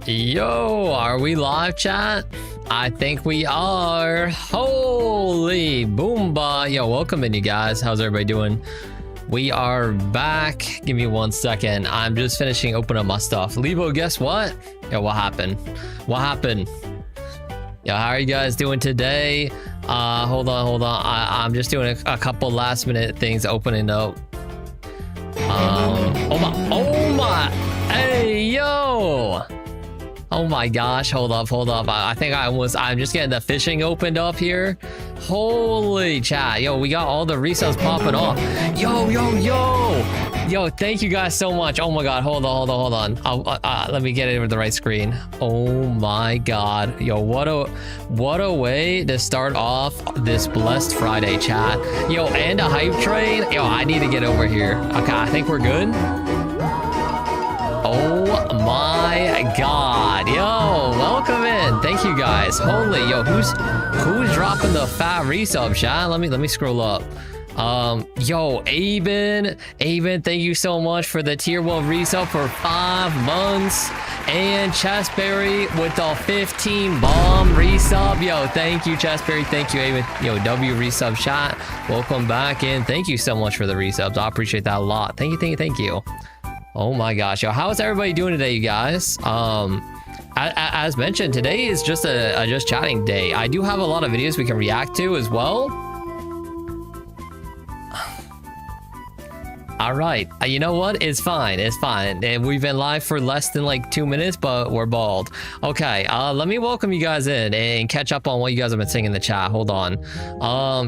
Yo, are we live, chat? I think we are. Holy boomba. Yo, welcome in, you guys. How's everybody doing? We are back. Give me 1 second. I'm just finishing opening up my stuff. Libo, guess what? Yo, what happened? What happened? Yo, how are you guys doing today? Hold on. I'm just doing a couple last minute things opening up. Oh my. Hey, yo. Oh my gosh, hold up. I think I'm just getting the fishing opened up here. Holy chat. Yo, we got all the resales popping off. Yo, thank you guys so much. Oh my god, hold on. Let me get it over the right screen. Oh my god. Yo, what a way to start off this blessed Friday, chat. Yo, and a hype train. Yo, I need to get over here. Okay, I think we're good. Oh my god. Yo, welcome in. Thank you guys. Holy, yo, who's dropping the fat resub, chat? Let me scroll up. Yo, Aben, thank you so much for the tier 1 resub for 5 months. And Chessberry with the 15 bomb resub. Yo, thank you, Chessberry. Thank you, Aben. Yo, W resub, chat. Welcome back in. Thank you so much for the resubs. I appreciate that a lot. Thank you. Oh my gosh, yo, how is everybody doing today, you guys? As mentioned, today is just a just chatting day. I do have a lot of videos we can react to as well. All right, you know what? It's fine. We've been live for less than like 2 minutes, but we're bald. Okay, let me welcome you guys in and catch up on what you guys have been saying in the chat. Hold on.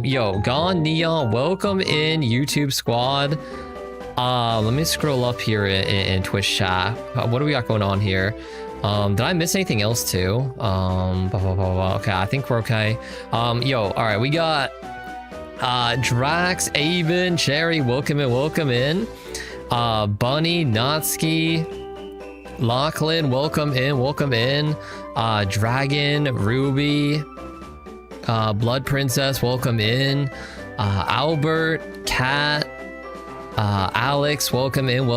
Yo, Gone Neon, welcome in, YouTube squad. Let me scroll up here in Twitch chat. What do we got going on here? Did I miss anything else too? Okay, I think we're okay. Yo, all right, we got Drax, Aben, Cherry, welcome in. Bunny, Natsuki, Lachlan, welcome in. Dragon, Ruby, Blood Princess, welcome in. Albert, Cat, Alex, welcome in.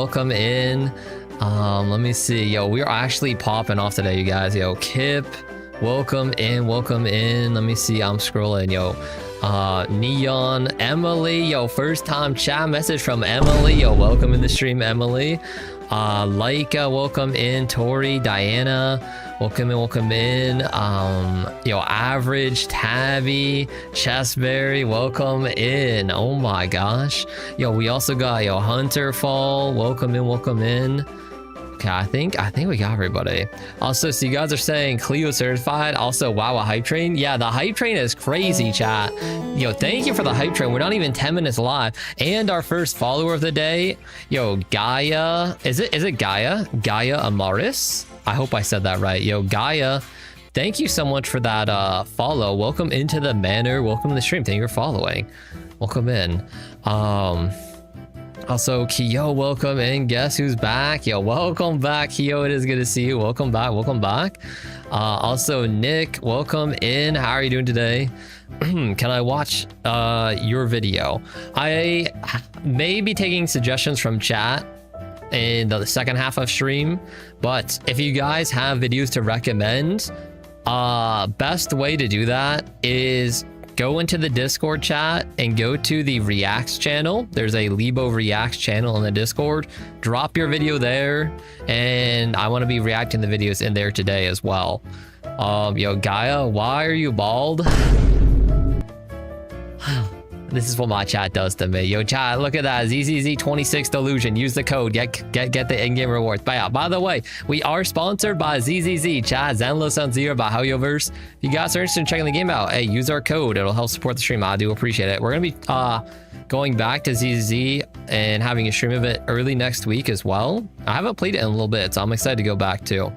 Let me see. Yo, we are actually popping off today, you guys. Yo, Kip, welcome in. Let me see, I'm scrolling. Yo, Neon, Emily, yo, first time chat message from Emily. Yo, welcome in the stream, Emily. Laika, welcome in. Tori, Diana, welcome in. Yo, Average, Tabby, Chessberry, welcome in. Oh my gosh. Yo, we also got Hunter Fall, welcome in. Okay, I think we got everybody. Also, so you guys are saying Clio certified. Also, wow, a hype train. Yeah, the hype train is crazy, chat. Yo, thank you for the hype train. We're not even 10 minutes live. And our first follower of the day, yo, Gaia. Is it Gaia? Gaia Amaris? I hope I said that right. Yo, Gaia, thank you so much for that follow. Welcome into the manor. Welcome to the stream. Thank you for following. Welcome in. Also, Kyo, welcome in. Guess who's back? Yo, welcome back, Kyo. It is good to see you. Welcome back. Also, Nick, welcome in. How are you doing today? Can I watch your video? I may be taking suggestions from chat in the second half of stream, but if you guys have videos to recommend, best way to do that is go into the Discord chat and go to the Reacts channel. There's a Libo Reacts channel in the Discord. Drop your video there, and I want to be reacting the videos in there today as well. Yo, Gaia, why are you bald? This is what my chat does to me. Yo, chat, look at that. ZZZ26 Delusion. Use the code. Get the in-game rewards. But yeah, by the way, we are sponsored by ZZZ. Chat, Zenlo Sun Zero by HoYoverse. If you guys are interested in checking the game out, hey, use our code. It'll help support the stream. I do appreciate it. We're going to be going back to ZZZ and having a stream of it early next week as well. I haven't played it in a little bit, so I'm excited to go back too.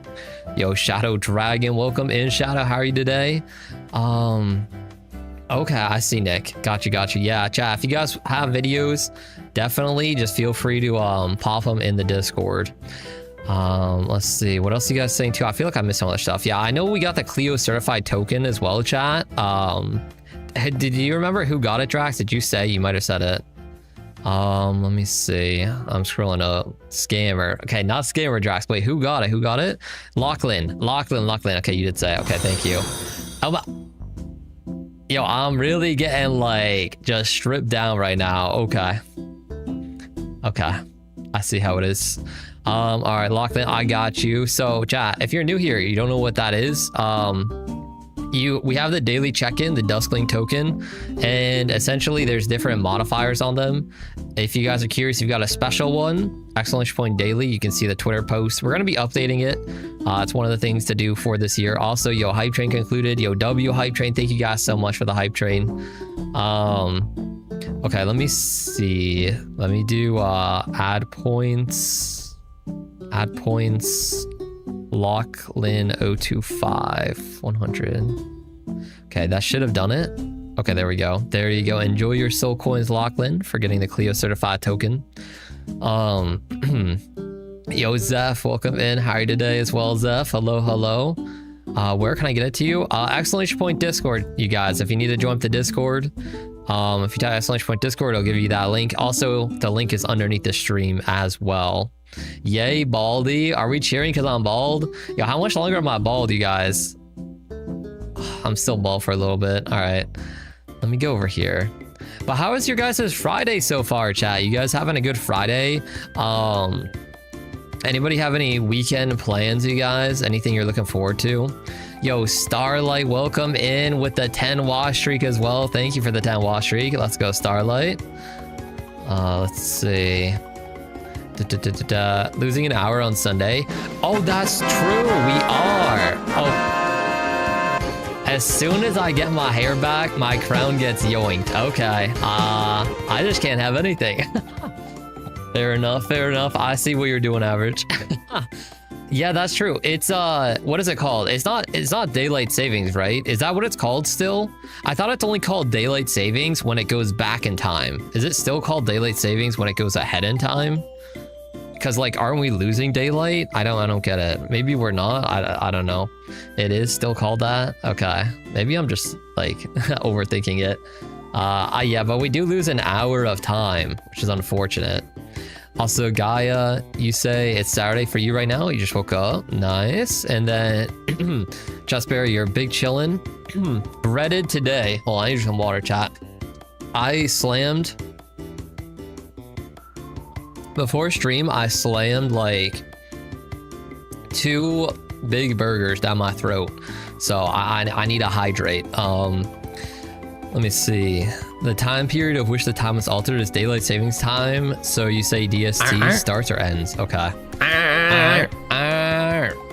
Yo, Shadow Dragon, welcome in. Shadow, how are you today? Okay, I see, Nick. Got you. Yeah, chat, if you guys have videos, definitely just feel free to pop them in the Discord. Let's see, what else are you guys saying too? I feel like I'm missing other stuff. Yeah, I know we got the Clio certified token as well, chat. Did you remember who got it, Drax? Did you say? You might have said it. Let me see. I'm scrolling up. Scammer. Okay, not Scammer Drax. Wait, who got it? Who got it? Lachlan. Okay, you did say it. Okay, thank you. Oh my. Yo, I'm really getting like just stripped down right now. Okay. Okay. I see how it is. All right, Lachlan, I got you. So, chat, if you're new here, you don't know what that is. We have the daily check-in, the Duskling token, and essentially there's different modifiers on them. If you guys are curious, you've got a special one, exclamation point daily. You can see the Twitter post. We're gonna be updating it. It's one of the things to do for this year. Also, yo, hype train concluded. Yo, W hype train. Thank you guys so much for the hype train. Okay, let me see. Let me do add points. Add points. Lachlan 025 100. Okay, that should have done it. Okay, there we go. There you go. Enjoy your soul coins, Lachlan, for getting the Clio certified token. Yo, Zeph, welcome in. How are you today as well, Zeph? Hello, hello. Where can I get it to you? Exclamation point Discord, you guys. If you need to join the Discord, if you type exclamation point Discord, it'll give you that link. Also, the link is underneath the stream as well. Yay, Baldy. Are we cheering because I'm bald? Yo, how much longer am I bald, you guys? I'm still bald for a little bit. All right. Let me go over here. But how is your guys' Friday so far, chat? You guys having a good Friday? Anybody have any weekend plans, you guys? Anything you're looking forward to? Yo, Starlight, welcome in with the 10 wash streak as well. Thank you for the 10 wash streak. Let's go, Starlight. Let's see. Losing an hour on Sunday. Oh, that's true. We are. Oh. As soon as I get my hair back, my crown gets yoinked. Okay. I just can't have anything. Fair enough. Fair enough. I see what you're doing, Average. Yeah, that's true. It's what is it called? It's not daylight savings, right? Is that what it's called still? I thought it's only called daylight savings when it goes back in time. Is it still called daylight savings when it goes ahead in time? Because like, aren't we losing daylight? I don't get it. Maybe we're not. I don't know. It is still called that. Okay, maybe I'm just like overthinking it. Yeah, but we do lose an hour of time, which is unfortunate. Also, Gaia, you say it's Saturday for you right now. You just woke up. Nice. And then Justberry, you're big chillin'. Breaded today. Hold on, I need some water, chat. I slammed before stream. I slammed like 2 big burgers down my throat, so I need to hydrate. Let me see. The time period of which the time is altered is daylight savings time. So you say DST starts or ends. Okay.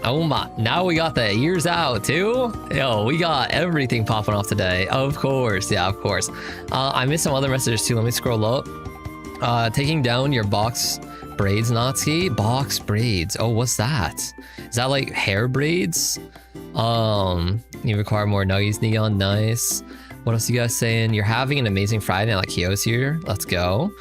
Oh my. Now we got the ears out too. Yo, we got everything popping off today. Of course. Yeah, of course. I missed some other messages too. Let me scroll up. Taking down your box braids, Natsuki. Box braids. Oh, what's that? Is that like hair braids? You require more nuggies, Neon. Nice. What else you guys saying? You're having an amazing Friday like Kyo's here. Let's go.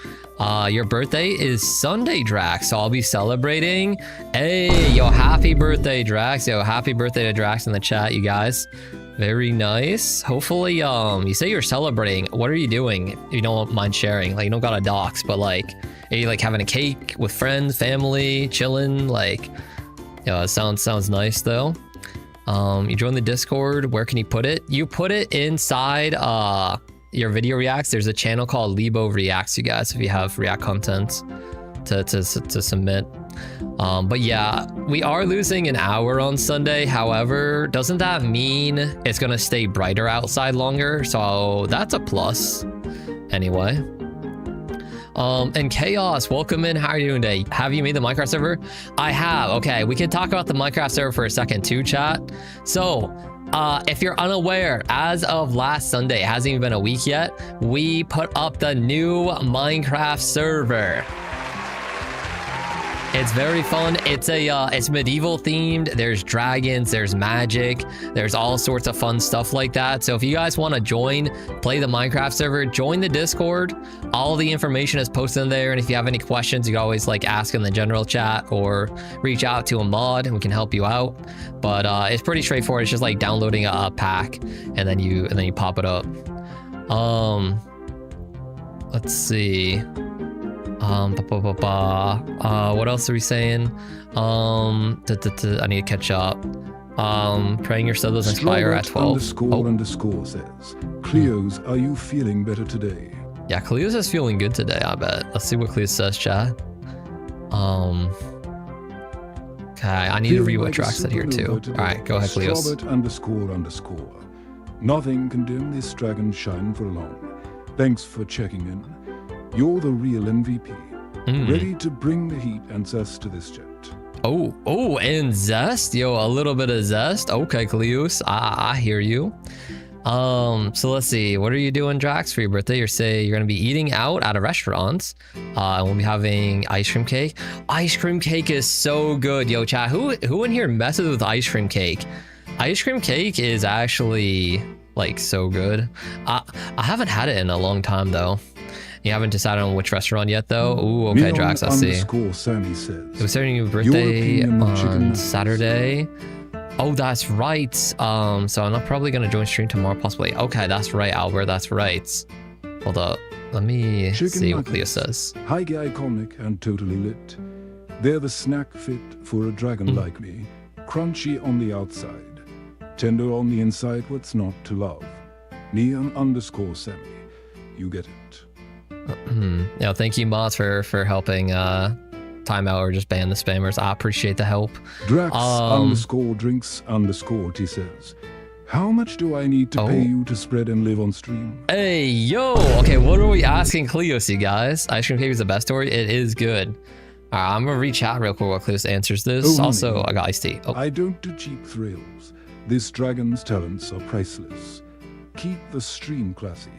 Your birthday is Sunday, Drax, so I'll be celebrating. Hey, yo, happy birthday, Drax. Yo, happy birthday to Drax in the chat, you guys. Very nice. Hopefully, you say you're celebrating. What are you doing? If you don't mind sharing. Like, you don't gotta dox, but like, are you like having a cake with friends, family, chilling? Like, it sounds nice though. You join the Discord. Where can you put it? You put it inside your video reacts. There's a channel called Libo Reacts, you guys, if you have React content to submit. But yeah, we are losing an hour on Sunday. However, doesn't that mean it's gonna stay brighter outside longer? So that's a plus anyway. And Chaos, welcome in. How are you doing today? Have you made the Minecraft server? I have. Okay, we can talk about the Minecraft server for a second too, chat. So if you're unaware, as of last Sunday, it hasn't even been a week yet, we put up the new Minecraft server. It's very fun. It's medieval themed. There's dragons, there's magic, there's all sorts of fun stuff like that. So if you guys want to join, play the Minecraft server, join the Discord. All the information is posted in there. And if you have any questions, you can always like ask in the general chat or reach out to a mod and we can help you out. But it's pretty straightforward. It's just like downloading a pack and then you pop it up. Let's see. What else are we saying? I need to catch up. Praying your stuff doesn't expire at 12. Underscore says, Cleos, are you feeling better today? Yeah, Cleos is feeling good today, I bet. Let's see what Cleos says, chat. Okay, I need to read what Drax said here too. Alright, go ahead, Cleos. Underscore. Nothing can dim this dragon's shine for long. Thanks for checking in. You're the real MVP. Ready to bring the heat and zest to this chat. Oh, and zest? Yo, a little bit of zest. Okay, Cleos, I hear you. So let's see. What are you doing, Drax, for your birthday? You're gonna be eating out at a restaurant. And we'll be having ice cream cake. Ice cream cake is so good, yo, chat. Who in here messes with ice cream cake? Ice cream cake is actually like so good. I haven't had it in a long time though. You haven't decided on which restaurant yet, though? Ooh, okay, Drax, I see. Sammy says, it was starting your birthday on Saturday. Oh, that's right. So I'm not probably going to join stream tomorrow, possibly. Okay, that's right, Albert, that's right. Hold up. Let me see what Cleo says. High iconic and totally lit. They're the snack fit for a dragon like me. Crunchy on the outside. Tender on the inside, what's not to love. Neon underscore Sammy. You get it. Yeah, thank you, mods, for helping time out or just ban the spammers. I appreciate the help. Drax underscore drinks underscore T says, how much do I need to pay you to spread and live on stream? Hey, yo. Okay, what are we asking Cleos, you guys? Ice cream cake is the best story. It is good. All right, I'm gonna reach out real quick while Cleos answers this. Also, honey, I got iced tea. I don't do cheap thrills. This dragon's talents are priceless. Keep the stream classy.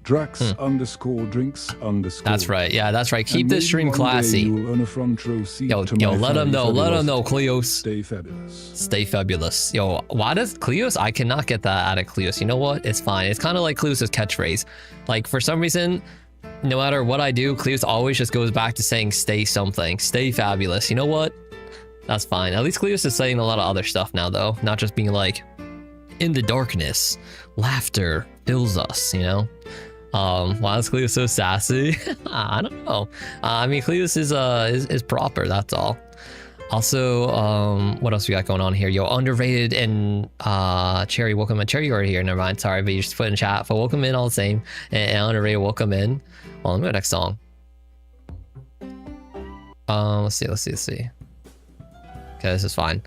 Drax underscore drinks underscore. That's right. Yeah, that's right. Keep this stream classy. You'll earn a front row seat yo, let them know. Let them know, Cleos. Stay fabulous. Stay fabulous. Yo, why does Cleos? I cannot get that out of Cleos. You know what? It's fine. It's kind of like Cleos' catchphrase. Like, for some reason, no matter what I do, Cleos always just goes back to saying stay something. Stay fabulous. You know what? That's fine. At least Cleos is saying a lot of other stuff now, though. Not just being like, in the darkness, laughter fills us, you know? Why is Cleos so sassy? I don't know. I mean, Cleos is proper, that's all. Also, what else we got going on here? Yo, underrated and Cherry, welcome in. Cherry, you already here, never mind. Sorry, but you just put in chat. But welcome in all the same. And underrated, welcome in. Well, let me go next song. Let's see. Okay, this is fine.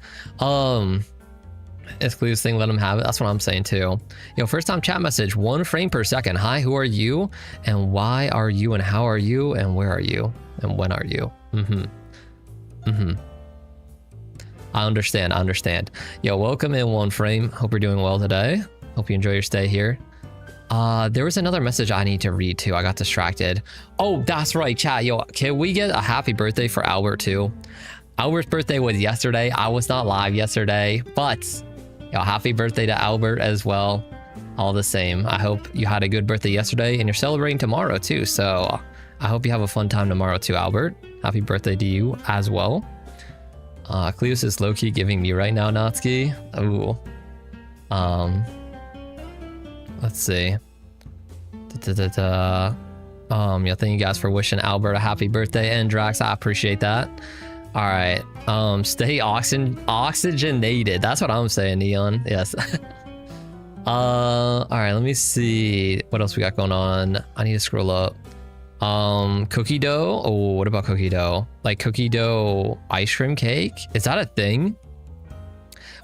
It's Cleo's thing, let him have it. That's what I'm saying too. Yo, first time chat message, 1 frame per second. Hi, who are you? And why are you? And how are you? And where are you? And when are you? I understand. Yo, welcome in 1 frame. Hope you're doing well today. Hope you enjoy your stay here. There was another message I need to read too. I got distracted. Oh, that's right, chat. Yo, can we get a happy birthday for Albert too? Albert's birthday was yesterday. I was not live yesterday, but yo, happy birthday to Albert as well. All the same, I hope you had a good birthday yesterday and you're celebrating tomorrow too. So I hope you have a fun time tomorrow too, Albert. Happy birthday to you as well. Cleos is low-key giving me right now, Natsuki. Ooh. Let's see. Yeah, thank you guys for wishing Albert a happy birthday and Drax. I appreciate that. All right. Stay oxygenated. That's what I'm saying, Neon. Yes. All right. Let me see what else we got going on. I need to scroll up. Cookie dough. Oh, what about cookie dough? Like cookie dough ice cream cake? Is that a thing?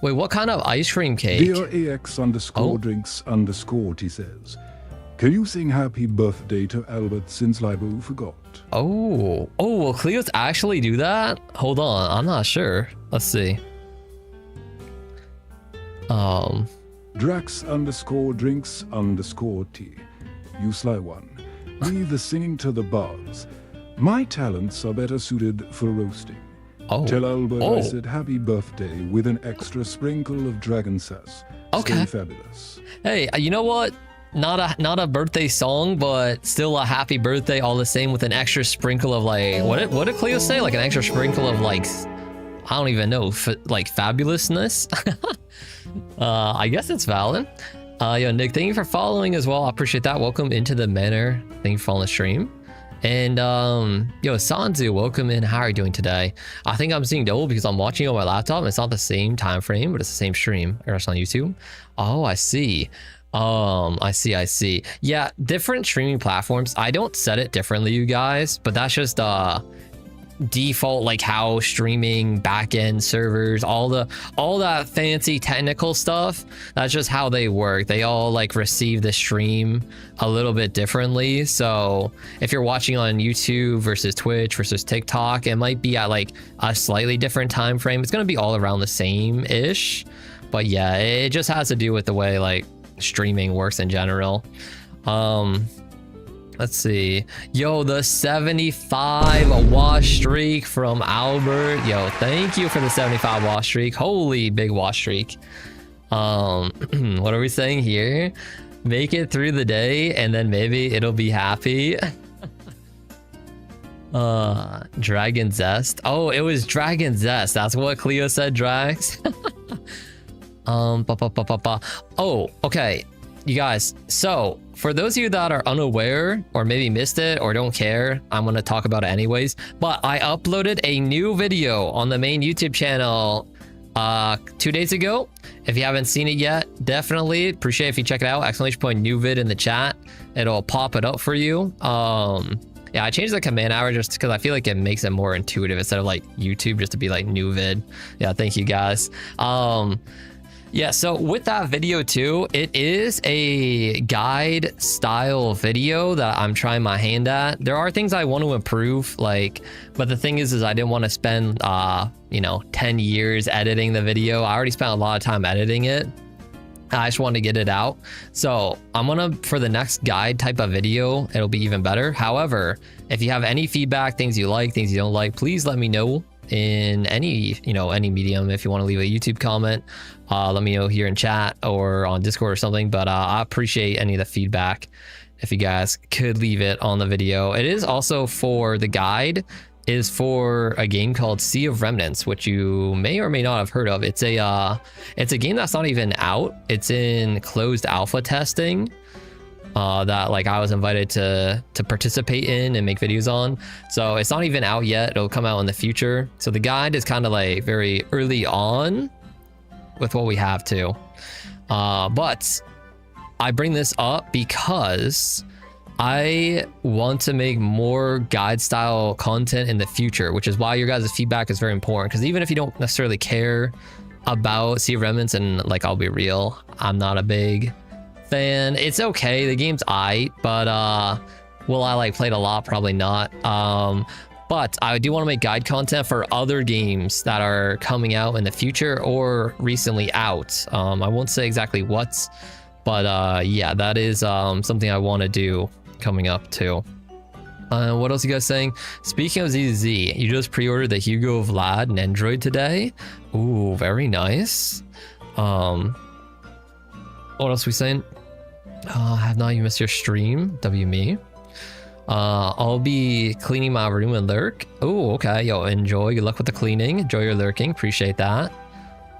Wait, what kind of ice cream cake? DRAX underscore drinks underscore, he says. Can you sing happy birthday to Albert since Libo forgot? Oh, will Cleos actually do that? Hold on, I'm not sure. Let's see. Drax underscore drinks underscore T. You sly one. Leave the singing to the bars. My talents are better suited for roasting. Tell Albert I said happy birthday with an extra sprinkle of dragon sass. Okay. Stay fabulous. Hey, you know what? Not a birthday song, but still a happy birthday all the same with an extra sprinkle of like, what did Cleo say? Like an extra sprinkle of like, I don't even know, like fabulousness. I guess it's valid. Yo, Nick, thank you for following as well. I appreciate that. Welcome into the manor. Thank you for following the stream. And yo, Sanzu, welcome in. How are you doing today? I think I'm seeing double because I'm watching on my laptop. It's not the same time frame, but it's the same stream. It's on YouTube. Oh, I see. I see. Yeah, different streaming platforms. I don't set it differently, you guys, but that's just default, like how streaming backend servers, all that fancy technical stuff, that's just how they work. They all like receive the stream a little bit differently. So if you're watching on YouTube versus Twitch versus TikTok, it might be at like a slightly different time frame. It's going to be all around the same ish, but yeah, it just has to do with the way like streaming works in general. Let's see. Yo, the 75 watch streak from Albert. Yo, thank you for the 75 watch streak. Holy big watch streak. What are we saying here? Make it through the day and then maybe it'll be happy. Dragon Zest. Oh, it was Dragon Zest. That's what Cleo said, Drax. Oh, okay. You guys, so for those of you that are unaware or maybe missed it or don't care, I'm going to talk about it anyways, but I uploaded a new video on the main YouTube channel 2 days ago. If you haven't seen it yet, definitely appreciate if you check it out. !new vid in the chat. It'll pop it up for you. Yeah, I changed the command hour just because I feel like it makes it more intuitive instead of like YouTube just to be like new vid. Yeah, thank you guys. Yeah, so with that video too, it is a guide style video that I'm trying my hand at. There are things I want to improve, like, but the thing is I didn't want to spend, 10 years editing the video. I already spent a lot of time editing it. I just want to get it out. So I'm gonna, for the next guide type of video, it'll be even better. However, if you have any feedback, things you like, things you don't like, please let me know in any medium. If you want to leave a YouTube comment, let me know here in chat or on Discord or something. But I appreciate any of the feedback if you guys could leave it on the video. It is also for the guide is for a game called Sea of Remnants, which you may or may not have heard of. It's a game that's not even out. It's in closed alpha testing. That like I was invited to participate in and make videos on. So it's not even out yet. It'll come out in the future. So the guide is kind of like very early on with what we have too. But I bring this up because I want to make more guide style content in the future, which is why your guys' feedback is very important. Because even if you don't necessarily care about Sea of Remnants, and like I'll be real, I'm not a big fan. It's okay, the game's aight, but will I like play it a lot? Probably not. But I do want to make guide content for other games that are coming out in the future or recently out. I won't say exactly what, but yeah, that is something I want to do coming up too. What else you guys saying? Speaking of ZZ, you just pre-ordered the Hugo Vlad and Android today. Ooh, very nice. What else we saying? Have not you missed your stream? Me. I'll be cleaning my room and lurk. Oh, okay. Yo, enjoy. Good luck with the cleaning. Enjoy your lurking. Appreciate that.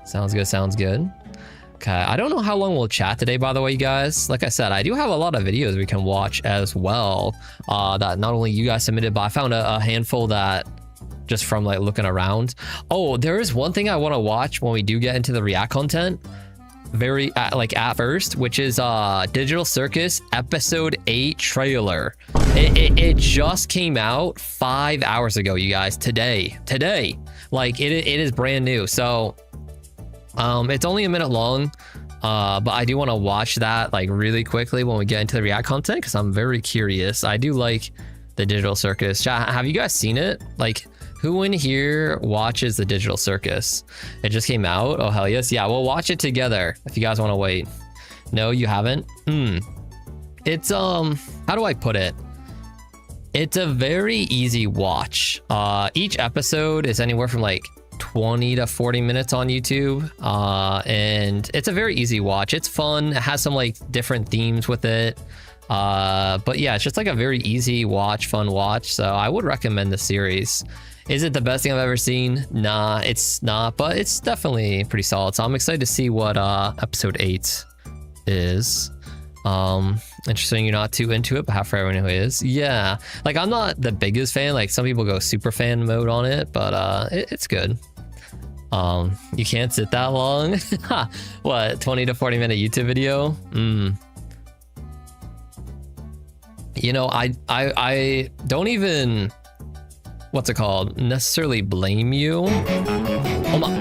Sounds good. Okay, I don't know how long we'll chat today, by the way, you guys. Like I said, I do have a lot of videos we can watch as well, that not only you guys submitted, but I found a handful that just from like looking around. Oh, there is one thing I want to watch when we do get into the React content, at first, which is Digital Circus episode 8 trailer. It just came out 5 hours ago, you guys. Today, like it is brand new. So it's only a minute long, but I do want to watch that like really quickly when we get into the React content, because I'm very curious. I do like the Digital Circus. Have you guys seen it? Like, who in here watches the Digital Circus? It just came out. Oh, hell yes. Yeah, we'll watch it together if you guys want to wait. No, you haven't? It's, how do I put it? It's a very easy watch. Each episode is anywhere from like 20 to 40 minutes on YouTube. And it's a very easy watch. It's fun. It has some like different themes with it. But yeah, it's just like a very easy watch, fun watch. So I would recommend the series. Is it the best thing I've ever seen? Nah, it's not, but it's definitely pretty solid. So I'm excited to see what episode 8 is. Interesting you're not too into it, but half for everyone who is. Yeah, like I'm not the biggest fan. Like some people go super fan mode on it, but it's good. You can't sit that long. What, 20 to 40 minute YouTube video? You know, I don't even, what's it called, necessarily blame you. Oh my.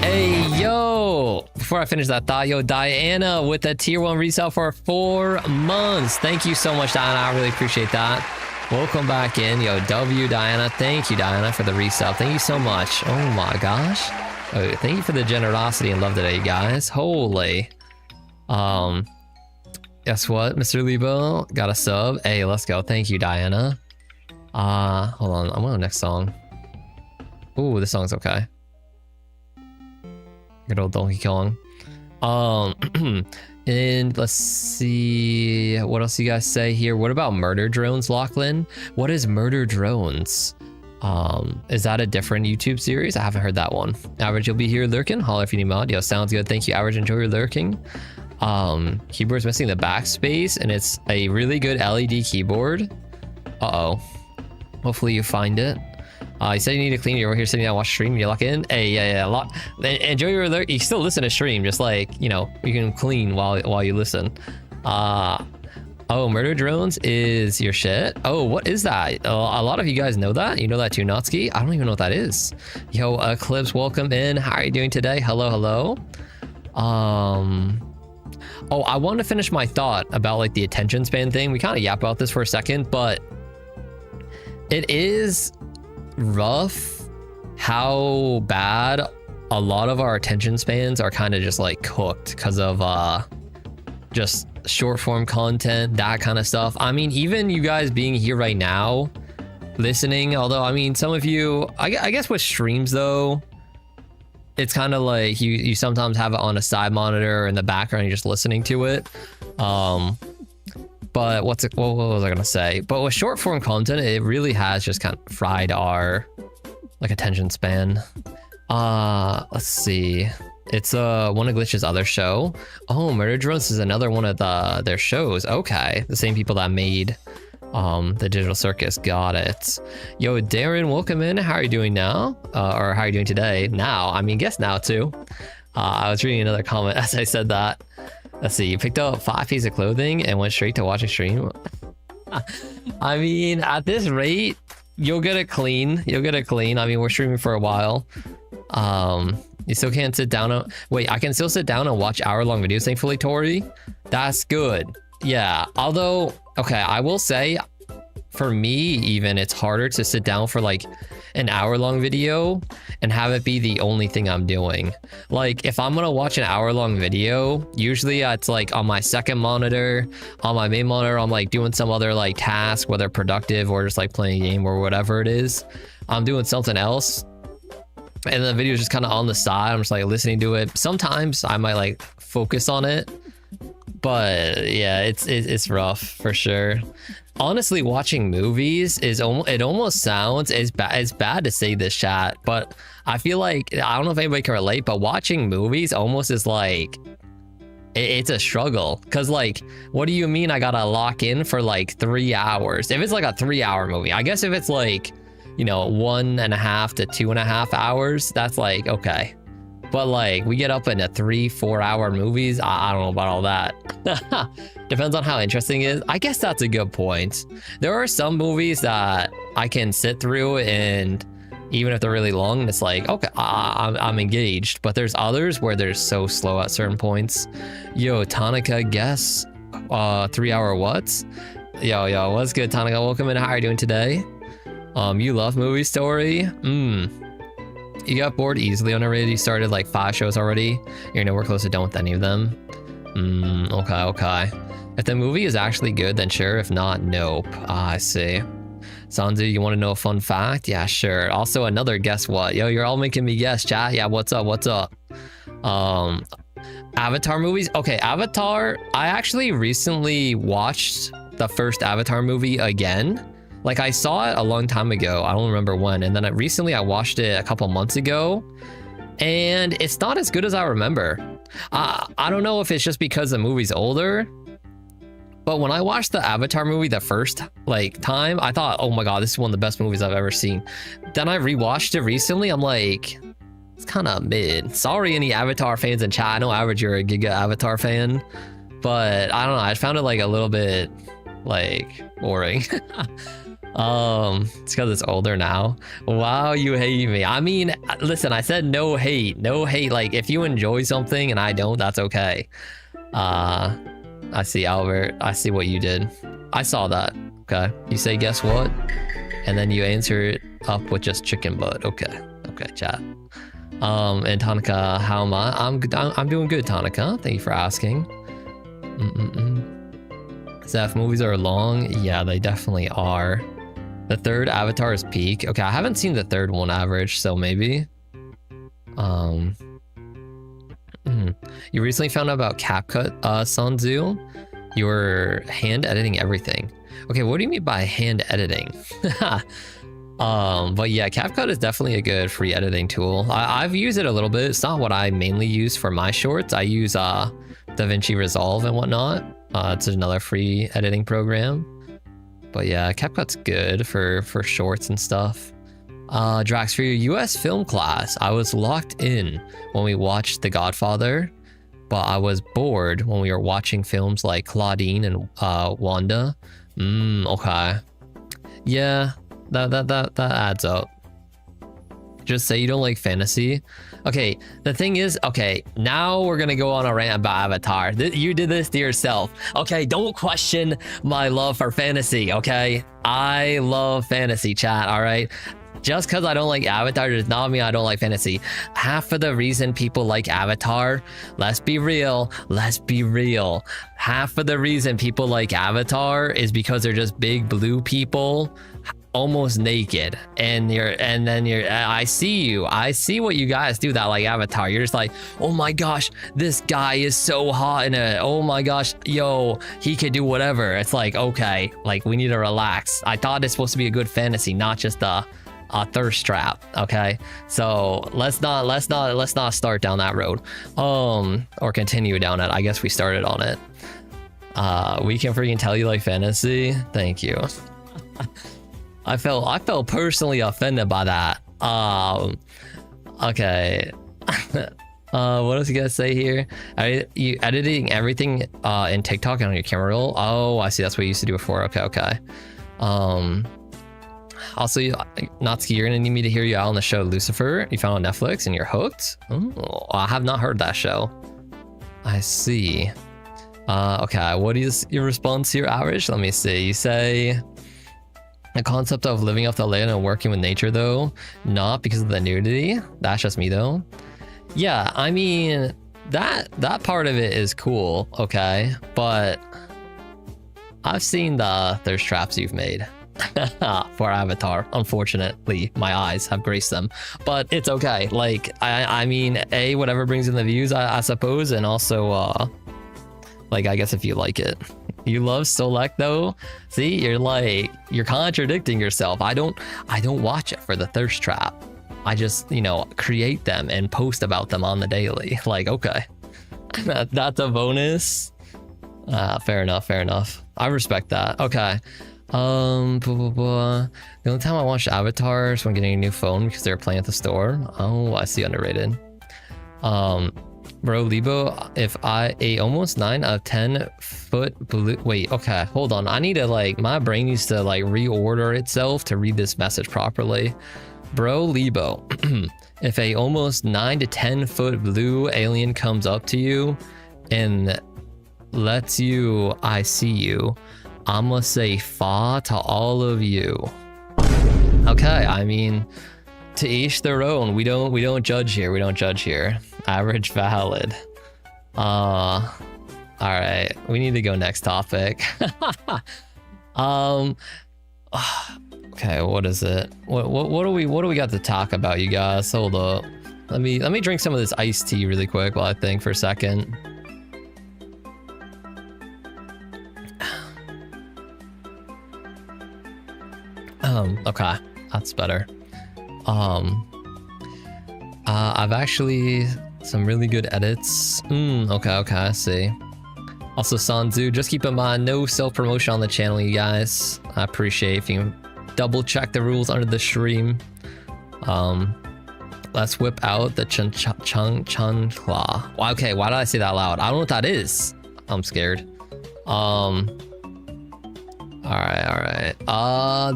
Hey, yo, before I finish that thought, yo, Diana with a tier 1 resale for 4 months. Thank you so much, Diana. I really appreciate that. Welcome back in, yo, W, Diana. Thank you, Diana, for the resale. Thank you so much. Oh my gosh. Oh, thank you for the generosity and love today, guys. Holy. Guess what, Mr. Libo? Got a sub. Hey, let's go. Thank you, Diana. Hold on. I'm on the next song. Ooh, this song's okay. Good old Donkey Kong. And let's see what else you guys say here. What about murder drones, Lachlan? What is murder drones? Is that a different YouTube series? I haven't heard that one. Average, you'll be here lurking. Holler if you need mod. Yo, sounds good. Thank you, Average. Enjoy your lurking. Keyboard's missing the backspace, and it's a really good LED keyboard. Hopefully you find it. You said you need to clean. You're over here sitting down, watch stream. You lock in. Hey, yeah. Enjoy your alert. You still listen to stream, just like, you know, you can clean while you listen. Oh, murder drones is your shit. Oh, what is that? A lot of you guys know that. You know that too, Natsuki? I don't even know what that is. Yo, Eclipse, welcome in. How are you doing today? Hello. Oh, I want to finish my thought about like the attention span thing. We kind of yap about this for a second, but it is rough how bad a lot of our attention spans are kind of just like cooked because of just short form content, that kind of stuff. I mean, even you guys being here right now listening, although I mean some of you, I guess with streams though, it's kind of like you sometimes have it on a side monitor or in the background, you're just listening to it. But what was I gonna say? But with short form content, it really has just kind of fried our like attention span. Let's see. It's one of Glitch's other show. Oh, Murder Drones is another one of their shows. Okay, the same people that made the Digital Circus. Got it. Yo, Darren, welcome in. How are you doing now? Or how are you doing today? Now, I mean, guess now too. I was reading another comment as I said that. Let's see, you picked up 5 pieces of clothing and went straight to watch a stream. I mean, at this rate, you'll get it clean. I mean, we're streaming for a while. You still can't sit down. Wait, I can still sit down and watch hour-long videos, thankfully, Tori. That's good. Yeah, although, okay, I will say, for me, even, it's harder to sit down for like an hour-long video and have it be the only thing I'm doing. Like, if I'm gonna watch an hour-long video, usually it's like on my second monitor, on my main monitor, I'm like doing some other like task, whether productive or just like playing a game or whatever it is. I'm doing something else, and the video is just kind of on the side. I'm just like listening to it. Sometimes I might like focus on it, but yeah, it's rough for sure. Honestly, watching movies it almost sounds as bad to say this, chat, but I feel like, I don't know if anybody can relate, but watching movies almost is like, it's a struggle. Cause like, what do you mean I gotta lock in for like 3 hours? If it's like a 3-hour movie, I guess if it's like, you know, 1.5 to 2.5 hours, that's like, okay. But like, we get up into 3-4 hour movies. I don't know about all that. Depends on how interesting it is. I guess that's a good point. There are some movies that I can sit through, and even if they're really long, it's like, okay, I'm engaged. But there's others where they're so slow at certain points. Yo, Tonica, guess 3-hour what? Yo, what's good, Tonica? Welcome in. How are you doing today? You love movie story? You got bored easily on already. You started like 5 shows already. You're nowhere close to done with any of them. Okay. If the movie is actually good, then sure. If not, nope. I see. Sanzu, you want to know a fun fact? Yeah, sure. Also, another guess what? Yo, you're all making me guess, chat. Yeah, what's up? Avatar movies? Okay, Avatar. I actually recently watched the first Avatar movie again. Like, I saw it a long time ago. I don't remember when. And then recently I watched it a couple months ago. And it's not as good as I remember. I don't know if it's just because the movie's older, But when I watched the Avatar movie the first like time, I thought, oh my god, this is one of the best movies I've ever seen. Then I rewatched it recently. I'm like, it's kind of mid. Sorry, any Avatar fans in chat. I know Average, you're a Giga Avatar fan, but I don't know. I found it like a little bit like boring. It's because it's older now. Wow, you hate me. I mean, listen, I said no hate, no hate. Like if you enjoy something and I don't, that's okay. I see, Albert. I see what you did. I saw that. Okay. You say, guess what? And then you answer it up with just chicken butt. Okay. Okay, chat. And Tanaka, how am I? I'm doing good, Tanaka. Thank you for asking. Zeph, movies are long. Yeah, they definitely are. The third Avatar is peak. Okay, I haven't seen the third one, Average, so maybe. You recently found out about CapCut, Sanzu. You were hand editing everything. Okay, what do you mean by hand editing? But yeah, CapCut is definitely a good free editing tool. I've used it a little bit. It's not what I mainly use for my shorts. I use DaVinci Resolve and whatnot. It's another free editing program. But yeah, CapCut's good for shorts and stuff. Drax, for your US film class, I was locked in when we watched The Godfather, but I was bored when we were watching films like Claudine and Wanda. Okay. Yeah, that adds up. Just say you don't like fantasy. Okay, the thing is, okay, now we're gonna go on a rant about Avatar. You did this to yourself. Okay, don't question my love for fantasy, okay? I love fantasy, chat, all right? Just because I don't like Avatar does not mean I don't like fantasy. Half of the reason people like Avatar, let's be real, half of the reason people like Avatar is because they're just big blue people, almost naked, and I see what you guys do that like Avatar. You're just like, oh my gosh, this guy is so hot in it. Oh my gosh, yo, he could do whatever. It's like, okay, like we need to relax. I thought it's supposed to be a good fantasy, not just a thirst trap. Okay, so let's not start down that road, or continue down it. I guess we started on it. We can freaking tell you like fantasy. Thank you. I felt personally offended by that. Okay. What else you gotta say here? Are you editing everything in TikTok and on your camera roll? Oh, I see. That's what you used to do before. Okay. Also, Natsuki, you're gonna need me to hear you out on the show Lucifer. You found on Netflix and you're hooked? Oh, I have not heard that show. I see. Okay, what is your response here, Average? Let me see. You say the concept of living off the land and working with nature, though, not because of the nudity. That's just me, though. Yeah, I mean, that part of it is cool, okay, but I've seen the thirst traps you've made for Avatar. Unfortunately, my eyes have graced them, but it's okay. Like, I mean, whatever brings in the views, I suppose, and also, like, I guess if you like it. You love Solek though? See, you're contradicting yourself. I don't watch it for the thirst trap. I just, create them and post about them on the daily. Like, okay, that's a bonus. Fair enough. I respect that. Okay. The only time I watched Avatar is when getting a new phone because they were playing at the store. Oh, I see, underrated. Bro, Libo, if I ate almost 9 out of 10 foot blue. Wait, okay, hold on. I need to my brain needs to reorder itself to read this message properly. Bro, Libo, if a almost 9 to 10 foot blue alien comes up to you and lets you, I see you, I'ma say fa to all of you. Okay, I mean, to each their own. We don't judge here. Average valid. All right, we need to go next topic. Okay, what is it? What do we got to talk about, you guys? Hold up. Let me drink some of this iced tea really quick while I think for a second. Okay, that's better. I've actually some really good edits. Okay, I see. Also, Sanzu, just keep in mind, no self-promotion on the channel, you guys. I appreciate if you double check the rules under the stream. Let's whip out the Chun Claw. Well, okay, why did I say that loud? I don't know what that is. I'm scared. All right.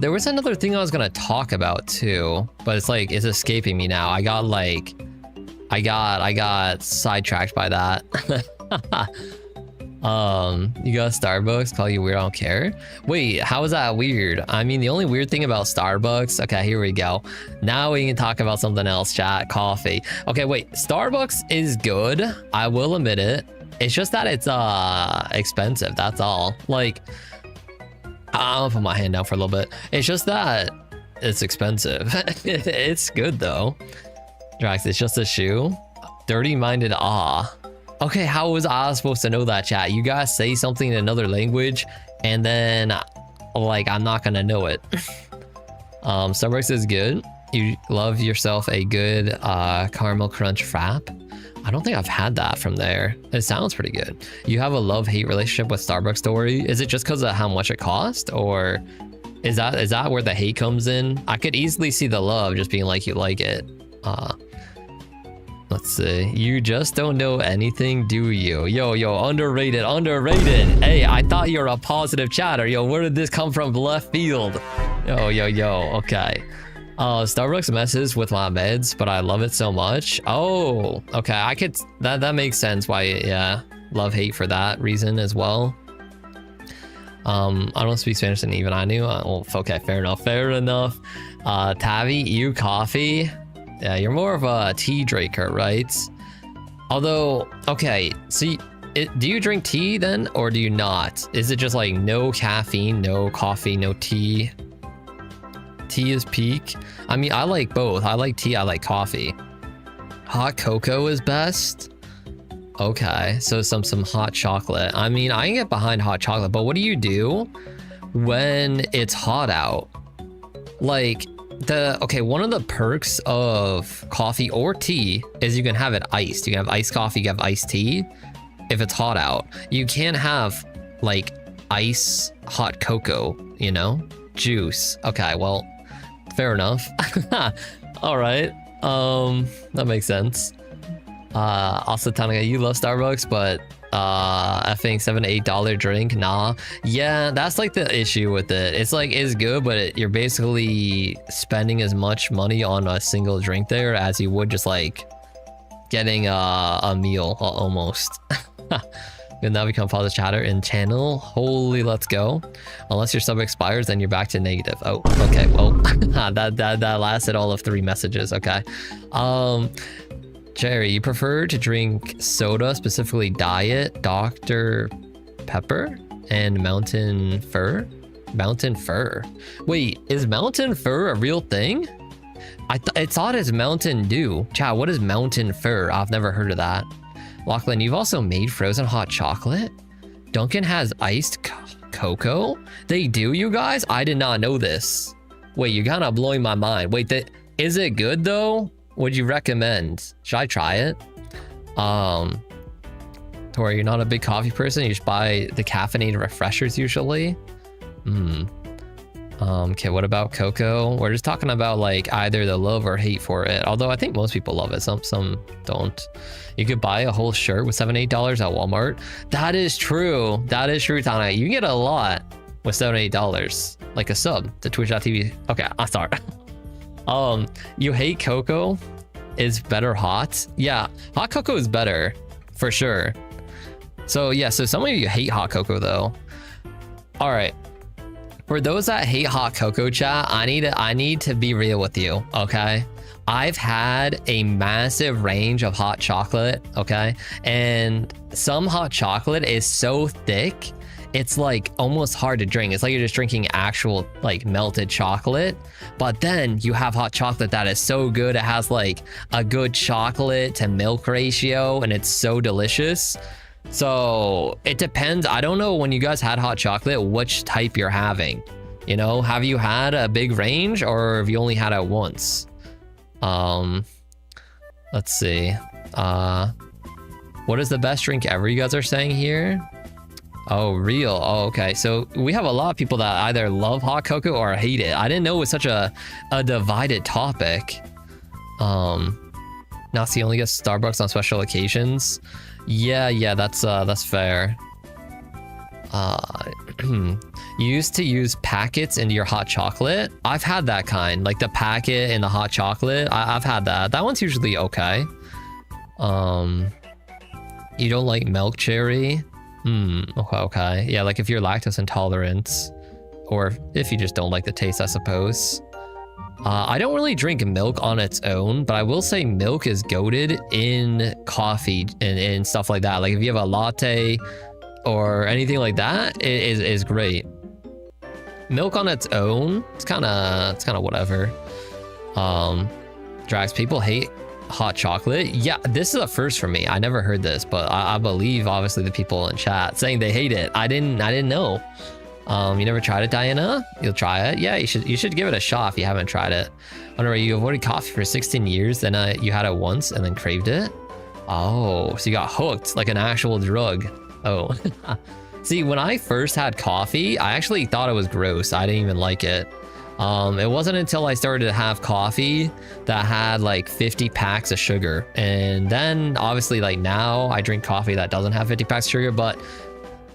There was another thing I was gonna talk about too, but it's like it's escaping me now. I got sidetracked by that. You got Starbucks, call you weird, I don't care. Wait, how is that weird? I mean, the only weird thing about Starbucks, okay, here we go. Now we can talk about something else, chat, coffee. Okay, wait, Starbucks is good, I will admit it. It's just that it's expensive, that's all. Like, I'll put my hand down for a little bit. It's just that it's expensive. It's good though. Drax, it's just a shoe. Dirty-minded Okay, how was I supposed to know that, chat? You guys say something in another language, and then, like, I'm not gonna know it. Starbucks is good. You love yourself a good caramel crunch frap. I don't think I've had that from there. It sounds pretty good. You have a love-hate relationship with Starbucks story. Is it just because of how much it cost, or is that where the hate comes in? I could easily see the love just being like you like it. Let's see. You just don't know anything, do you? Yo, underrated. Hey, I thought you were a positive chatter. Yo, where did this come from? Left field. Yo. Okay. Starbucks messes with my meds, but I love it so much. Oh, okay. I could. That makes sense. Why? Yeah, love hate for that reason as well. I don't speak Spanish, and even I knew. Well, okay, fair enough. Tavi, you coffee. Yeah, you're more of a tea drinker, right? Although, okay, so do you drink tea then, or do you not? Is it just like no caffeine, no coffee, no tea? Tea is peak. I mean, I like both. I like tea, I like coffee. Hot cocoa is best. Okay, so some hot chocolate. I mean, I can get behind hot chocolate, but what do you do when it's hot out? Like, one of the perks of coffee or tea is you can have it iced. You can have iced coffee, you can have iced tea if it's hot out. You can't have like ice hot cocoa, you know, juice. Okay, well, fair enough. All right, that makes sense. Also, Tana, you love Starbucks, but I think $7 to $8 drink, nah. Yeah, that's like the issue with it. It's like, it's good, but you're basically spending as much money on a single drink there as you would just like getting a meal almost. You'll now become positive chatter in channel. Holy, let's go. Unless your sub expires, then you're back to negative. Oh, okay, well, that lasted all of 3 messages. Okay. Jerry, you prefer to drink soda, specifically Diet, Dr. Pepper, and Mountain Fur? Mountain Fur. Wait, is Mountain Fur a real thing? I thought it's Mountain Dew. Chat, what is Mountain Fur? I've never heard of that. Lachlan, you've also made frozen hot chocolate? Dunkin' has iced cocoa? They do, you guys? I did not know this. Wait, you're kind of blowing my mind. Wait, is it good though? Would you recommend? Should I try it? Tori, you're not a big coffee person. You just buy the caffeinated refreshers usually. Okay, what about cocoa? We're just talking about like either the love or hate for it. Although I think most people love it. Some don't. You could buy a whole shirt with $7 to $8 at Walmart. That is true. That is true, Tana. You can get a lot with $7 to $8. Like a sub to twitch.tv. Okay, I'll start. You hate cocoa is better hot. Yeah, hot cocoa is better for sure. So yeah, so some of you hate hot cocoa though. All right, for those that hate hot cocoa, chat, I need to be real with you. Okay, I've had a massive range of hot chocolate. Okay, and some hot chocolate is so thick it's like almost hard to drink. It's like you're just drinking actual like melted chocolate. But then you have hot chocolate that is so good. It has like a good chocolate to milk ratio and it's so delicious. So it depends. I don't know when you guys had hot chocolate, which type you're having. You know, have you had a big range or have you only had it once? Let's see. What is the best drink ever you guys are saying here? Oh, real. Oh, okay. So we have a lot of people that either love hot cocoa or hate it. I didn't know it was such a divided topic. Now see, only gets Starbucks on special occasions. Yeah, that's fair. You used to use packets into your hot chocolate. I've had that kind, like the packet and the hot chocolate. I've had that. That one's usually okay. You don't like milk cherry? Okay. Yeah, like if you're lactose intolerant, or if you just don't like the taste, I suppose. I don't really drink milk on its own, but I will say milk is goated in coffee and stuff like that. Like if you have a latte or anything like that, it is great. Milk on its own, it's kind of whatever. Drax, people hate hot chocolate. Yeah, this is a first for me. I never heard this, but I believe obviously the people in chat saying they hate it. I didn't know. You never tried it, Diana? You'll try it? Yeah, you should give it a shot if you haven't tried it. Wonder, you avoided coffee for 16 years, then you had it once and then craved it? Oh, so you got hooked like an actual drug. Oh. See, when I first had coffee, I actually thought it was gross. I didn't even like it. It wasn't until I started to have coffee that had like 50 packs of sugar. And then obviously like now I drink coffee that doesn't have 50 packs of sugar. But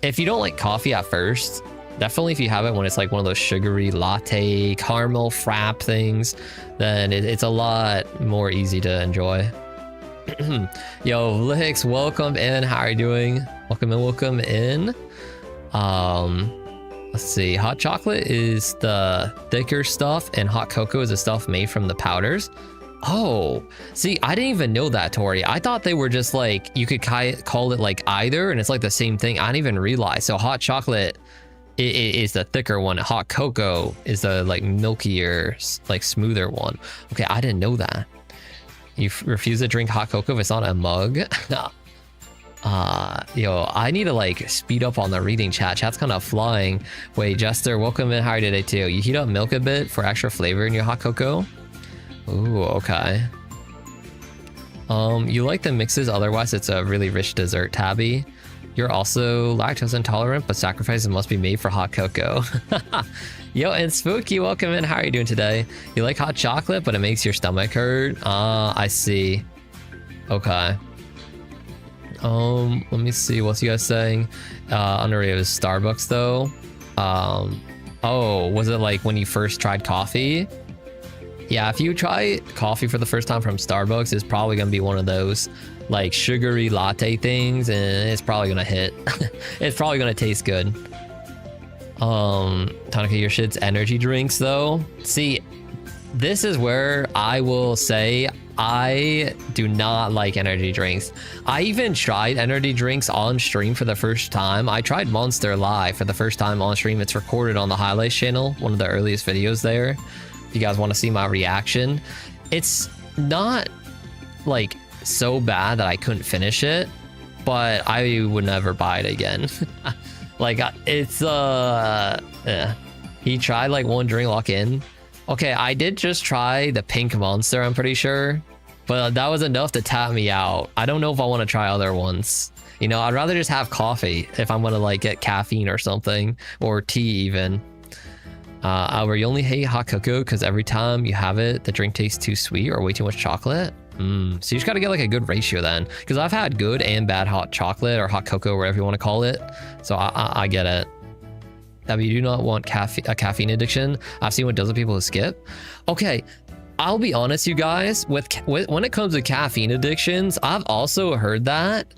if you don't like coffee at first, definitely if you have it when it's like one of those sugary latte, caramel frap things, then it's a lot more easy to enjoy. Yo, Lix, welcome in. How are you doing? Welcome in. Let's see, hot chocolate is the thicker stuff and hot cocoa is the stuff made from the powders. Oh, see, I didn't even know that, Tori. I thought they were just like, you could call it like either, and it's like the same thing. I didn't even realize. So hot chocolate is the thicker one. Hot cocoa is the like milkier, like smoother one. Okay, I didn't know that. You refuse to drink hot cocoa if it's not a mug? Yo, I need to like speed up on the reading chat. Chat's kind of flying. Wait, Jester, welcome in. How are you today too? You heat up milk a bit for extra flavor in your hot cocoa? Ooh, okay. You like the mixes, otherwise it's a really rich dessert, Tabby. You're also lactose intolerant, but sacrifices must be made for hot cocoa. Yo, and Spooky, welcome in. How are you doing today? You like hot chocolate, but it makes your stomach hurt? I see. Okay. Let me see. What's you guys saying? Underrated is Starbucks though. Oh, was it like when you first tried coffee? Yeah, if you try coffee for the first time from Starbucks, it's probably gonna be one of those like sugary latte things, and it's probably gonna hit. It's probably gonna taste good. Tonica, your shit's energy drinks though. See, this is where I will say I do not like energy drinks. I even tried energy drinks on stream for the first time. I tried Monster Live for the first time on stream. It's recorded on the highlights channel, one of the earliest videos there. If you guys want to see my reaction, it's not like so bad that I couldn't finish it, but I would never buy it again. Like it's he tried like one drink lock in. Okay, I did just try the pink monster, I'm pretty sure, but that was enough to tap me out. I don't know if I want to try other ones. You know, I'd rather just have coffee if I'm gonna like get caffeine or something, or tea even. Albert, you only hate hot cocoa because every time you have it, the drink tastes too sweet or way too much chocolate. So you just gotta get like a good ratio then, because I've had good and bad hot chocolate or hot cocoa, whatever you want to call it. So I get it. That you do not want a caffeine addiction. I've seen what does with people who skip. Okay, I'll be honest, you guys, with when it comes to caffeine addictions, I've also heard that,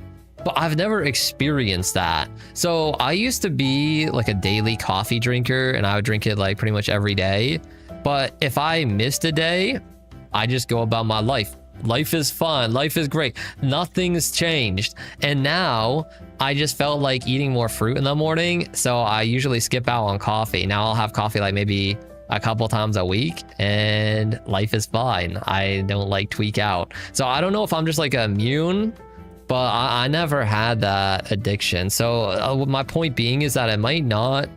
but I've never experienced that. So I used to be like a daily coffee drinker, and I would drink it like pretty much every day. But if I missed a day, I just go about my life. Life is fun. Life is great. Nothing's changed. And now I just felt like eating more fruit in the morning. So I usually skip out on coffee. Now I'll have coffee like maybe a couple times a week, and life is fine. I don't like tweak out. So I don't know if I'm just like immune, but I never had that addiction. So my point being is that it might not,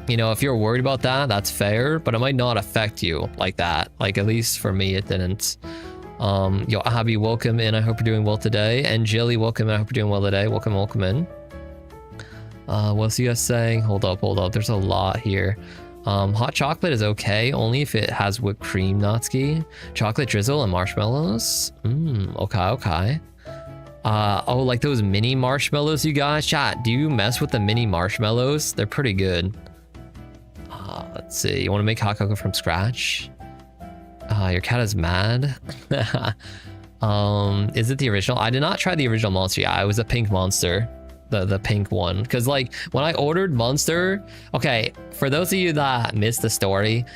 you know, if you're worried about that, that's fair, but it might not affect you like that. Like at least for me, it didn't. Yo, Abby, welcome in. I hope you're doing well today. And Jilly, welcome in. I hope you're doing well today. Welcome in. What's you guys saying? Hold up. There's a lot here. Hot chocolate is okay, only if it has whipped cream, Natsuki. Chocolate drizzle and marshmallows. Okay. Oh, like those mini marshmallows, you guys. Chat, do you mess with the mini marshmallows? They're pretty good. Let's see. You want to make hot cocoa from scratch? Your cat is mad. Is it the original? I did not try the original monster. Yeah, it was a pink monster. The pink one, because like when I ordered Monster, okay, for those of you that missed the story,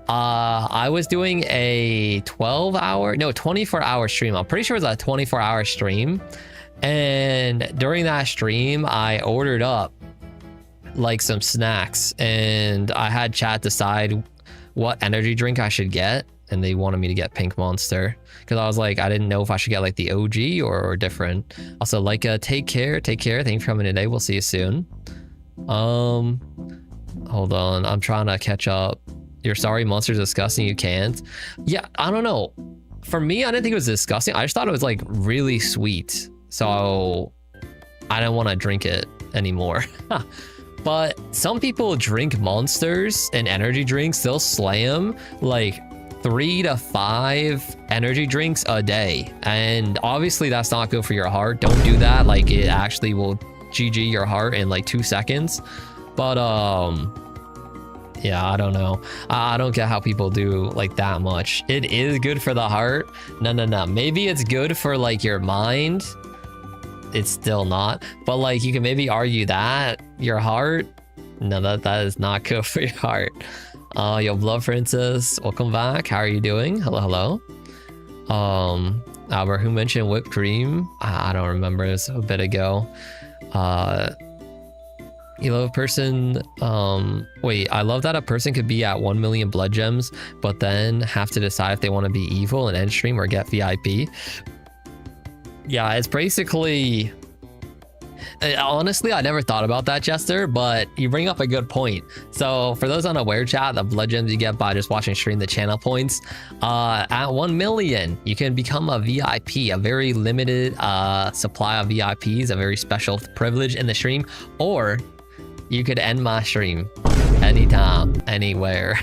I was doing a 24-hour stream. I'm pretty sure it was a 24-hour stream, and during that stream I ordered up like some snacks, and I had chat decide what energy drink I should get, and they wanted me to get Pink Monster because I was like, I didn't know if I should get like the OG or different. Also, like, take care. Thank you for coming today. We'll see you soon. Hold on, I'm trying to catch up. You're sorry, Monster's disgusting. You can't. Yeah, I don't know. For me, I didn't think it was disgusting. I just thought it was like really sweet, so I don't want to drink it anymore. But some people drink Monsters and energy drinks. They'll slam like 3 to 5 energy drinks a day, and obviously that's not good for your heart. Don't do that. Like, it actually will GG your heart in like 2 seconds. But yeah, I don't know. I don't get how people do like that much. It is good for the heart. No. Maybe it's good for like your mind. It's still not. But like, you can maybe argue that your heart, no, that is not good for your heart. Yo, Blood Princess, welcome back. How are you doing? Hello. Albert, who mentioned whipped cream? I don't remember. It was a bit ago. Elo person. Wait, I love that a person could be at 1 million blood gems, but then have to decide if they want to be evil and end stream or get VIP. Yeah, it's basically. Honestly, I never thought about that, Jester, but you bring up a good point. So for those unaware, chat, the blood gems you get by just watching stream, the channel points, at 1 million, you can become a VIP, a very limited supply of VIPs, a very special privilege in the stream, or you could end my stream anytime, anywhere.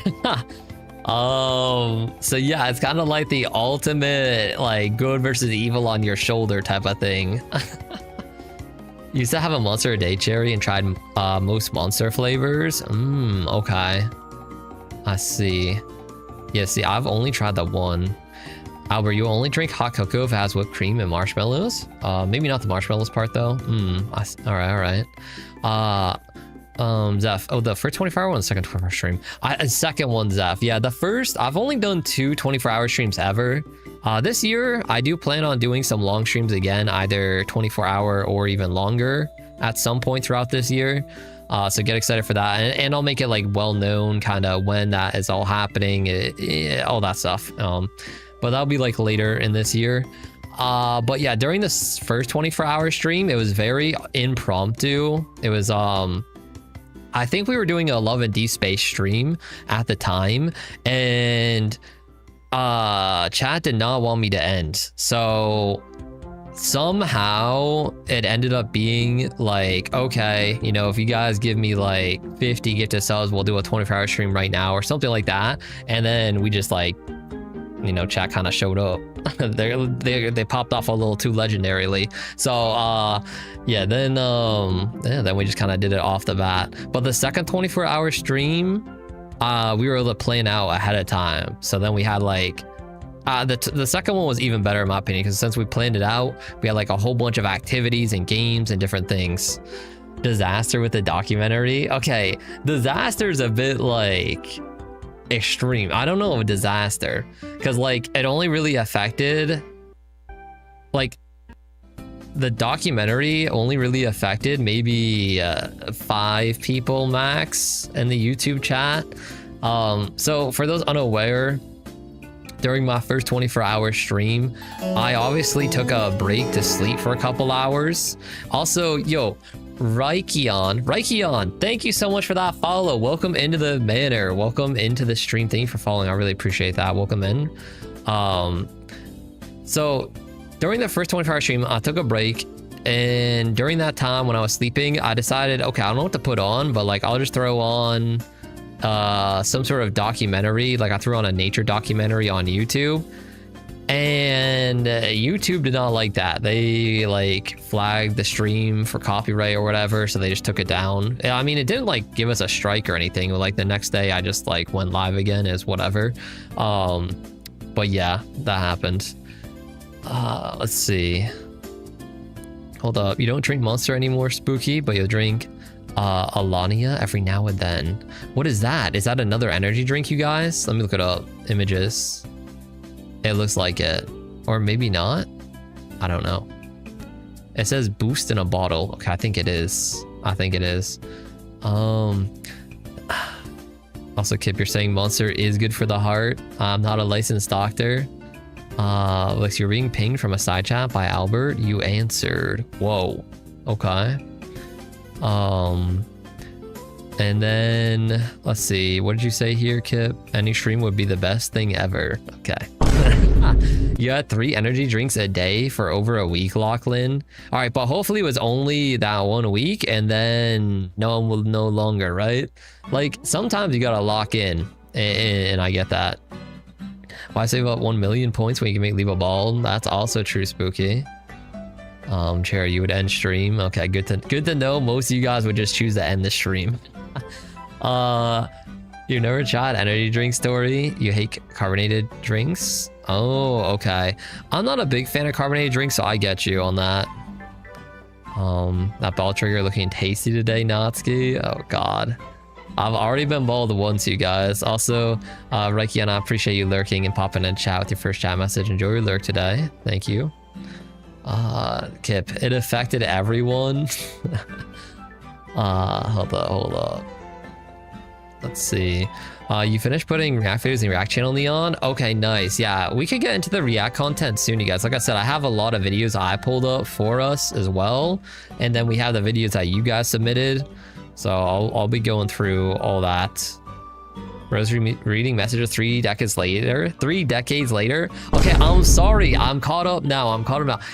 So yeah, it's kind of like the ultimate like good versus evil on your shoulder type of thing. Used to have a Monster a Day cherry and tried most Monster flavors. Okay. I see. Yeah, see, I've only tried the one. Albert, you only drink hot cocoa if it has whipped cream and marshmallows? Maybe not the marshmallows part though. All right. Zeph. Oh, the first 24-hour one, second 24-hour stream. Second one, Zeph. Yeah, the first, I've only done 2 24-hour streams ever. This year, I do plan on doing some long streams again, either 24-hour or even longer at some point throughout this year. So get excited for that. And I'll make it like well-known kind of when that is all happening, all that stuff. But that'll be like later in this year. But yeah, during this first 24-hour stream, it was very impromptu. It was, I think we were doing a Love and Deep Space stream at the time, and chat did not want me to end, so somehow it ended up being like, okay, you know, if you guys give me like 50 gifted subs, we'll do a 24-hour stream right now or something like that. And then we just like, you know, chat kind of showed up. they popped off a little too legendarily. So yeah, then we just kind of did it off the bat. But the second 24-hour stream, we were able to plan out ahead of time. So then we had like the second one was even better in my opinion, because since we planned it out, we had like a whole bunch of activities and games and different things. Disaster with the documentary. Okay, disaster is a bit like extreme. I don't know of a disaster, because like it only really affected, like, the documentary only really affected maybe 5 people max in the YouTube chat. So for those unaware, during my first 24-hour stream, I obviously took a break to sleep for a couple hours. Also, yo, Raikion, thank you so much for that follow. Welcome into the manor. Welcome into the stream. Thank you for following. I really appreciate that. Welcome in. So during the first 24-hour stream, I took a break and during that time when I was sleeping, I decided, okay, I don't know what to put on, but like I'll just throw on some sort of documentary. Like I threw on a nature documentary on YouTube, and YouTube did not like that. They like flagged the stream for copyright or whatever, so they just took it down. I mean, it didn't like give us a strike or anything. Like the next day I just like went live again as whatever. But yeah, that happened. Let's see. Hold up. You don't drink Monster anymore, Spooky, but you'll drink Alania every now and then. What is that? Is that another energy drink, you guys? Let me look it up. Images. It looks like it. Or maybe not. I don't know. It says boost in a bottle. Okay, I think it is. I think it is. Also, Kip, you're saying Monster is good for the heart. I'm not a licensed doctor. Looks you're being pinged from a side chat by Albert. You answered. Whoa. Okay. And then let's see. What did you say here, Kip? Any stream would be the best thing ever. Okay. You had 3 energy drinks a day for over a week, Lachlan. All right, but hopefully it was only that 1 week, and then no one will no longer, right? Like sometimes you gotta lock in, and I get that. Why save up 1 million points when you can make Libo bald? That's also true, Spooky. Cherry, you would end stream. Okay, good to know. Most of you guys would just choose to end the stream. You never tried energy drink story. You hate carbonated drinks. Oh, okay. I'm not a big fan of carbonated drinks, so I get you on that. That ball trigger looking tasty today, Natsuki. Oh God. I've already been bald once, you guys. Also, Reiki, and I appreciate you lurking and popping in chat with your first chat message. Enjoy your lurk today. Thank you. Kip, it affected everyone. Hold up. Let's see. You finished putting React videos in React channel, Neon? Okay, nice. Yeah, we could get into the React content soon, you guys. Like I said, I have a lot of videos I pulled up for us as well. And then we have the videos that you guys submitted. So I'll be going through all that. Rose reading messages 3 decades later. 3 decades later? Okay, I'm sorry. I'm caught up now.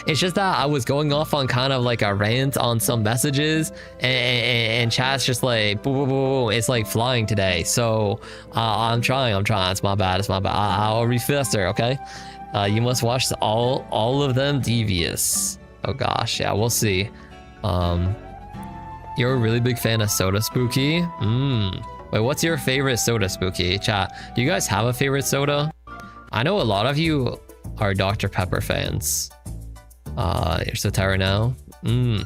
It's just that I was going off on kind of like a rant on some messages, and chat's just like, boo, boo, boo. It's like flying today. So I'm trying. It's my bad. I'll read faster, okay? You must watch all of them devious. Oh gosh, yeah, we'll see. You're a really big fan of soda, Spooky? Wait, what's your favorite soda, Spooky? Chat, do you guys have a favorite soda? I know a lot of you are Dr. Pepper fans. You're so tired now. I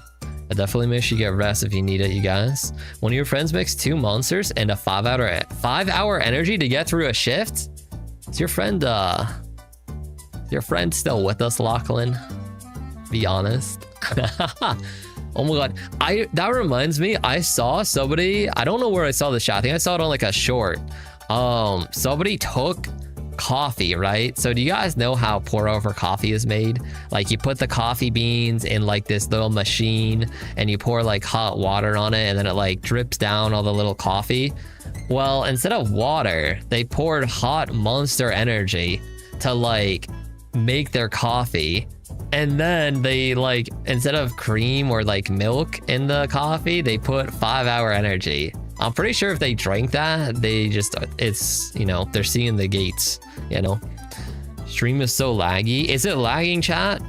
definitely make sure you get rest if you need it, you guys. One of your friends makes 2 monsters and a 5-hour energy to get through a shift? Is your friend still with us, Lachlan? Be honest. Oh my God, that reminds me, I saw somebody, I don't know where I saw this shot. I think I saw it on like a short. Somebody took coffee, right? So do you guys know how pour over coffee is made? Like you put the coffee beans in like this little machine and you pour like hot water on it, and then it like drips down all the little coffee. Well, instead of water, they poured hot Monster Energy to like make their coffee. And then they like, instead of cream or like milk in the coffee, they put 5-hour energy. I'm pretty sure if they drank that, they just, it's, you know, they're seeing the gates, you know. Stream is so laggy. Is it lagging, chat?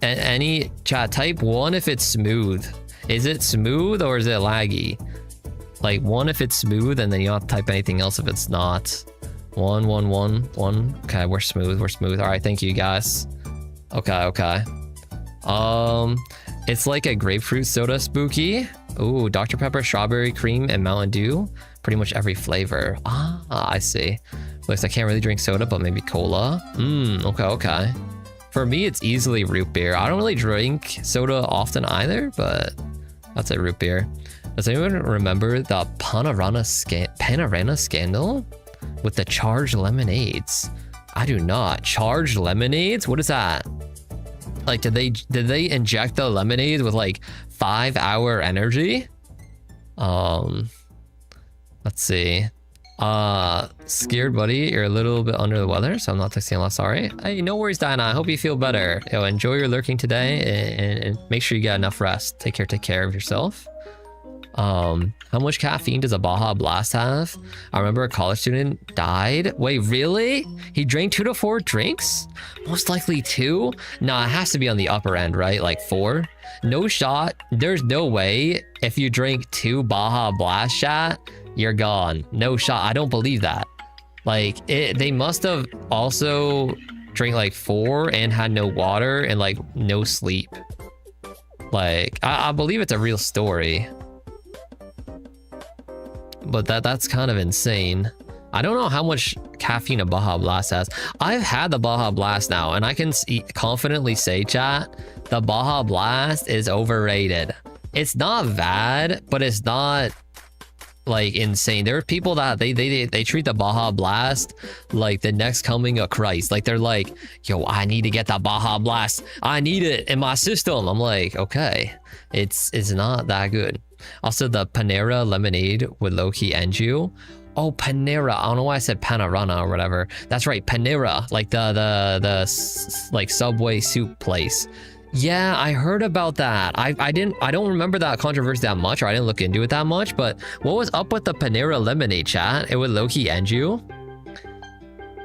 Any chat, type 1 if it's smooth. Is it smooth or is it laggy? Like 1 if it's smooth, and then you don't have to type anything else if it's not. 1, 1, 1, 1. Okay, we're smooth. All right, thank you guys. Okay. It's like a grapefruit soda, Spooky. Ooh, Dr. Pepper, strawberry cream, and Mountain Dew. Pretty much every flavor. I see. Looks I can't really drink soda, but maybe cola. Okay. For me, it's easily root beer. I don't really drink soda often either, but that's a root beer. Does anyone remember the Panorama scandal with the charged lemonades? I do not. Charged lemonades? What is that? Like, did they inject the lemonades with like 5-hour energy? Let's see. Scared buddy, you're a little bit under the weather, so I'm not texting a lot. Sorry. Hey, no worries, Diana. I hope you feel better. Yo, enjoy your lurking today and make sure you get enough rest. Take care of yourself. How much caffeine does a Baja Blast have? I remember a college student died. Wait, really? He drank 2 to 4 drinks? Most likely 2? Nah, it has to be on the upper end, right? Like 4? No shot. There's no way if you drink 2 Baja Blast, chat, you're gone. No shot. I don't believe that. Like, they must have also drank like 4 and had no water and like no sleep. Like, I believe it's a real story. But that's kind of insane. I don't know how much caffeine a Baja Blast has. I've had the Baja Blast now, and I can confidently say, chat, the Baja Blast is overrated. It's not bad, but it's not like insane. There are people that they treat the Baja Blast like the next coming of Christ. Like they're like, yo, I need to get the Baja Blast. I need it in my system. I'm like, okay, it's not that good. Also, the Panera lemonade would low-key end you. Oh, Panera. I don't know why I said Panorama or whatever. That's right, Panera, like the like Subway soup place. Yeah, I heard about that. I don't remember that controversy that much, or I didn't look into it that much. But what was up with the Panera lemonade, chat? It would low-key end you.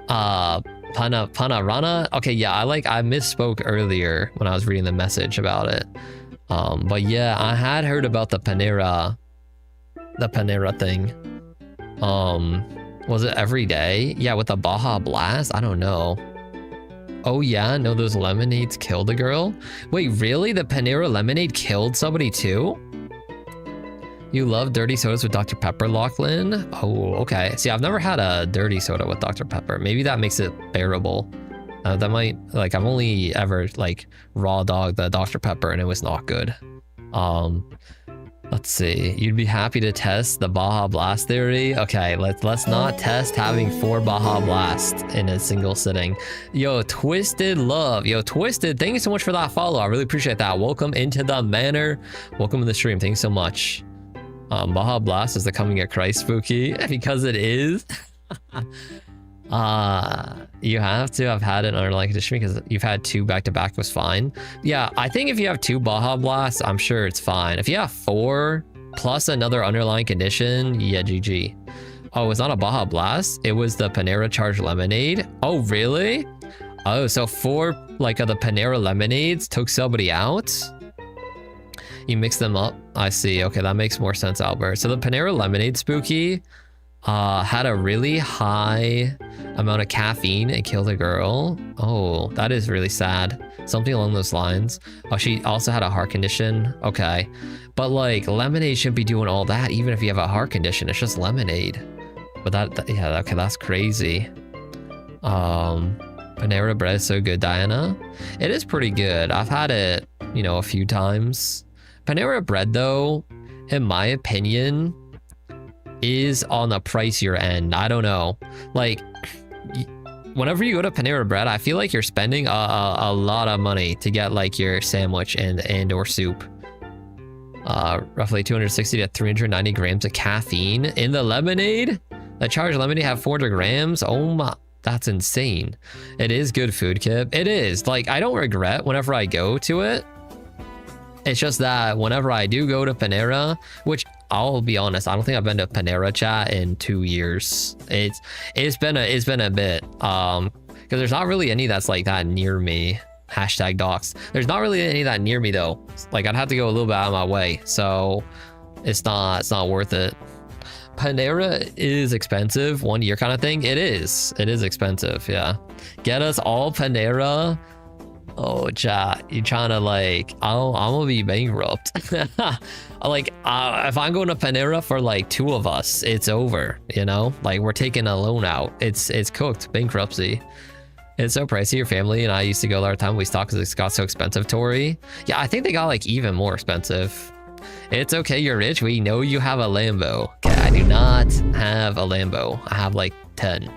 Panorama. Okay, yeah, I misspoke earlier when I was reading the message about it. But yeah, I had heard about the Panera thing. Was it every day? Yeah, with the Baja Blast? I don't know. Oh yeah, no, those lemonades killed a girl? Wait, really? The Panera lemonade killed somebody too? You love dirty sodas with Dr. Pepper, Lachlan? Oh, okay. See, I've never had a dirty soda with Dr. Pepper. Maybe that makes it bearable. That might, like, I've only ever like raw dogged the Dr. Pepper and it was not good. Let's see. You'd be happy to test the Baja Blast theory. Okay, let's not test having 4 Baja Blast in a single sitting. Yo, Twisted Love. Yo, Twisted, thank you so much for that follow. I really appreciate that. Welcome into the manor. Welcome to the stream. Thanks so much. Baja Blast is the coming of Christ spooky because it is. You have to have had an underlying condition because you've had 2 back-to-back was fine. Yeah, I think if you have 2 Baja Blasts, I'm sure it's fine. If you have 4 plus another underlying condition, yeah, GG. Oh, it's not a Baja Blast. It was the Panera Charged Lemonade. Oh, really? Oh, so 4 like of the Panera Lemonades took somebody out? You mix them up? I see. Okay, that makes more sense, Albert. So the Panera Lemonade spooky had a really high amount of caffeine and killed a girl. Oh, that is really sad. Something along those lines. Oh, she also had a heart condition. Okay, but like lemonade shouldn't be doing all that even if you have a heart condition. It's just lemonade. But that yeah, okay, that's crazy. Panera bread is so good, Diana. It is pretty good. I've had it, you know, a few times. Panera bread though, in my opinion, is on the pricier end. I don't know. Like, whenever you go to Panera Bread, I feel like you're spending a lot of money to get like your sandwich and or soup. Roughly 260 to 390 grams of caffeine in the lemonade. The charged lemonade have 400 grams. Oh my, that's insane. It is good food, Kip. It is. Like, I don't regret whenever I go to it. It's just that whenever I do go to Panera, which I'll be honest, I don't think I've been to Panera, chat, in 2 years. It's been a bit. Because there's not really any that's like that near me. Hashtag docs. There's not really any that near me though. Like I'd have to go a little bit out of my way. So it's not worth it. Panera is expensive, 1 year kind of thing. It is expensive. Yeah. Get us all Panera. Oh, chat, you trying to like, I'm gonna be bankrupt. Like, if I'm going to Panera for like 2 of us, it's over, you know? Like, we're taking a loan out. It's cooked, bankruptcy. It's so pricey. Your family and I used to go all the time. We stopped because it got so expensive, Tori. Yeah, I think they got like even more expensive. It's okay, you're rich. We know you have a Lambo. Okay, I do not have a Lambo. I have like 10.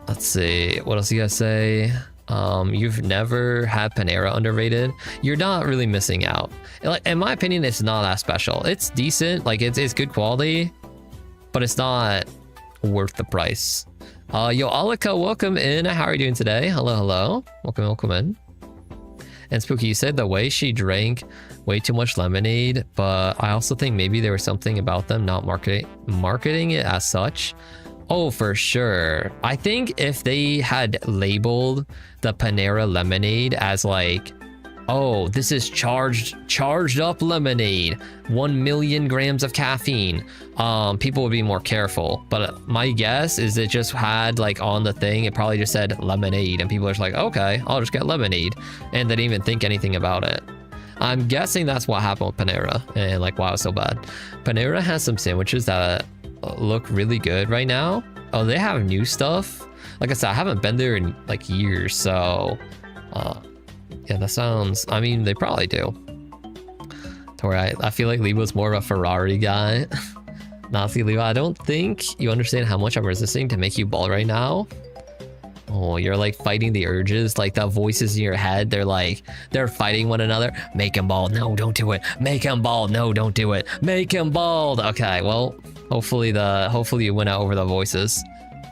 Let's see, what else you guys say? You've never had Panera underrated. You're not really missing out. Like, in my opinion, it's not that special. It's decent, like it's good quality. but it's not worth the price. Yo, Alika, welcome in. How are you doing today? Hello, hello. Welcome in. And Spooky, you said the way she drank way too much lemonade, but I also think maybe there was something about them not marketing it as such. Oh, for sure. I think if they had labeled the Panera lemonade as like, oh, this is charged up lemonade, 1 million grams of caffeine, people would be more careful. But my guess is it just had like on the thing, it probably just said lemonade, and people are just like, okay, I'll just get lemonade, and they didn't even think anything about it. I'm guessing that's what happened with Panera, and like why it was so bad. Panera has some sandwiches that look really good right now. Oh, they have new stuff. Like I said, I haven't been there in like years, so yeah, that sounds, I mean, they probably do. I feel like Libo's more of a Ferrari guy. Nazi Libo, I don't think you understand how much I'm resisting to make you bald right now. Oh, you're like fighting the urges, like the voices in your head, they're fighting one another. Make him bald, no, don't do it. Make him bald, no, don't do it. Make him bald. Okay, well, hopefully you went out over the voices.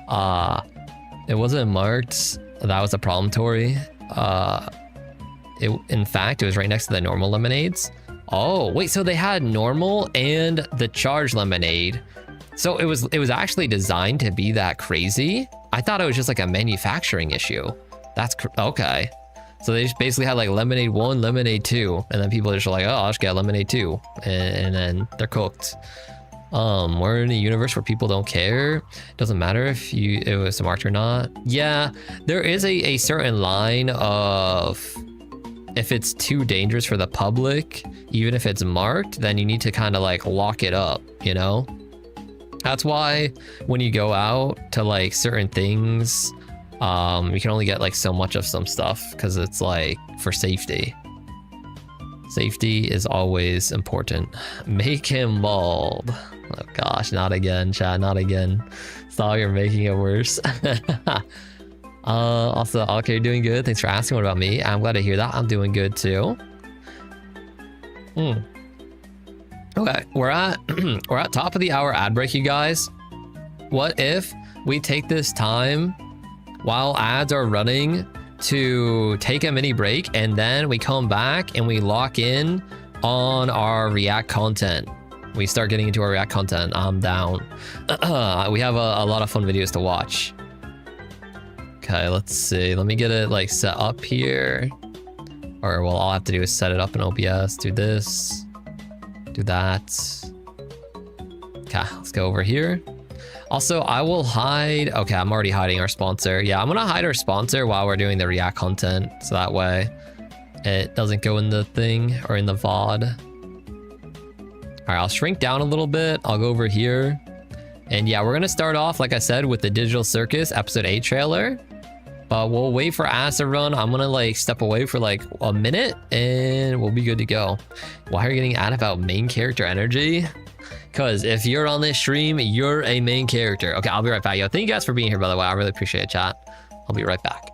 It wasn't marked. That was a problem, Tori. In fact, it was right next to the normal lemonades. Oh, wait, so they had normal and the charged lemonade. So it was actually designed to be that crazy. I thought it was just like a manufacturing issue. That's okay. So they just basically had like lemonade 1, lemonade 2, and then people are just like, oh, I'll just get lemonade 2, and then they're cooked. We're in a universe where people don't care. It doesn't matter if it was marked or not. Yeah, there is a certain line of, if it's too dangerous for the public, even if it's marked, then you need to kind of like lock it up, you know? That's why when you go out to like certain things, you can only get like so much of some stuff because it's like for safety. Safety is always important. Make him bald. Oh gosh, not again, chat, not again. Saw you're making it worse. Also, okay, you're doing good. Thanks for asking. What about me? I'm glad to hear that. I'm doing good too. Okay, we're at top of the hour ad break, you guys. What if we take this time while ads are running to take a mini break, and then we come back and we lock in on our React content. We start getting into our React content. I'm down. We have a lot of fun videos to watch. Okay, let's see. Let me get it like set up here. Or well, all I have to do is set it up in OBS. Do this. Do that. Okay, let's go over here. Also, I will hide. Okay, I'm already hiding our sponsor. Yeah, I'm gonna hide our sponsor while we're doing the React content. So that way it doesn't go in the thing or in the VOD. All right, I'll shrink down a little bit. I'll go over here. And yeah, we're gonna start off, like I said, with the Digital Circus episode 8 trailer. But we'll wait for ads to run. I'm gonna like step away for like a minute and we'll be good to go. Why are you getting ad about main character energy? Because if you're on this stream, you're a main character. Okay, I'll be right back. Yo, thank you guys for being here, by the way. I really appreciate it, chat. I'll be right back.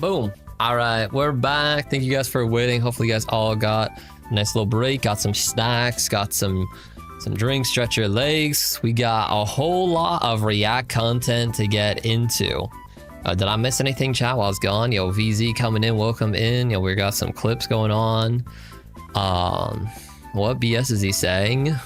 Boom. All right, we're back. Thank you guys for waiting. Hopefully you guys all got a nice little break, got some snacks, got some drinks, stretch your legs. We got a whole lot of React content to get into. Did I miss anything, chat, while I was gone? Yo, VZ coming in, welcome in. Yo, we got some clips going on. What BS is he saying?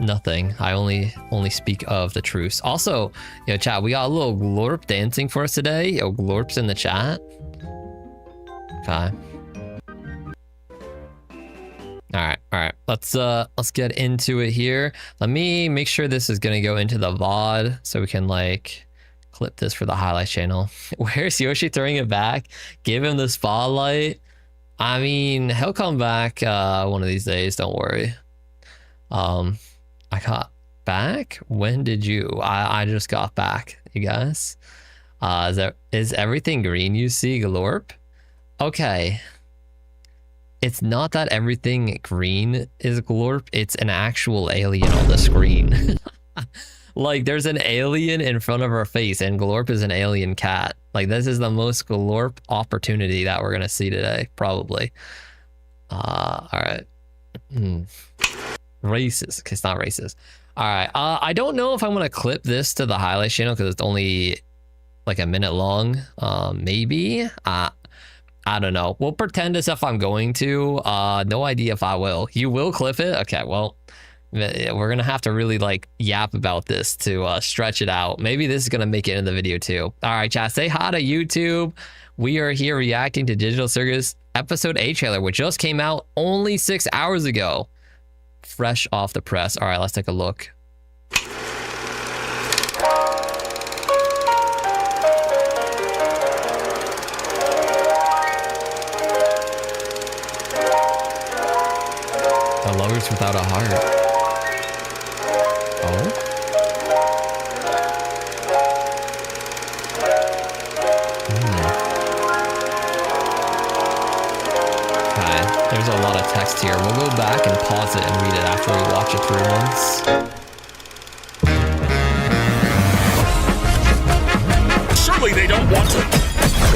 Nothing. I only speak of the truth. Also, yo, chat, we got a little glorp dancing for us today. Yo, glorp's in the chat. Okay. All right. Let's get into it here. Let me make sure this is gonna go into the VOD so we can like clip this for the highlights channel. Where's Yoshi throwing it back? Give him the spotlight. I mean, he'll come back one of these days. Don't worry. I got back. When did you? I just got back, you guys. Is everything green you see, Glorp? Okay. It's not that everything green is Glorp. It's an actual alien on the screen. Like, there's an alien in front of our face, and Glorp is an alien cat. Like, this is the most Glorp opportunity that we're gonna see today, probably. All right. Racist. Okay, it's not racist. All right. I don't know if I'm gonna clip this to the highlight channel because it's only like a minute long. Maybe. I don't know. We'll pretend as if I'm going to. No idea if I will. You will clip it? Okay, well, we're gonna have to really like yap about this to stretch it out. Maybe this is gonna make it in the video too. All right, chat. Say hi to YouTube. We are here reacting to Digital Circus episode 8 trailer, which just came out only 6 hours ago. Fresh off the press. All right, let's take a look. The lovers without a heart. Oh? Okay, there's a lot of text here. We'll go back and pause it and read it after we watch it through once. Surely they don't want to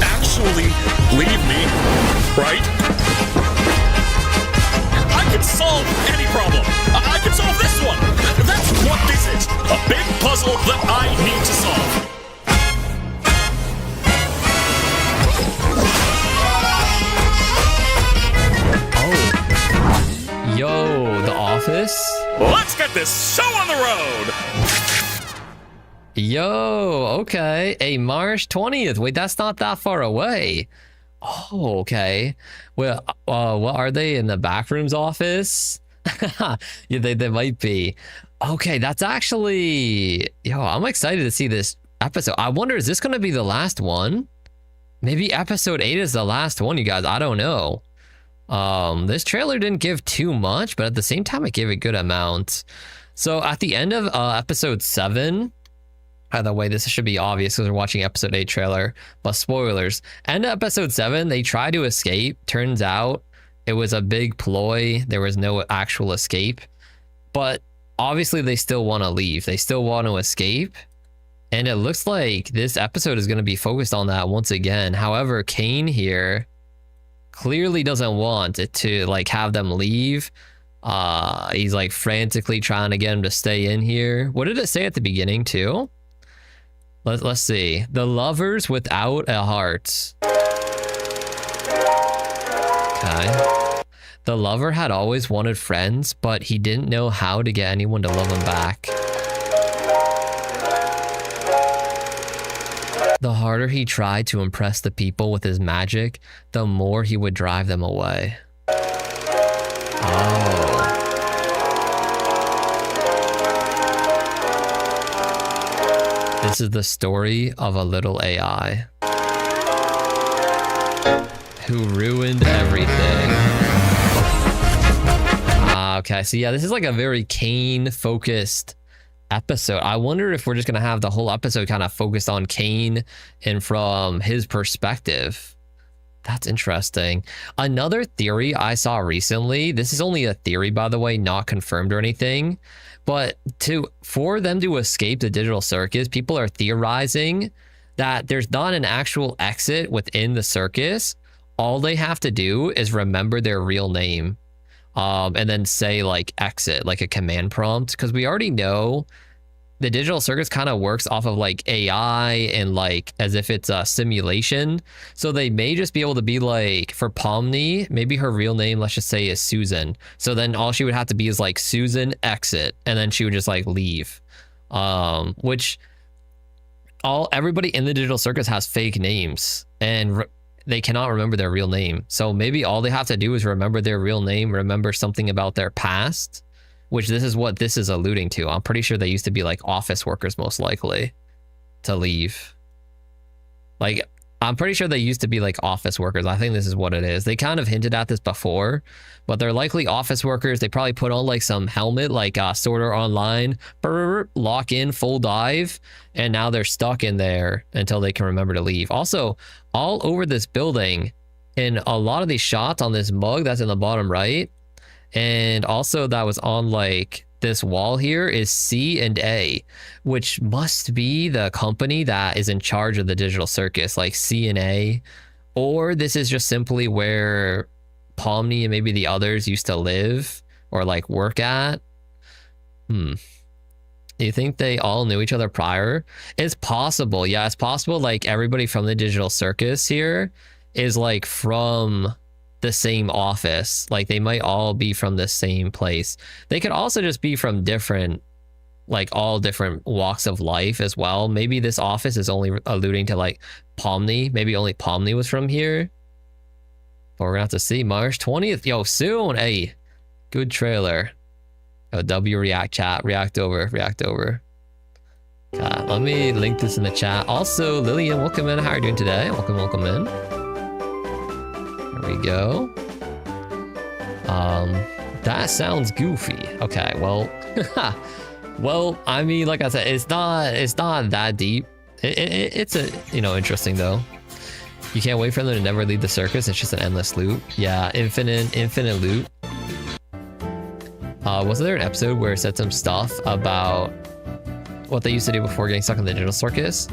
actually leave me, right? I can solve any problem. I can solve this one. That's what this is. A big puzzle that I need to solve. Yo, The Office? Let's get this show on the road! Yo, okay. Hey, March 20th. Wait, that's not that far away. Oh, okay. Well, what are they in the backroom's office? Yeah, they might be. Okay, that's actually... Yo, I'm excited to see this episode. I wonder, is this going to be the last one? Maybe episode 8 is the last one, you guys. I don't know. This trailer didn't give too much, but at the same time, it gave a good amount. So at the end of episode 7... By the way, this should be obvious because we're watching episode 8 trailer, but spoilers. End of episode 7, they try to escape. Turns out it was a big ploy. There was no actual escape, but obviously they still want to leave. They still want to escape. And it looks like this episode is going to be focused on that once again. However, Kane here clearly doesn't want it to like have them leave. He's like frantically trying to get him to stay in here. What did it say at the beginning too? Let's see. The lovers without a heart. Okay. The lover had always wanted friends, but he didn't know how to get anyone to love him back. The harder he tried to impress the people with his magic, the more he would drive them away. Oh. This is the story of a little AI who ruined everything. Okay, so yeah, this is like a very Kane focused episode. I wonder if we're just gonna have the whole episode kind of focused on Kane and from his perspective. That's interesting. Another theory I saw recently, this is only a theory by the way, not confirmed or anything, but for them to escape the digital circus, people are theorizing that there's not an actual exit within the circus. All they have to do is remember their real name, and then say like exit, like a command prompt, because we already know the digital circus kind of works off of like AI and like as if it's a simulation. So they may just be able to be like, for Pomni, maybe her real name, let's just say, is Susan. So then all she would have to be is like Susan exit, and then she would just like leave. Which everybody in the digital circus has fake names, and they cannot remember their real name. So maybe all they have to do is remember their real name, remember something about their past, which this is what this is alluding to. I'm pretty sure they used to be like office workers, most likely, to leave. Like, I'm pretty sure they used to be like office workers. I think this is what it is. They kind of hinted at this before, but they're likely office workers. They probably put on like some helmet, like Sword Art Online, lock in, full dive, and now they're stuck in there until they can remember to leave. Also, all over this building, in a lot of these shots on this mug that's in the bottom right, and also that was on like this wall here, is C and A, which must be the company that is in charge of the digital circus, like C and A, or this is just simply where Pomni and maybe the others used to live or like work at. Do you think they all knew each other prior? It's possible. Yeah, it's possible. Like everybody from the digital circus here is like from the same office. Like they might all be from the same place. They could also just be from different, like all different walks of life as well. Maybe this office is only alluding to like Pomni. Maybe only Pomni was from here. But we're gonna have to see. March 20th. Yo, soon. Hey, good trailer. Oh, W react chat. React over. Let me link this in the chat. Also, Lillian, welcome in. How are you doing today? Welcome in. There we go. That sounds goofy. Okay, well, well, I mean, like I said, it's not that deep. It's interesting though. You can't wait for them to never leave the circus. It's just an endless loop. Yeah, infinite loop. Wasn't there an episode where it said some stuff about what they used to do before getting stuck in the digital circus?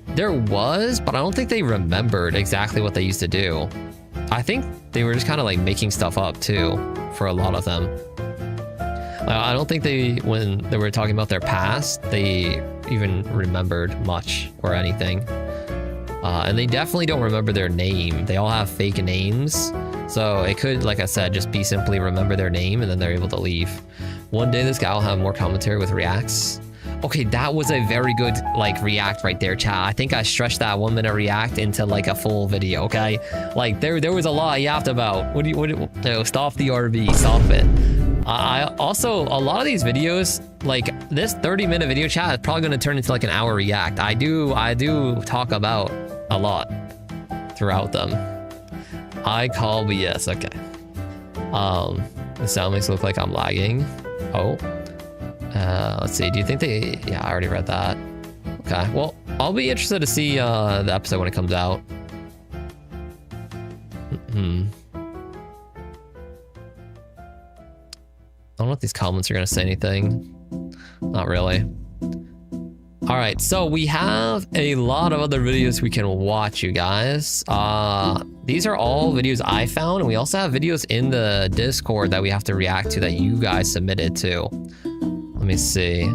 There was, but I don't think they remembered exactly what they used to do. I think they were just kind of like making stuff up too for a lot of them. I don't think when they were talking about their past, they even remembered much or anything. And they definitely don't remember their name. They all have fake names. So it could, like I said, just be simply remember their name and then they're able to leave. One day this guy will have more commentary with reacts. Okay, that was a very good like react right there, chat. I think I stretched that 1 minute react into like a full video, okay? Like there was a lot I yapped about. No, stop the RV, stop it. I also, a lot of these videos, like this 30-minute video chat is probably gonna turn into like an hour react. I do talk about a lot throughout them. I call BS, okay. The sound makes it look like I'm lagging. Oh. Let's see. Do you think they... Yeah, I already read that. Okay. Well, I'll be interested to see the episode when it comes out. I don't know if these comments are going to say anything. Not really. All right. So we have a lot of other videos we can watch, you guys. These are all videos I found. And we also have videos in the Discord that we have to react to that you guys submitted to. Let me see.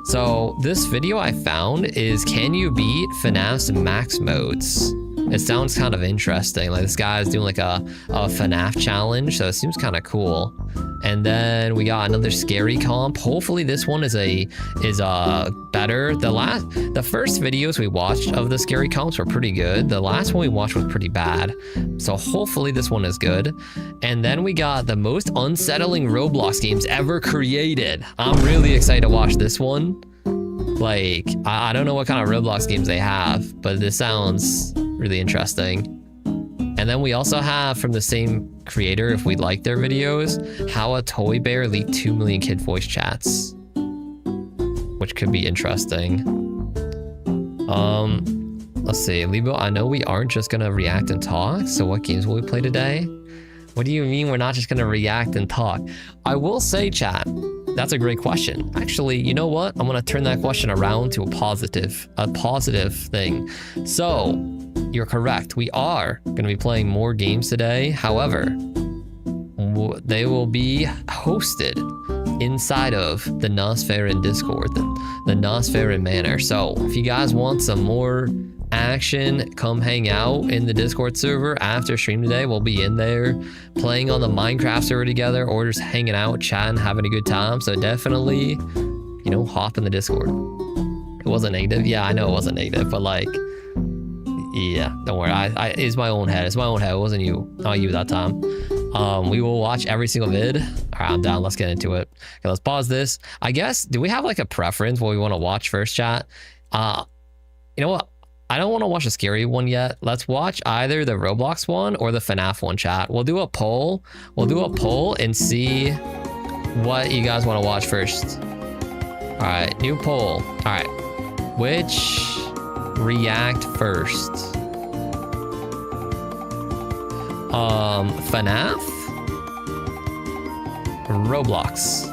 So this video I found is, can you beat FNAF's max modes? It sounds kind of interesting. Like this guy is doing like a FNAF challenge, so it seems kind of cool. And then we got another scary comp. Hopefully this one is better. The first videos we watched of the scary comps were pretty good. The last one we watched was pretty bad. So hopefully this one is good. And then we got the most unsettling Roblox games ever created. I'm really excited to watch this one. Like, I don't know what kind of Roblox games they have, but this sounds really interesting. And then we also have from the same creator, if we like their videos, how a toy bear leaked 2 million kid voice chats, which could be interesting. Let's see, Libo, I know we aren't just gonna react and talk, so what games will we play today? What do you mean we're not just gonna react and talk? I will say, chat, that's a great question. Actually, you know what? I'm gonna turn that question around to a positive thing. So, you're correct. We are gonna be playing more games today. However, they will be hosted inside of the Nosfaron Discord, the Nosfaron Manor. So, if you guys want some more action, come hang out in the Discord server after stream today. We'll be in there playing on the Minecraft server together, or just hanging out, chatting, having a good time. So definitely, you know, hop in the Discord. It wasn't negative. Yeah, I know it wasn't negative, but like, yeah, don't worry. It's my own head. It's my own head. It wasn't you. Not you that time. We will watch every single vid. All right, I'm down. Let's get into it. Okay, let's pause this. I guess, do we have like a preference what we want to watch first, chat? You know what? I don't want to watch a scary one yet. Let's watch either the Roblox one or the FNAF one, chat. We'll do a poll. We'll do a poll and see what you guys want to watch first. All right, new poll. All right, which react first? FNAF? Roblox?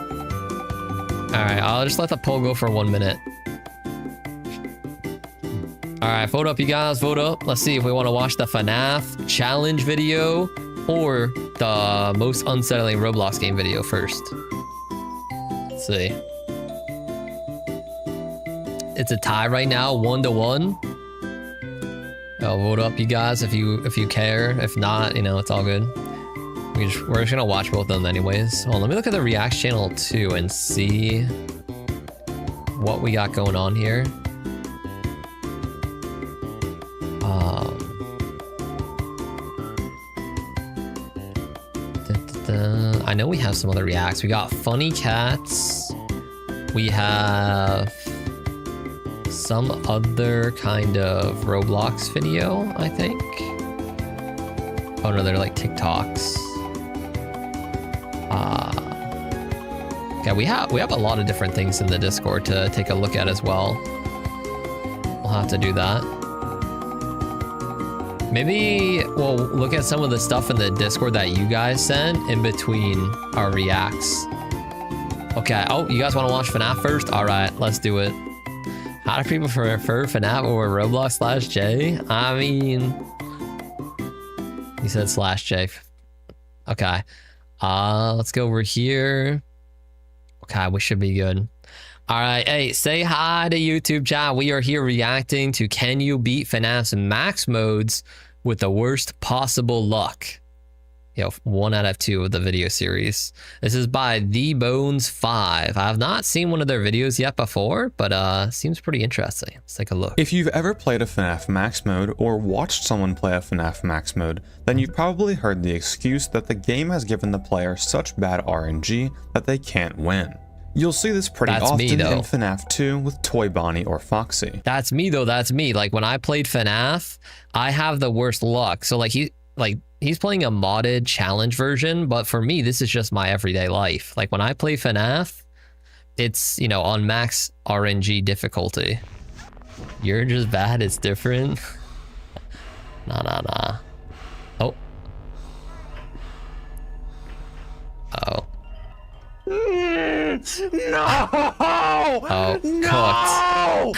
All right, I'll just let the poll go for 1 minute. All right, vote up, you guys. Vote up. Let's see if we want to watch the FNAF challenge video or the most unsettling Roblox game video first. Let's see. It's a tie right now, 1-1. Oh, vote up, you guys, if you care. If not, you know, it's all good. We're just gonna watch both of them anyways. Well, let me look at the Reacts channel too and see what we got going on here. I know we have some other reacts. We got Funny Cats. We have some other kind of Roblox video, I think. Oh no, they're like TikToks. Yeah, we have a lot of different things in the Discord to take a look at as well. We'll have to do that. Maybe we'll look at some of the stuff in the Discord that you guys sent in between our reacts. Okay. Oh, you guys want to watch FNAF first? All right, let's do it. How do people prefer FNAF over Roblox/J? I mean, he said /J. Okay. Let's go over here. Okay, we should be good. All right, hey, say hi to YouTube chat. We are here reacting to Can You Beat FNAF's Max Modes with the Worst Possible Luck? You know, 1 out of 2 of the video series. This is by TheBones5. I have not seen one of their videos yet before, but seems pretty interesting. Let's take a look. If you've ever played a FNAF Max Mode or watched someone play a FNAF Max Mode, then you've probably heard the excuse that the game has given the player such bad RNG that they can't win. You'll see this pretty often in FNAF 2 with Toy Bonnie or Foxy. That's me though, that's me. Like when I played FNAF, I have the worst luck. So he's playing a modded challenge version, but for me, this is just my everyday life. Like when I play FNAF, it's, you know, on max RNG difficulty. You're just bad, it's different. Nah. Oh. Oh. No! Oh, No!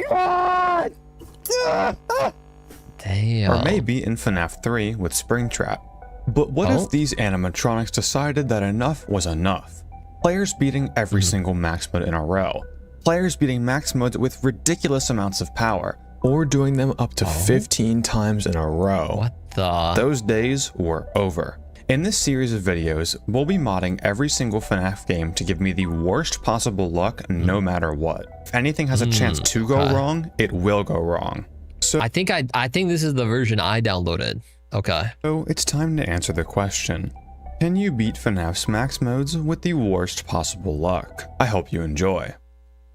God! Damn. Or maybe in FNAF 3 with Springtrap. But what if these animatronics decided that enough was enough? Players beating every single max mode in a row. Players beating max modes with ridiculous amounts of power. Or doing them up to 15 times in a row. What the? Those days were over. In this series of videos, we'll be modding every single FNAF game to give me the worst possible luck no matter what. If anything has a chance to go wrong, it will go wrong. So I think this is the version I downloaded. Okay. So it's time to answer the question. Can you beat FNAF's max modes with the worst possible luck? I hope you enjoy.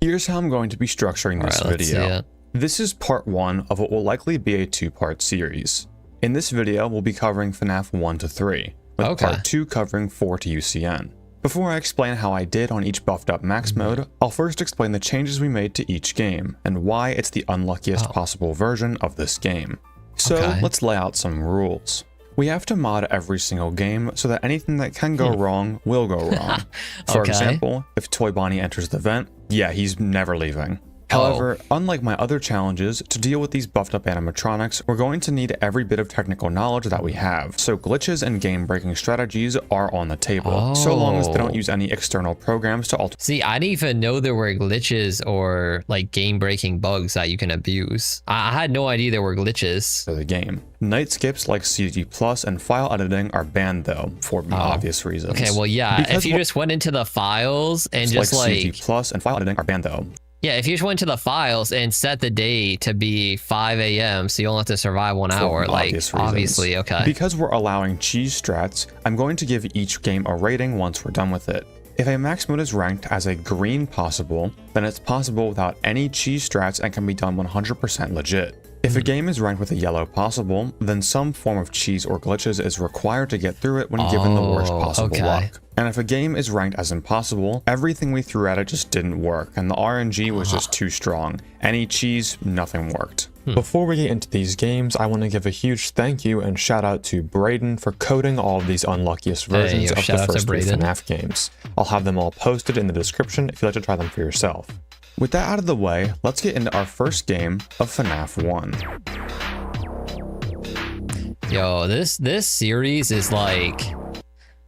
Here's how I'm going to be structuring this video. This is part 1 of what will likely be a 2-part series. In this video, we'll be covering FNAF 1 to 3, with part 2 covering 4 to UCN. Before I explain how I did on each buffed up max mode, I'll first explain the changes we made to each game, and why it's the unluckiest possible version of this game. So let's lay out some rules. We have to mod every single game so that anything that can go wrong will go wrong. For Okay. example, if Toy Bonnie enters the vent, yeah, he's never leaving. However, unlike my other challenges, to deal with these buffed up animatronics, we're going to need every bit of technical knowledge that we have. So glitches and game-breaking strategies are on the table, so long as they don't use any external programs to alter. See, I didn't even know there were glitches or like game-breaking bugs that you can abuse. I had no idea there were glitches. The game. Night skips like CG Plus and file editing are banned though, for obvious reasons. Okay, well, yeah, Because if you just went into the files and just CG Plus and file editing are banned though. Yeah, if you just went to the files and set the day to be 5 a.m. so you only have to survive 1 hour, like, obviously, okay. Because we're allowing cheese strats, I'm going to give each game a rating once we're done with it. If a max mode is ranked as a green possible, then it's possible without any cheese strats and can be done 100% legit. If a game is ranked with a yellow possible, then some form of cheese or glitches is required to get through it when given the worst possible luck. And if a game is ranked as impossible, everything we threw at it just didn't work, and the RNG was just too strong. Any cheese, nothing worked. Before we get into these games, I want to give a huge thank you and shout out to Braden for coding all of these unluckiest versions of the first 3 FNAF games. I'll have them all posted in the description if you'd like to try them for yourself. With that out of the way, let's get into our first game of FNAF 1. Yo, this series is like,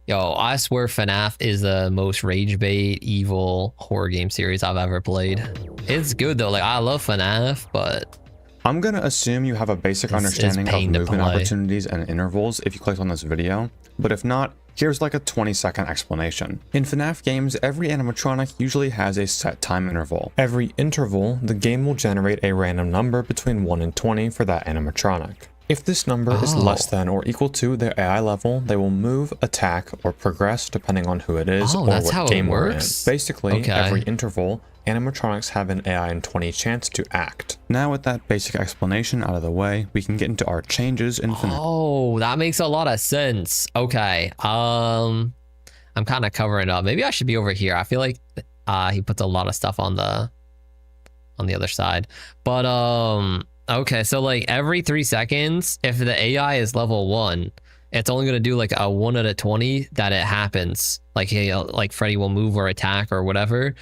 yo, I swear FNAF is the most rage bait, evil horror game series I've ever played. It's good though, like I love FNAF, but I'm gonna assume you have a basic understanding of movement opportunities and intervals if you clicked on this video, but if not, here's like a 20-second explanation. In FNAF games, every animatronic usually has a set time interval. Every interval, the game will generate a random number between 1 and 20 for that animatronic. If this number is less than or equal to their AI level, they will move, attack, or progress depending on who it is or what game we're in. Basically, every interval, animatronics have an AI in 20 chance to act. Now with that basic explanation out of the way, we can get into our changes in FNAF. Oh, that makes a lot of sense. Okay, I'm kind of covering up. Maybe I should be over here. I feel like he puts a lot of stuff on the other side. But okay, so like every 3 seconds, if the AI is level 1, it's only gonna do like a 1 out of 20 that it happens. Like like Freddy will move or attack or whatever.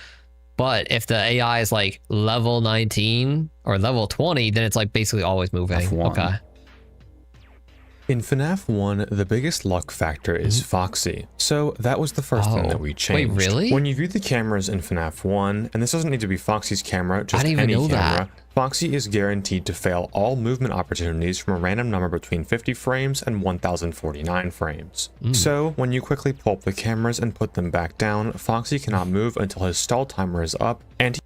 But if the AI is like level 19 or level 20, then it's like basically always moving. Okay. In FNAF 1, the biggest luck factor is Foxy. So that was the first thing that we changed. Wait, really? When you view the cameras in FNAF 1, and this doesn't need to be Foxy's camera, just any camera, Foxy is guaranteed to fail all movement opportunities from a random number between 50 frames and 1049 frames. So when you quickly pull up the cameras and put them back down, Foxy cannot move until his stall timer is up, and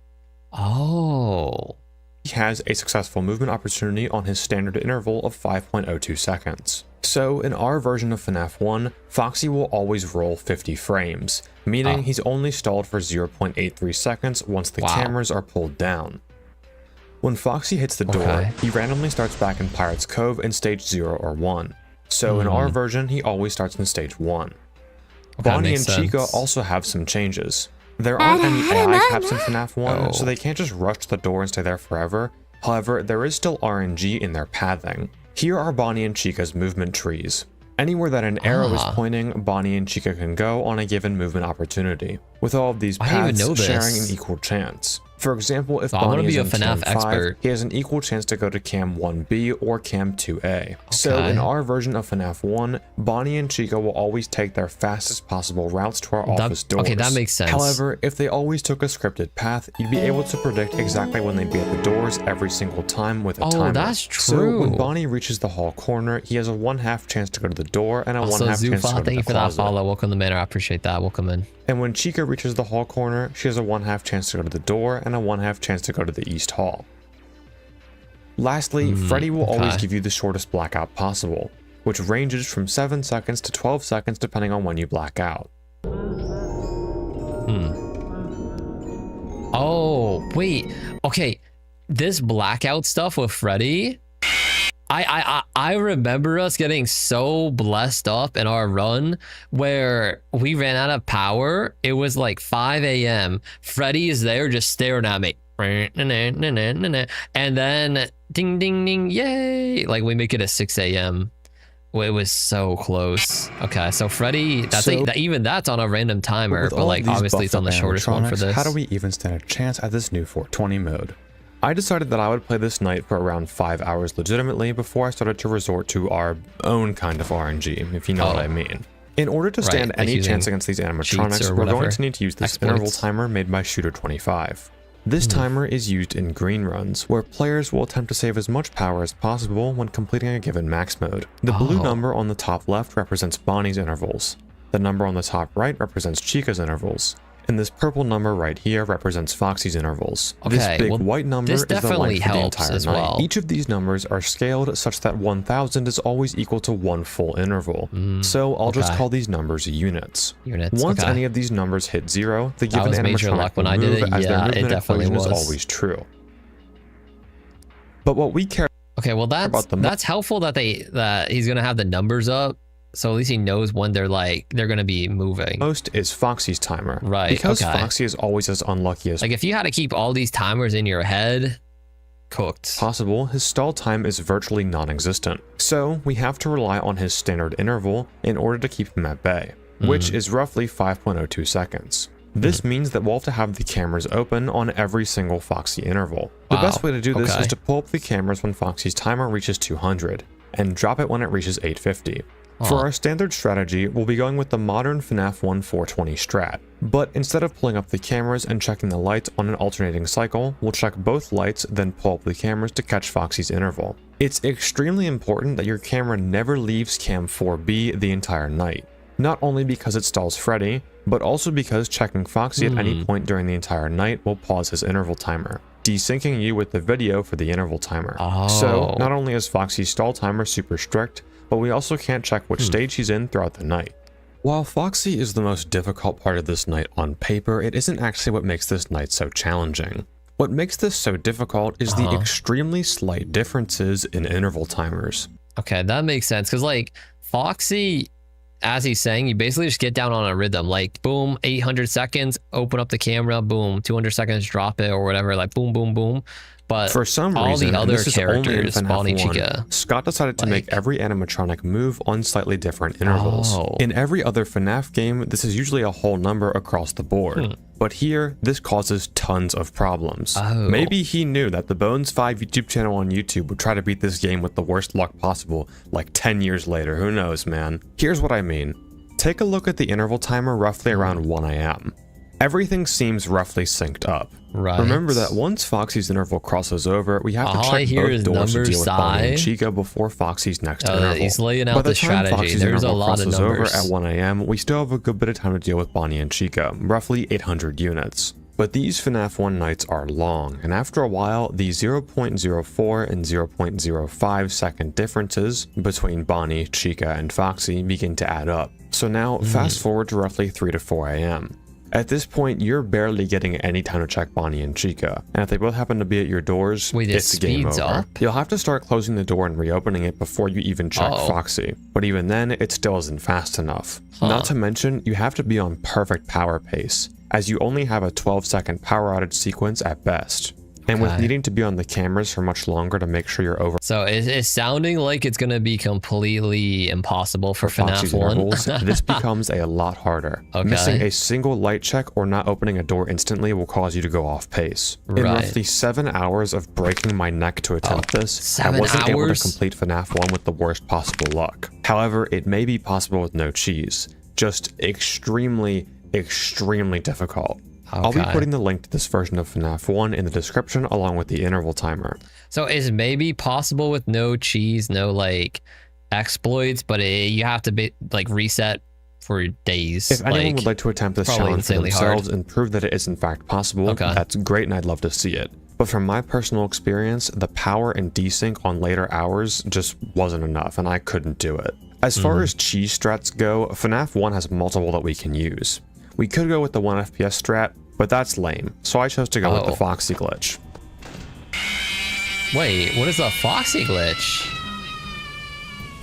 he has a successful movement opportunity on his standard interval of 5.02 seconds. So in our version of FNAF 1, Foxy will always roll 50 frames, meaning he's only stalled for 0.83 seconds once the cameras are pulled down. When Foxy hits the door, he randomly starts back in Pirate's Cove in stage 0 or 1. So in our version, he always starts in stage 1. Bonnie and Chica also have some changes. There aren't any AI caps in FNAF 1, so they can't just rush to the door and stay there forever. However, there is still RNG in their pathing. Here are Bonnie and Chica's movement trees. Anywhere that an arrow is pointing, Bonnie and Chica can go on a given movement opportunity, with all of these paths sharing an equal chance. For example, if Bonnie is in FNAF Cam 5, he has an equal chance to go to Cam 1B or Cam 2A. So in our version of FNAF 1, Bonnie and Chica will always take their fastest possible routes to our office doors. Okay, that makes sense. However, if they always took a scripted path, you'd be able to predict exactly when they'd be at the doors every single time with a timer. That's true. So when Bonnie reaches the hall corner, he has a 1/2 chance to go to the door and a 1/2 chance to go to the closet. Thank you for that follow. Welcome to the manor. I appreciate that. Welcome in. And when Chica reaches the hall corner, she has a 1/2 chance to go to the door and a 1/2 chance to go to the east hall. Lastly, Freddy will always give you the shortest blackout possible, which ranges from 7 seconds to 12 seconds depending on when you black out. Oh, wait. Okay, this blackout stuff with Freddy, I remember us getting so blessed up in our run where we ran out of power. It was like 5 a.m. Freddy is there just staring at me. And then ding, ding, ding, yay. Like we make it at 6 a.m. Well, it was so close. Okay, so Freddy, even that's on a random timer, but all like these obviously it's on the buffed shortest one for animatronics, this. How do we even stand a chance at this new 420 mode? I decided that I would play this night for around 5 hours legitimately before I started to resort to our own kind of RNG, if you know what I mean. In order to stand like any chance against these animatronics, we're going to need to use this interval timer made by Shooter25. This timer is used in green runs, where players will attempt to save as much power as possible when completing a given max mode. The blue number on the top left represents Bonnie's intervals. The number on the top right represents Chica's intervals. And this purple number right here represents Foxy's intervals. Okay, this big white number is the length for the entire night. Each of these numbers are scaled such that 1000 is always equal to one full interval. So I'll just call these numbers units. Once any of these numbers hit 0, the given animatronic will move as their movement equation is always true. But what we care that's helpful that he's gonna have the numbers up. So at least he knows when they're gonna be moving. Most is Foxy's timer. Right. Because Foxy is always as unlucky as if you had to keep all these timers in your head, cooked. Possible, his stall time is virtually non-existent. So we have to rely on his standard interval in order to keep him at bay, which is roughly 5.02 seconds. This means that we'll have to have the cameras open on every single Foxy interval. The best way to do this is to pull up the cameras when Foxy's timer reaches 200 and drop it when it reaches 850. For our standard strategy, we'll be going with the modern FNAF 1 420 strat. But instead of pulling up the cameras and checking the lights on an alternating cycle, we'll check both lights, then pull up the cameras to catch Foxy's interval. It's extremely important that your camera never leaves cam 4B the entire night. Not only because it stalls Freddy, but also because checking Foxy at any point during the entire night will pause his interval timer, desyncing you with the video for the interval timer. So not only is Foxy's stall timer super strict, but we also can't check which stage he's in throughout the night. While Foxy is the most difficult part of this night on paper, it isn't actually what makes this night so challenging. What makes this so difficult is the extremely slight differences in interval timers. Okay, that makes sense, because like Foxy, as he's saying, you basically just get down on a rhythm, like boom, 800 seconds, open up the camera, boom, 200 seconds, drop it or whatever, like boom, boom, boom. But for some all reason, the other this is only in characters, Bonnie, Chica, Scott decided to make every animatronic move on slightly different intervals. In every other FNAF game, this is usually a whole number across the board. But here, this causes tons of problems. Maybe he knew that the Bones 5 YouTube channel on YouTube would try to beat this game with the worst luck possible, like 10 years later, who knows, man. Here's what I mean. Take a look at the interval timer roughly around 1 AM. Everything seems roughly synced up. Remember that once Foxy's interval crosses over, we have to check both doors to deal with Bonnie and Chica before Foxy's next interval. He's laying out the strategy. There's a lot of numbers. Over at 1 AM, we still have a good bit of time to deal with Bonnie and Chica, roughly 800 units. But these FNAF 1 nights are long, and after a while, the 0.04 and 0.05 second differences between Bonnie, Chica, and Foxy begin to add up. So now, fast forward to roughly 3 to 4 AM. At this point, you're barely getting any time to check Bonnie and Chica, and if they both happen to be at your doors, it's game over. You'll have to start closing the door and reopening it before you even check Foxy, but even then, it still isn't fast enough. Not to mention, you have to be on perfect power pace, as you only have a 12-second power outage sequence at best. And with needing to be on the cameras for much longer to make sure you're over. So it's sounding like it's going to be completely impossible for FNAF 1. This becomes a lot harder. Missing a single light check or not opening a door instantly will cause you to go off pace. In roughly 7 hours of breaking my neck to attempt this, I wasn't able to complete FNAF 1 with the worst possible luck. However, it may be possible with no cheese. Just extremely, extremely difficult. I'll be putting the link to this version of FNAF 1 in the description along with the interval timer. So it's maybe possible with no cheese, no like exploits, but you have to be like reset for days. If anyone would like to attempt this challenge for themselves and prove that it is in fact possible, that's great and I'd love to see it. But from my personal experience, the power and desync on later hours just wasn't enough and I couldn't do it. As far as cheese strats go, FNAF 1 has multiple that we can use. We could go with the 1 FPS strat, but that's lame, so I chose to go with the Foxy glitch. Wait, what is a Foxy glitch?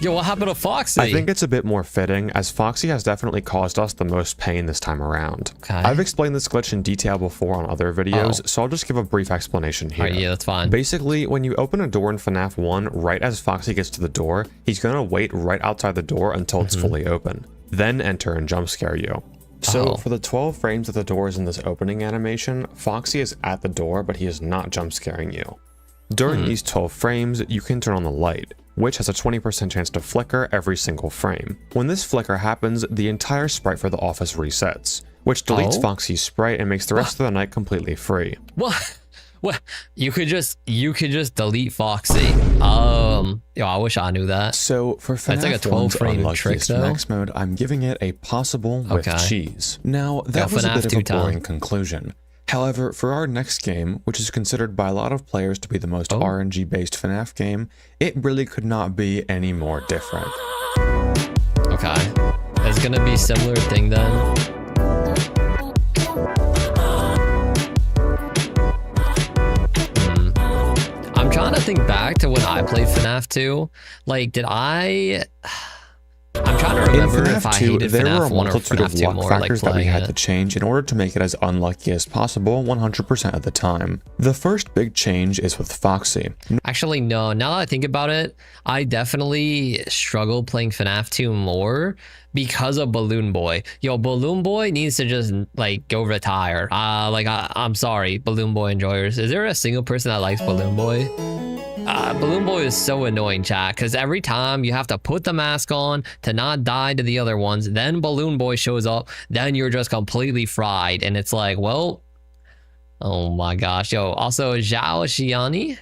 Yo, what happened to Foxy? I think it's a bit more fitting, as Foxy has definitely caused us the most pain this time around. Okay. I've explained this glitch in detail before on other videos, so I'll just give a brief explanation here. Yeah, that's fine. Basically, when you open a door in FNAF 1, right as Foxy gets to the door, he's gonna wait right outside the door until it's fully open, then enter and jump scare you. So for the 12 frames that the door is in this opening animation, Foxy is at the door, but he is not jump scaring you. During these 12 frames, you can turn on the light, which has a 20% chance to flicker every single frame. When this flicker happens, the entire sprite for the office resets, which deletes Foxy's sprite and makes the rest of the night completely free. What? What? You could just delete Foxy. Yo, I wish I knew that. So for FNAF like a 12 frame trick though. Max mode, I'm giving it a possible with cheese. Now that was a bit of a boring conclusion. However, for our next game, which is considered by a lot of players to be the most RNG based FNAF game, it really could not be any more different. Okay, it's gonna be a similar thing then. I'm trying to think back to when I played FNAF 2. Like, I'm trying to remember if I hated FNAF 1 or FNAF 2 more, like that we playing had it. to change in order to make it as unlucky as possible 100% of the time. The first big change is with Foxy. Actually, no. Now that I think about it, I definitely struggled playing FNAF 2 more because of Balloon Boy. Yo, Balloon Boy needs to just like go retire. I'm sorry, Balloon Boy enjoyers. Is there a single person that likes Balloon Boy? Balloon Boy is so annoying, chat, because every time you have to put the mask on to not die to the other ones, then Balloon Boy shows up, then you're just completely fried, and it's like, well, oh my gosh. Yo, also Zhao Xiani,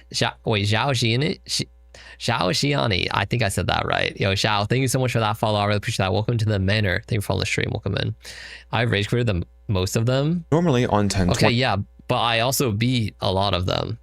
I think I said that right. Yo, Xiao, thank you so much for that follow. I really appreciate that. Welcome to the manor. Thank you for following the stream. Welcome in. I've rage quitted most of them. Normally on 10. Okay, yeah, but I also beat a lot of them.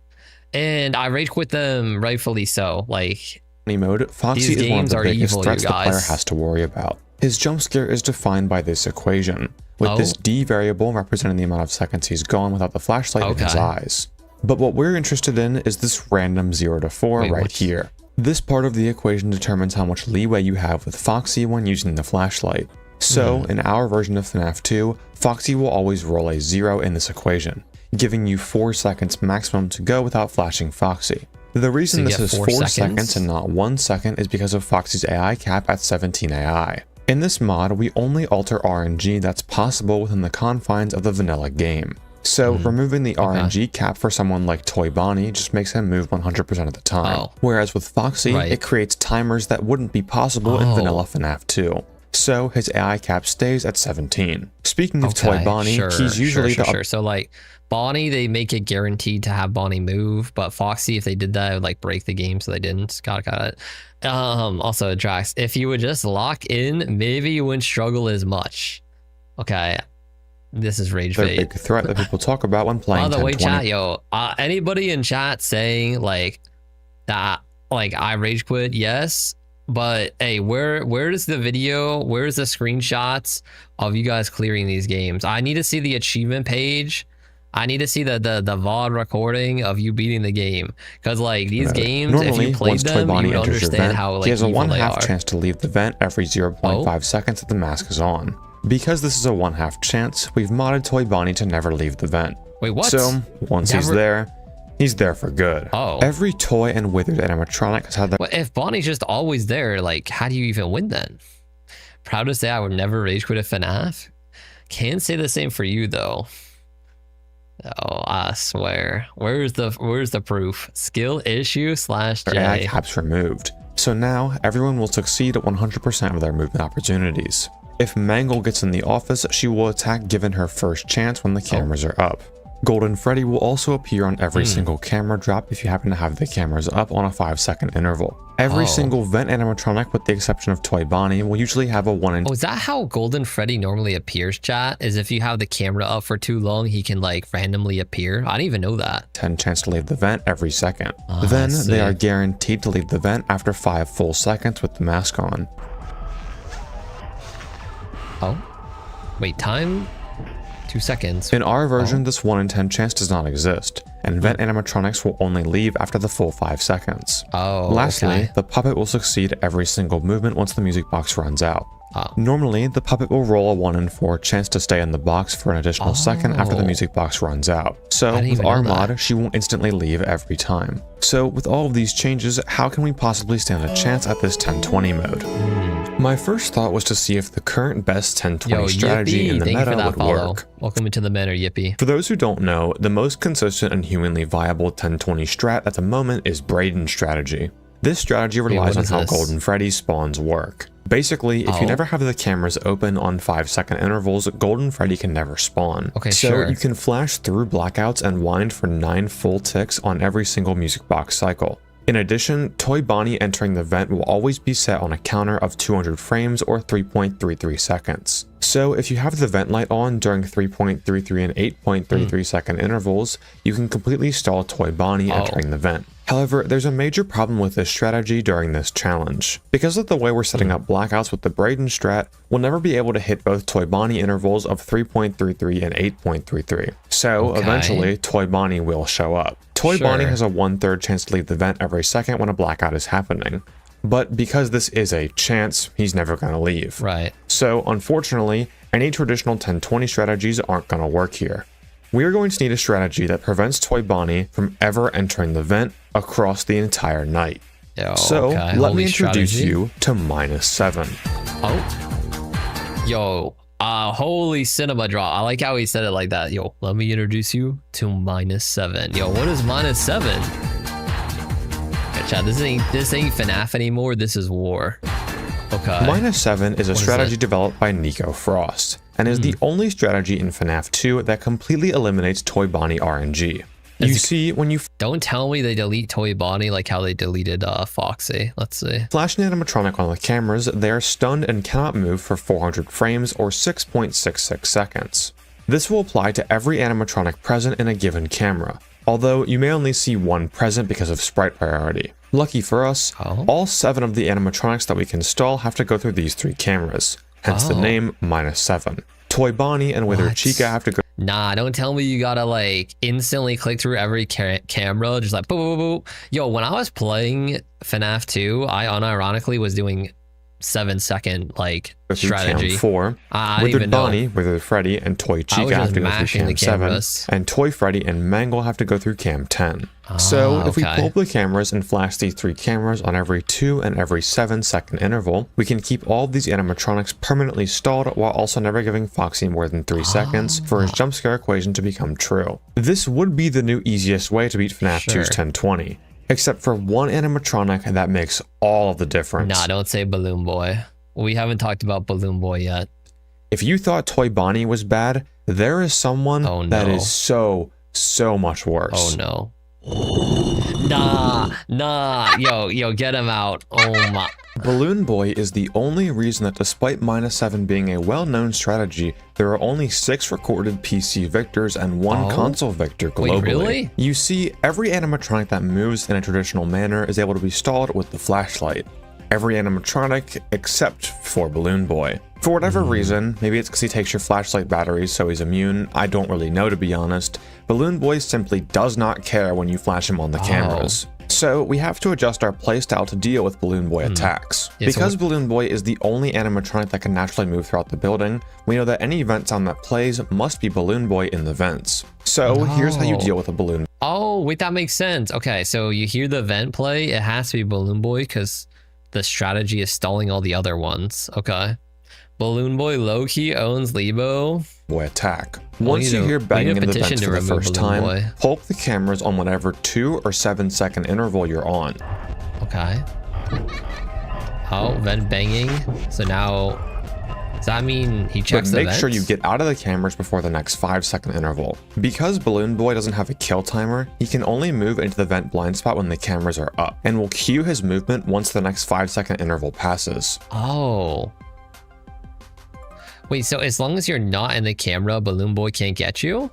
And I rage quit them rightfully so. Like, mode, Foxy is one of the biggest threats the player has to worry about. His jump scare is defined by this equation, with this D variable representing the amount of seconds he's gone without the flashlight in his eyes. But what we're interested in is this random 0 to 4 right here. This part of the equation determines how much leeway you have with Foxy when using the flashlight. So, in our version of FNAF 2, Foxy will always roll a 0 in this equation, giving you 4 seconds maximum to go without flashing Foxy. The reason this is 4 seconds and not 1 second is because of Foxy's AI cap at 17 AI. In this mod, we only alter RNG that's possible within the confines of the vanilla game. So removing the RNG cap for someone like Toy Bonnie just makes him move 100% of the time. Whereas with Foxy, it creates timers that wouldn't be possible in vanilla FNAF 2. So his AI cap stays at 17. Speaking of Toy Bonnie, he's usually So like Bonnie, they make it guaranteed to have Bonnie move, but Foxy, if they did that, it would like break the game, so they didn't. Got it. Also, Drax, if you would just lock in, maybe you wouldn't struggle as much. Okay, this is rage bait. The big threat that people talk about when playing. By the way, chat, yo, anybody in chat saying like that, like I rage quit, yes. But hey, where is the video? Where's the screenshots of you guys clearing these games? I need to see the achievement page. I need to see the VOD recording of you beating the game. Because like these games, normally, if you played them, you would understand how like he has a evil 1/2 chance to leave the vent every 0.5 seconds that the mask is on. Because this is a 1/2 chance, we've modded Toy Bonnie to never leave the vent. Wait, what? So once he's there for good. Every toy and withered animatronic has had their... Well, if Bonnie's just always there, like, how do you even win then? Proud to say I would never rage quit a FNAF. Can't say the same for you, though. Oh, I swear. Where's the proof? Skill issue /J. AI caps removed. So now, everyone will succeed at 100% of their movement opportunities. If Mangle gets in the office, she will attack given her first chance when the cameras are up. Golden Freddy will also appear on every single camera drop if you happen to have the cameras up on a 5-second interval. Every single vent animatronic, with the exception of Toy Bonnie, will usually have a 1 in... Oh, is that how Golden Freddy normally appears, chat? Is if you have the camera up for too long, he can like randomly appear? I didn't even know that. 10 chance to leave the vent every second. Then they are guaranteed to leave the vent after 5 full seconds with the mask on. Oh, wait, time 2 seconds. In our version, this 1 in 10 chance does not exist, and vent animatronics will only leave after the full 5 seconds. Lastly, okay. the puppet will succeed every single movement once the music box runs out. Normally, the puppet will roll a 1 in 4 chance to stay in the box for an additional second after the music box runs out. So with our mod, she won't instantly leave every time. So with all of these changes, how can we possibly stand a chance at this 1020 mode? My first thought was to see if the current best 1020 strategy in the meta would work. Welcome into the meta, Yippee. For those who don't know, the most consistent and humanly viable 1020 strat at the moment is Braden strategy. This strategy relies on how Golden Freddy spawns work. Basically, if you never have the cameras open on 5-second intervals, Golden Freddy can never spawn. So you can flash through blackouts and wind for 9 full ticks on every single music box cycle. In addition, Toy Bonnie entering the vent will always be set on a counter of 200 frames or 3.33 seconds. So if you have the vent light on during 3.33 and 8.33 second intervals, you can completely stall Toy Bonnie entering the vent. However, there's a major problem with this strategy during this challenge. Because of the way we're setting up blackouts with the Braden strat, we'll never be able to hit both Toy Bonnie intervals of 3.33 and 8.33. So eventually, Toy Bonnie will show up. Toy Bonnie has a 1/3 chance to leave the vent every second when a blackout is happening. But because this is a chance, he's never going to leave. So unfortunately, any traditional 1020 strategies aren't going to work here. We are going to need a strategy that prevents Toy Bonnie from ever entering the vent across the entire night. Let me introduce you to -7. Holy cinema drop. I like how he said it like that. Yo, let me introduce you to -7. Yo, what is -7? Chat, this ain't FNAF anymore. This is war. -7 is a strategy developed by Nico Frost, and is the only strategy in FNAF 2 that completely eliminates Toy Bonnie RNG. You see, when you don't tell me they delete Toy Bonnie like how they deleted Foxy. Let's see. Flash an animatronic on the cameras, they are stunned and cannot move for 400 frames or 6.66 seconds. This will apply to every animatronic present in a given camera, although you may only see one present because of sprite priority. Lucky for us, all 7 of the animatronics that we can install have to go through these 3 cameras, hence the name -7. Toy Bonnie and Withered Chica have to go. Nah, don't tell me you gotta like instantly click through every camera, just like boop, boop, boop. Yo, when I was playing FNAF 2, I unironically was doing 7-second like strategy. Cam 4, Withered Bonnie, Withered Freddy, and Toy Chica have to go through Cam 7, and Toy Freddy and Mangle have to go through Cam 10. So if we pull up the cameras and flash these 3 cameras on every 2 and every 7-second interval, we can keep all of these animatronics permanently stalled while also never giving Foxy more than 3 seconds for his jump scare equation to become true. This would be the new easiest way to beat FNAF 2's 1020. Except for one animatronic that makes all of the difference. Nah, don't say Balloon Boy. We haven't talked about Balloon Boy yet. If you thought Toy Bonnie was bad, there is someone that is so much worse. Oh no. Nah, yo, get him out. Oh my. Balloon Boy is the only reason that despite -7 being a well-known strategy, there are only 6 recorded PC victors and 1 console victor globally. Wait, really? You see, every animatronic that moves in a traditional manner is able to be stalled with the flashlight. Every animatronic except for Balloon Boy. For whatever reason, maybe it's because he takes your flashlight batteries so he's immune, I don't really know to be honest, Balloon Boy simply does not care when you flash him on the cameras. So we have to adjust our playstyle to deal with Balloon Boy attacks. Because Balloon Boy is the only animatronic that can naturally move throughout the building, we know that any vent sound that plays must be Balloon Boy in the vents. So here's how you deal with a balloon. Oh, wait, that makes sense. Okay, so you hear the vent play, it has to be Balloon Boy because the strategy is stalling all the other ones. Okay. Balloon Boy low-key owns Libo. Boy attack. Once you hear banging in the vents for the first time, pull up the cameras on whatever 2 or 7-second interval you're on. Okay. Oh, vent banging. So now, does that mean he checks the vents? Make sure you get out of the cameras before the next 5-second interval. Because Balloon Boy doesn't have a kill timer, he can only move into the vent blind spot when the cameras are up, and will cue his movement once the next 5-second interval passes. Oh. Wait, so as long as you're not in the camera, Balloon Boy can't get you?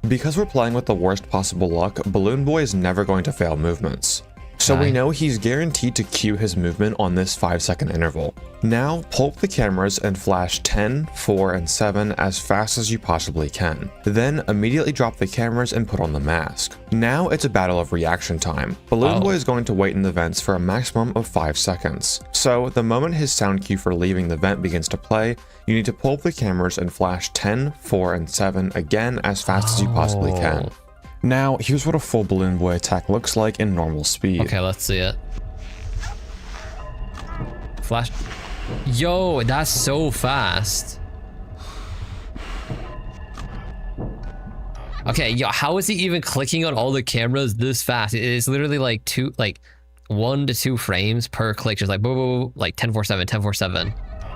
Because we're playing with the worst possible luck, Balloon Boy is never going to fail movements. So we know he's guaranteed to cue his movement on this 5-second interval. Now, pulp the cameras and flash 10, 4, and 7 as fast as you possibly can. Then immediately drop the cameras and put on the mask. Now it's a battle of reaction time. Balloon Boy is going to wait in the vents for a maximum of 5 seconds. So the moment his sound cue for leaving the vent begins to play, you need to pulp the cameras and flash 10, 4, and 7 again as fast as you possibly can. Now, here's what a full Balloon Boy attack looks like in normal speed. Okay, let's see it. Flash. Yo, that's so fast. Okay, yo, how is he even clicking on all the cameras this fast? It's literally like 1 to 2 frames per click, just like boom, boom, boom, like 10-4-7, 10-4-7.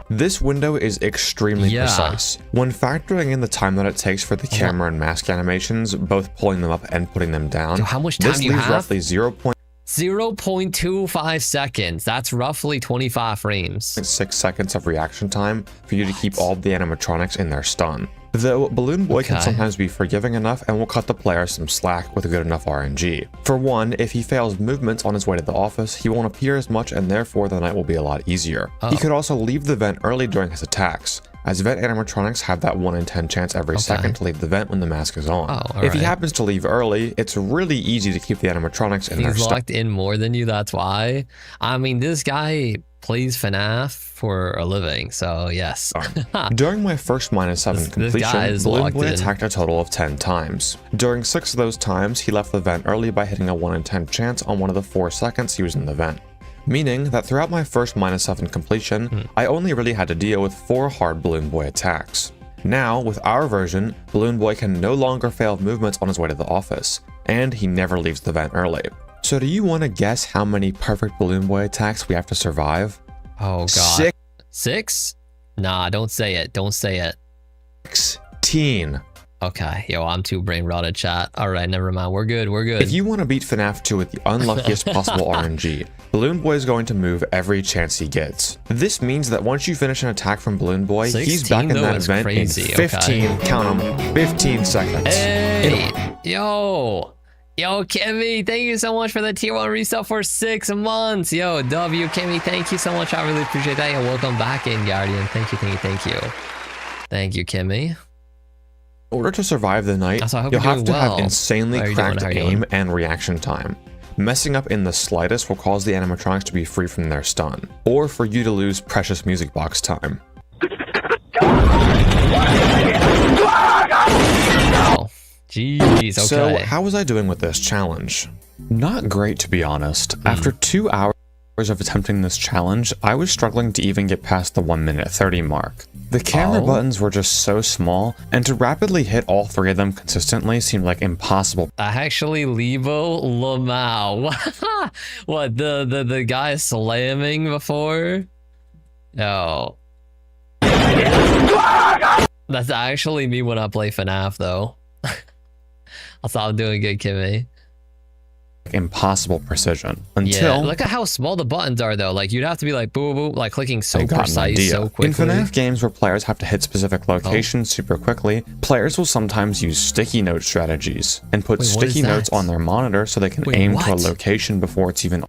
This window is extremely precise. When factoring in the time that it takes for the camera and mask animations, both pulling them up and putting them down, how much time this do you leaves have? roughly 0.25 seconds. That's roughly 25 frames. 6 seconds of reaction time for you to keep all the animatronics in their stun. Though Balloon Boy can sometimes be forgiving enough and will cut the player some slack with good enough RNG. For one, if he fails movements on his way to the office, he won't appear as much and therefore the night will be a lot easier. He could also leave the vent early during his attacks, as vent animatronics have that 1 in 10 chance every second to leave the vent when the mask is on. If he happens to leave early, it's really easy to keep the animatronics in their He's locked in more than you, that's why. I mean, this guy plays FNAF for a living, so yes. During my first -7 completion, Balloon Boy attacked a total of 10 times. During 6 of those times, he left the vent early by hitting a 1 in 10 chance on one of the 4 seconds he was in the vent. Meaning that throughout my first -7 completion, I only really had to deal with 4 hard Balloon Boy attacks. Now, with our version, Balloon Boy can no longer fail movements on his way to the office, and he never leaves the vent early. So do you want to guess how many perfect Balloon Boy attacks we have to survive? Oh god. 6? Nah, don't say it. Don't say it. 16. Okay, yo, I'm too brain rotted, chat. All right, never mind. We're good. We're good. If you want to beat FNAF 2 with the unluckiest possible RNG, Balloon Boy is going to move every chance he gets. This means that once you finish an attack from Balloon Boy, he's back in that vent in 15, count them, 15 seconds. Hey, yo, Kimmy, thank you so much for the tier 1 resub for 6 months. Yo, W, Kimmy, thank you so much. I really appreciate that. Yo, welcome back in, Guardian. Thank you. Thank you, Kimmy. In order to survive the night, you'll have to have insanely cracked aim and reaction time. Messing up in the slightest will cause the animatronics to be free from their stun, or for you to lose precious music box time. Oh, jeez, okay. So, how was I doing with this challenge? Not great, to be honest. After 2 hours of attempting this challenge, I was struggling to even get past the 1:30 mark. The camera buttons were just so small, and to rapidly hit all 3 of them consistently seemed like impossible. Actually, Libo Lamau. What, the guy slamming before? No. That's actually me when I play FNAF, though. I'll stop doing good, Kimmy. Impossible precision until look at how small the buttons are though. Like you'd have to be like boom boom, like clicking so precise so quickly. In FNAF games where players have to hit specific locations super quickly, players will sometimes use sticky note strategies and put sticky notes on their monitor so they can aim to a location before it's even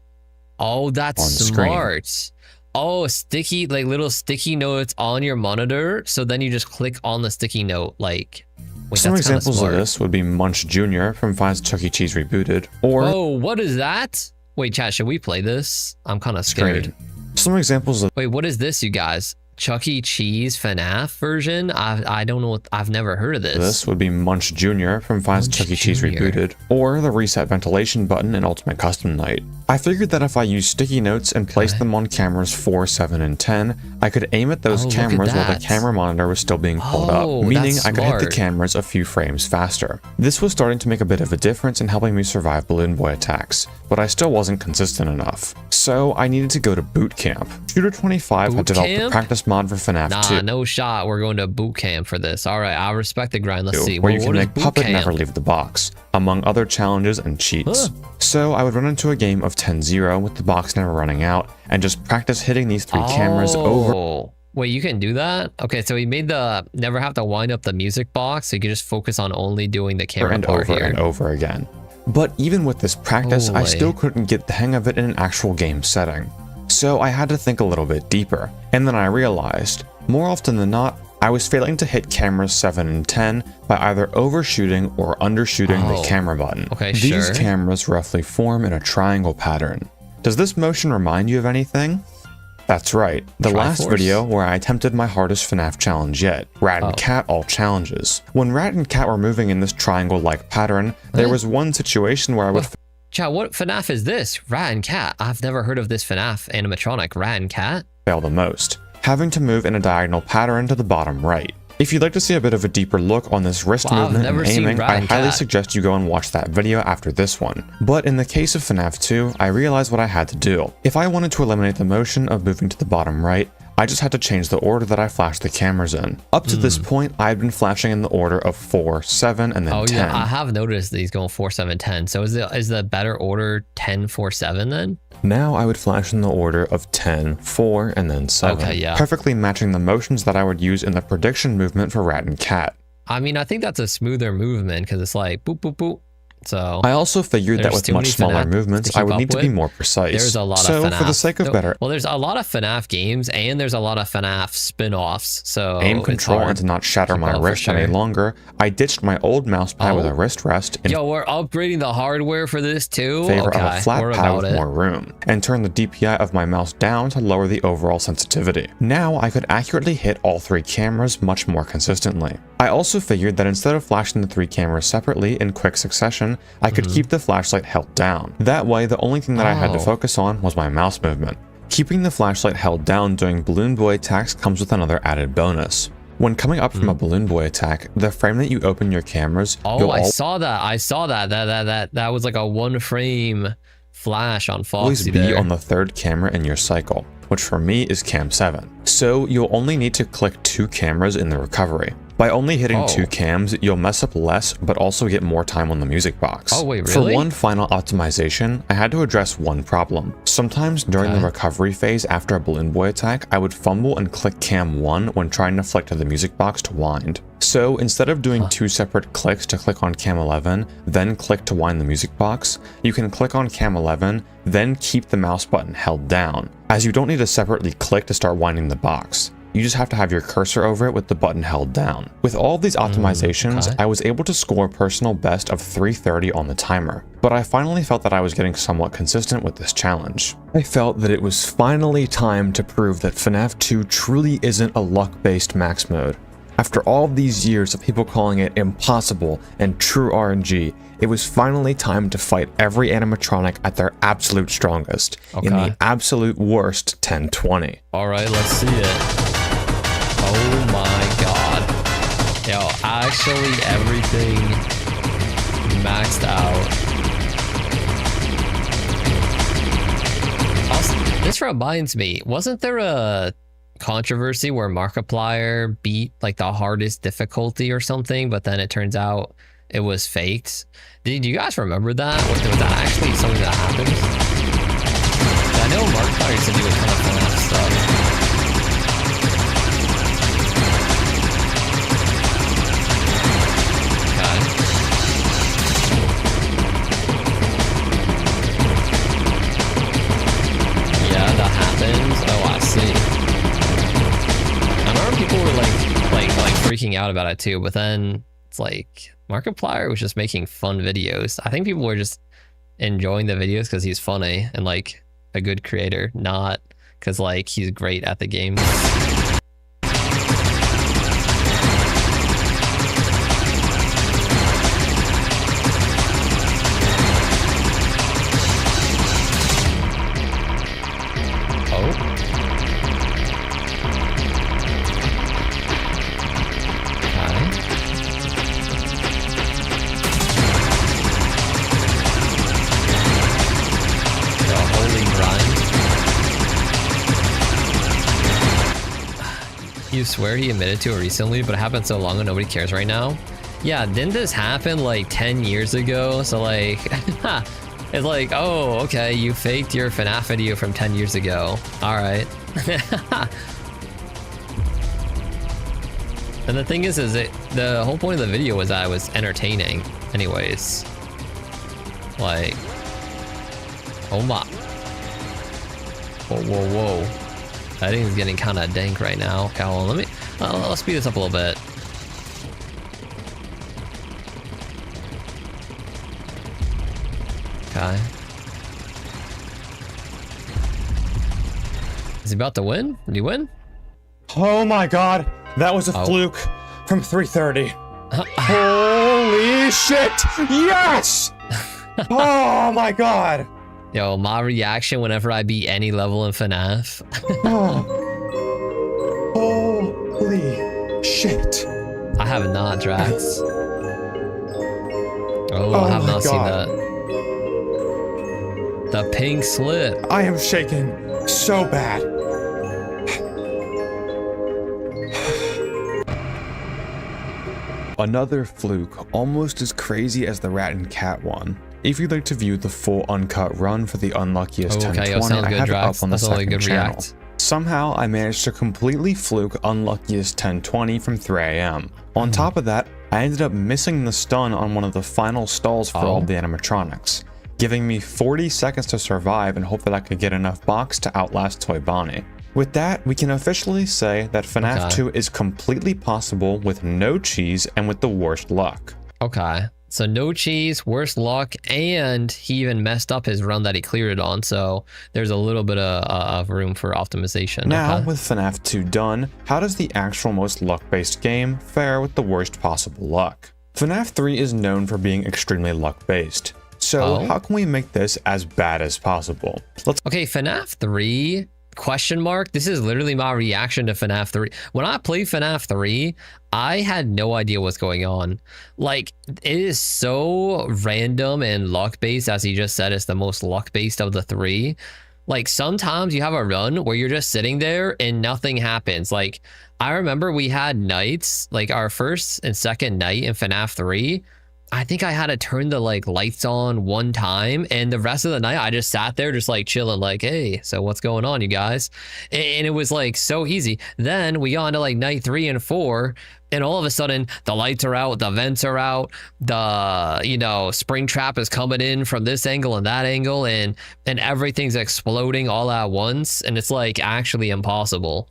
that's on smart. Screen. Oh, sticky, like little sticky notes on your monitor, so then you just click on the sticky note. Like some examples of this would be Munch Jr. from Five's Chuck E. Cheese Rebooted, or what is that? Wait, chat, should we play this? I'm kind of scared. Some examples of what is this, you guys? Chuck E. Cheese FNAF version? I don't know. I've never heard of this. This would be Munch Jr. from Five's Chuck E. Cheese Rebooted, or the reset ventilation button in Ultimate Custom Night. I figured that if I used sticky notes and placed them on cameras 4, 7, and 10, I could aim at those cameras while the camera monitor was still being pulled up, meaning I could hit the cameras a few frames faster. This was starting to make a bit of a difference in helping me survive Balloon Boy attacks, but I still wasn't consistent enough. So I needed to go to boot camp. Shooter25 had developed a practice mod for FNAF 2. No shot. We're going to boot camp for this. All right, I respect the grind. Let's see. Where you can make Puppet never leave the box, among other challenges and cheats. So I would run into a game of 10-0 with the box never running out, and just practice hitting these 3 cameras over. Wait, you can do that? Okay, so he made the never have to wind up the music box, so you can just focus on only doing the camera part here. And over again. But even with this practice, I Holy. still couldn't get the hang of it in an actual game setting. So I had to think a little bit deeper, and then I realized, more often than not, I was failing to hit cameras 7 and 10 by either overshooting or undershooting the camera button. Okay, These sure. cameras roughly form in a triangle pattern. Does this motion remind you of anything? That's right, the last Triforce? video where I attempted my hardest FNAF challenge yet, Rat and Cat All Challenges. When Rat and Cat were moving in this triangle-like pattern, there was one situation where I would Chat, what FNAF is this? Rat and Cat. I've never heard of this FNAF animatronic. Rat and Cat? fail the most, having to move in a diagonal pattern to the bottom right. If you'd like to see a bit of a deeper look on this wrist Wow, I've movement never and seen aiming, Rat I and highly Cat. suggest you go and watch that video after this one. But in the case of FNAF 2, I realized what I had to do. If I wanted to eliminate the motion of moving to the bottom right, I just had to change the order that I flashed the cameras in. Up to this point, I had been flashing in the order of 4, 7, and then Oh 10. yeah, I have noticed these going 4, 7, 10. So is the better order 10, 4, 7 then? Now I would flash in the order of 10, 4, and then 7. Okay, yeah. Perfectly matching the motions that I would use in the prediction movement for Rat and Cat. I mean, I think that's a smoother movement because it's like boop, boop, boop. So I also figured that There's with too much many smaller FNAF movements, to I keep would up need to be with. more precise. there's a lot so of FNAF. for the sake of better Well, there's a lot of FNAF games and there's a lot of FNAF spin-offs. So aim it's control hard and to not shatter keep my up for wrist any sure. longer, I ditched my old mouse pad with Oh. a wrist rest in Yo, we're upgrading the hardware for this too. favor Okay, of a flat we're pad about with it. more room, and turned the DPI of my mouse down to lower the overall sensitivity. Now I could accurately hit all 3 cameras much more consistently. I also figured that instead of flashing the 3 cameras separately in quick succession, I could keep the flashlight held down. That way, the only thing that I had to Oh. focus on was my mouse movement. Keeping the flashlight held down during Balloon Boy attacks comes with another added bonus. When coming up from a Balloon Boy attack, the frame that you open your cameras, Oh, you'll I saw that. I saw that. That was like a 1 frame flash on always Foxy be there. on the 3rd camera in your cycle, which for me is cam 7. So you'll only need to click 2 cameras in the recovery. By only hitting 2 cams, you'll mess up less, but also get more time on the music box. Oh, wait, For really? one final optimization, I had to address one problem. Sometimes during the recovery phase after a Balloon Boy attack, I would fumble and click cam 1 when trying to flick to the music box to wind. So instead of doing 2 separate clicks to click on cam 11, then click to wind the music box, you can click on cam 11, then keep the mouse button held down, as you don't need to separately click to start winding the box. You just have to have your cursor over it with the button held down. With all of these optimizations, I was able to score a personal best of 330 on the timer, but I finally felt that I was getting somewhat consistent with this challenge. I felt that it was finally time to prove that FNAF 2 truly isn't a luck-based max mode. After all of these years of people calling it impossible and true RNG, it was finally time to fight every animatronic at their absolute strongest, in the absolute worst 1020. All right, let's see it. Oh my god. Yo, actually everything maxed out. Also, this reminds me, wasn't there a controversy where Markiplier beat like the hardest difficulty or something, but then it turns out it was faked? Did you guys remember that? Was that actually something that happened? I know Markiplier used to do a ton of FNAF stuff. Freaking out about it too, but then it's like Markiplier was just making fun videos. I think people were just enjoying the videos because he's funny and like a good creator, not because like he's great at the game. You swear he admitted to it recently, but it happened so long and nobody cares right now. Yeah, didn't this happen like 10 years ago? So like, it's like, oh, okay, you faked your FNAF video from 10 years ago. All right. And the thing is the whole point of the video was that it was entertaining anyways. Like, oh my. Whoa, whoa, whoa. That thing is getting kind of dank right now. Okay, hold on, let's speed this up a little bit. Okay. Is he about to win? Did he win? Oh my god, that was a fluke from 330. Holy shit! Yes! Oh my god! Yo, my reaction whenever I beat any level in FNAF. Holy shit! I have not, Drax. I have not seen that. The pink slip. I am shaking so bad. Another fluke, almost as crazy as the rat and cat one. If you'd like to view the full uncut run for the unluckiest 1020, I have it up on the second channel. Somehow, I managed to completely fluke unluckiest 1020 from 3 AM. On top of that, I ended up missing the stun on one of the final stalls for all the animatronics, giving me 40 seconds to survive and hope that I could get enough box to outlast Toy Bonnie. With that, we can officially say that FNAF 2 is completely possible with no cheese and with the worst luck. Okay, so no cheese, worst luck, and he even messed up his run that he cleared it on, so there's a little bit of room for optimization. Now, with FNAF 2 done, how does the actual most luck-based game fare with the worst possible luck? FNAF 3 is known for being extremely luck-based. So how can we make this as bad as possible? Okay, FNAF 3... question mark. This is literally my reaction to FNAF 3. When I played FNAF 3, I had no idea what's going on. Like, it is so random and luck based, as he just said. It's the most luck based of the three. Like, sometimes you have a run where you're just sitting there and nothing happens. Like, I remember we had nights, like our first and second night in FNAF 3, I think I had to turn the lights on one time, and the rest of the night I just sat there just chilling, like, hey, so what's going on, you guys? And it was so easy. Then we got into night 3 and 4, and all of a sudden the lights are out, the vents are out, the spring trap is coming in from this angle and that angle, and everything's exploding all at once, and it's actually impossible.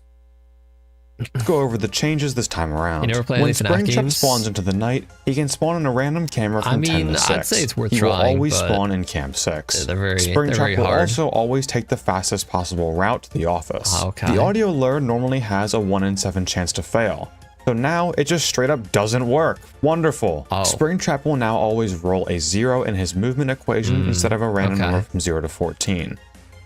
Let's go over the changes this time around. You never played when any FNAF Springtrap games? spawns into the night, he can spawn in a random camera from 10 to 6. I'd say it's worth he trying. Will always but spawn in Cam 6. They're very Springtrap will hard. also always take the fastest possible route to the office. Okay. The audio lure normally has a 1 in 7 chance to fail. So now it just straight up doesn't work. Wonderful. Springtrap will now always roll a 0 in his movement equation instead of a random number from 0 to 14.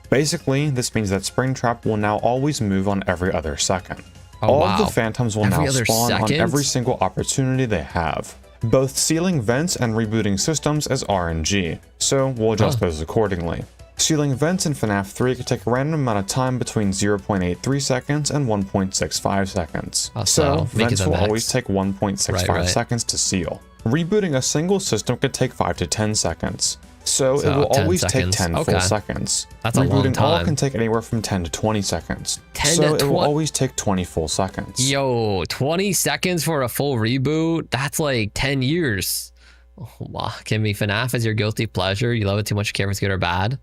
Basically, this means that Springtrap will now always move on every other second. All of the phantoms will now spawn on every single opportunity they have. Both sealing vents and rebooting systems as RNG, so we'll adjust those accordingly. Sealing vents in FNAF 3 can take a random amount of time between 0.83 seconds and 1.65 seconds. So vents will always take 1.65 seconds to seal. Rebooting a single system could take 5 to 10 seconds. So it will always take 10 full seconds. That's a long time. All can take anywhere from 10 to 20 seconds. So it will always take 20 full seconds. Yo, 20 seconds for a full reboot? That's 10 years. Oh, wow. Can be FNAF as your guilty pleasure. You love it too much, you care if it's good or bad.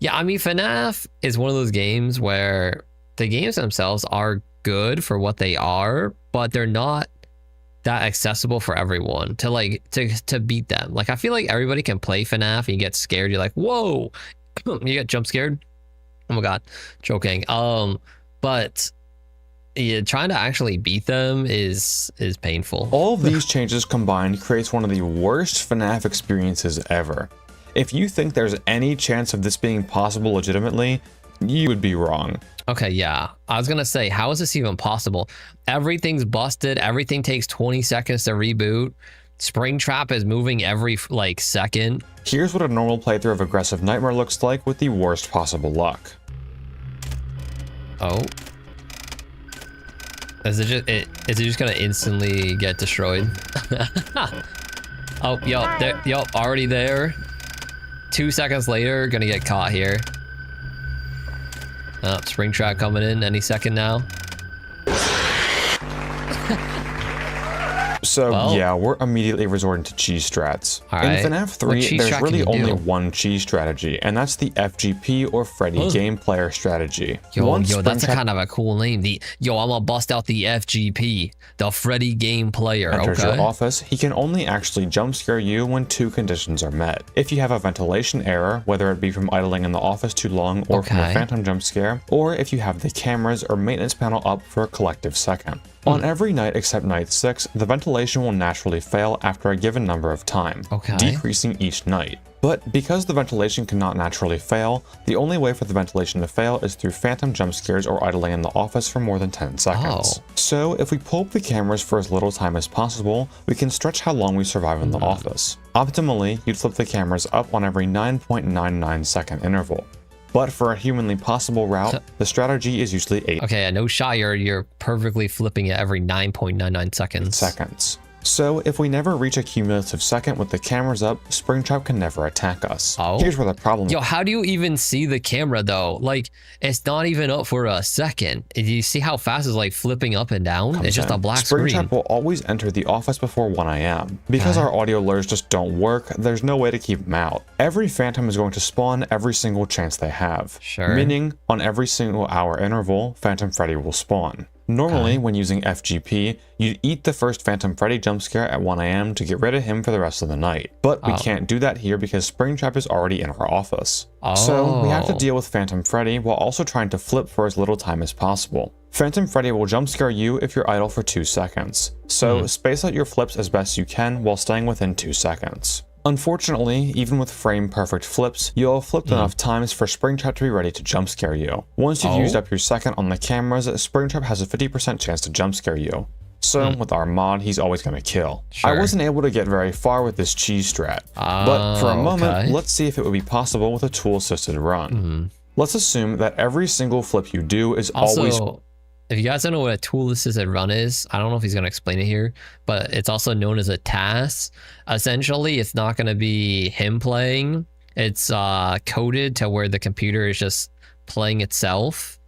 Yeah, I mean, FNAF is one of those games where the games themselves are good for what they are, but they're not that accessible for everyone to beat them. I feel like everybody can play FNAF and you get scared. You're like, whoa, you get jump scared. Oh my God, joking. But yeah, trying to actually beat them is painful. All of these changes combined creates one of the worst FNAF experiences ever. If you think there's any chance of this being possible legitimately, you would be wrong. Okay, yeah. I was gonna say, how is this even possible? Everything's busted. Everything takes 20 seconds to reboot. Springtrap is moving every second. Here's what a normal playthrough of Aggressive Nightmare looks like with the worst possible luck. Oh. Is it just gonna instantly get destroyed? Oh, yup, already there. 2 seconds later, gonna get caught here. Springtrap coming in any second now. So yeah, we're immediately resorting to cheese strats. In FNAF 3, there's really only one cheese strategy, and that's the FGP or Freddy Game Player strategy. Yo, that's a kind of a cool name. I'm gonna bust out the FGP, the Freddy Game Player. Enters your office, he can only actually jump scare you when two conditions are met. If you have a ventilation error, whether it be from idling in the office too long or from a phantom jump scare, or if you have the cameras or maintenance panel up for a collective second. On every night except night 6, the ventilation will naturally fail after a given number of time, decreasing each night. But because the ventilation cannot naturally fail, the only way for the ventilation to fail is through phantom jump scares or idling in the office for more than 10 seconds. So if we pull up the cameras for as little time as possible, we can stretch how long we survive in the office. Optimally, you'd flip the cameras up on every 9.99 second interval. But for a humanly possible route, the strategy is usually 8 no shot, you're perfectly flipping it every 9.99 seconds. So if we never reach a cumulative second with the cameras up, Springtrap can never attack us. Here's where the problem is. Yo, how do you even see the camera though? Like, it's not even up for a second. Do you see how fast it's like flipping up and down? It's just a black screen. Springtrap will always enter the office before 1 AM. Because our audio lures just don't work, there's no way to keep them out. Every phantom is going to spawn every single chance they have. Meaning, on every single hour interval, Phantom Freddy will spawn. Normally, when using FGP, you'd eat the first Phantom Freddy jump scare at 1 AM to get rid of him for the rest of the night. But we can't do that here because Springtrap is already in our office. So we have to deal with Phantom Freddy while also trying to flip for as little time as possible. Phantom Freddy will jump scare you if you're idle for 2 seconds. So space out your flips as best you can while staying within 2 seconds. Unfortunately, even with frame-perfect flips, you'll have flipped enough times for Springtrap to be ready to jump scare you. Once you've used up your second on the cameras, Springtrap has a 50% chance to jump scare you. So with our mod, he's always going to kill. I wasn't able to get very far with this cheese strat, but for a moment, let's see if it would be possible with a tool-assisted run. Let's assume that every single flip you do is always... If you guys don't know what a tool-assisted run is, I don't know if he's going to explain it here, but it's also known as a task. Essentially, it's not going to be him playing. It's coded to where the computer is just playing itself,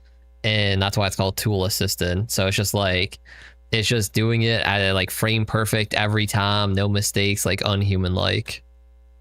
and that's why it's called tool-assisted. So it's just like, it's just doing it at like frame perfect every time, no mistakes, like unhuman-like.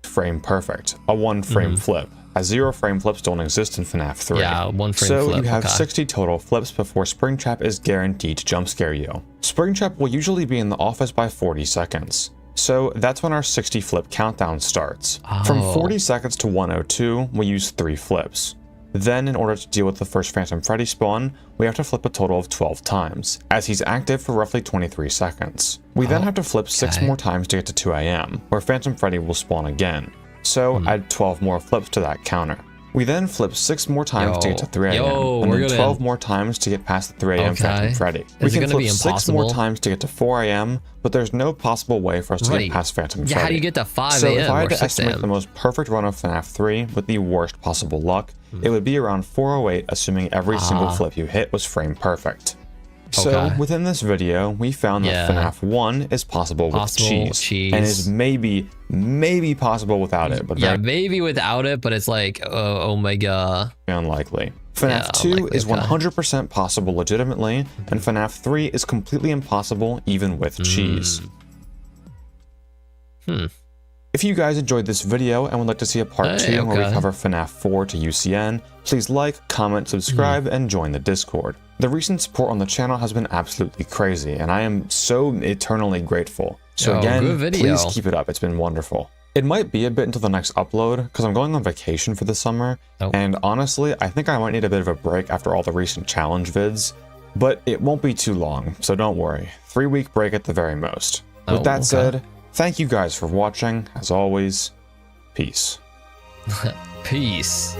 Frame perfect, a 1-frame flip. As 0-frame flips don't exist in FNAF 3. Yeah, 1-frame flip. So you have 60 total flips before Springtrap is guaranteed to jump scare you. Springtrap will usually be in the office by 40 seconds. So that's when our 60 flip countdown starts. From 40 seconds to 102, we use 3 flips. Then, in order to deal with the first Phantom Freddy spawn, we have to flip a total of 12 times, as he's active for roughly 23 seconds. We then have to flip 6 more times to get to 2 AM, where Phantom Freddy will spawn again. So add 12 more flips to that counter. We then flip 6 more times to get to 3 AM, and then 12 more times to get past the 3 AM Phantom Freddy. We can flip 6 more times to get to 4 AM, but there's no possible way for us to get past Phantom Freddy. How do you get to 5 AM So if I had or to 6 estimate AM? the most perfect run of FNAF 3 with the worst possible luck, it would be around 408, assuming every single flip you hit was frame perfect. So within this video, we found that FNAF 1 is possible with cheese, and is maybe possible without it, but maybe without it, but it's like omega unlikely. FNAF 2 is 100% possible legitimately, and FNAF 3 is completely impossible even with cheese. If you guys enjoyed this video and would like to see a part 2 where we cover FNAF 4 to UCN, please like, comment, subscribe, and join the Discord. The recent support on the channel has been absolutely crazy, and I am so eternally grateful. So again, please keep it up, it's been wonderful. It might be a bit until the next upload, because I'm going on vacation for the summer, and honestly, I think I might need a bit of a break after all the recent challenge vids, but it won't be too long, so don't worry. 3-week break at the very most. With that said, thank you guys for watching. As always, peace. Peace.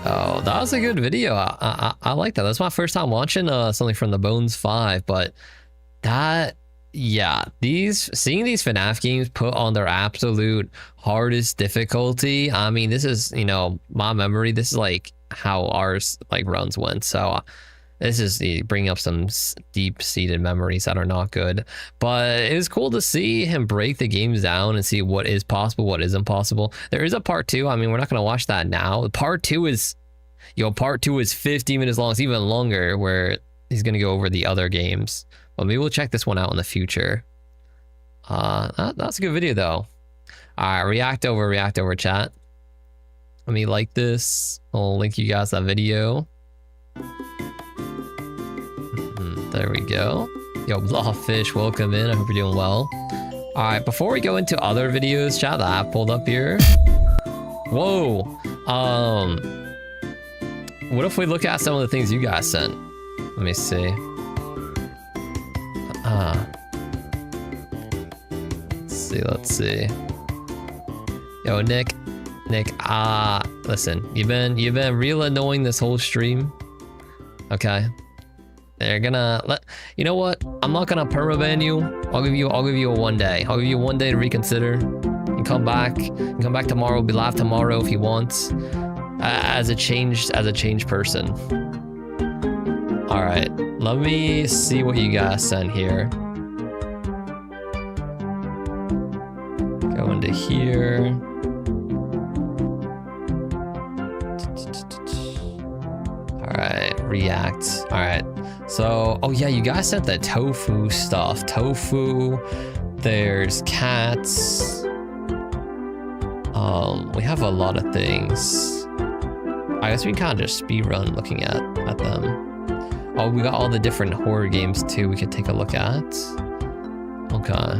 Oh, that was a good video. I like that. That's my first time watching something from the Bones 5, but that, yeah, seeing these FNAF games put on their absolute hardest difficulty. I mean, this is, you know, my memory. This is like how ours like runs went. So this is bringing up some deep-seated memories that are not good, but it was cool to see him break the games down and see what is possible, what isn't possible. There is a part 2. I mean, we're not going to watch that now. Part 2 is, part 2 is 50 minutes long. It's even longer, where he's going to go over the other games. Well, maybe we'll check this one out in the future. That's a good video though. All right, react over chat. Let me like this. I'll link you guys that video. There we go. Yo, Blawfish, welcome in. I hope you're doing well. All right, before we go into other videos, chat that I have pulled up here. Whoa. What if we look at some of the things you guys sent? Let me see. Let's see. Yo, Nick, listen, you've been real annoying this whole stream. Okay. They're gonna you know what? I'm not gonna permaban you. I'll give you a 1 day. I'll give you 1 day to reconsider. You come back. You come back tomorrow. Be live tomorrow if you want. As a changed person. All right. Let me see what you guys sent here. Go into here. All right. React. All right. So, oh yeah, you guys sent the tofu stuff. Tofu. There's cats. We have a lot of things. I guess we can kind of just speedrun looking at them. Oh, we got all the different horror games too we could take a look at. Okay.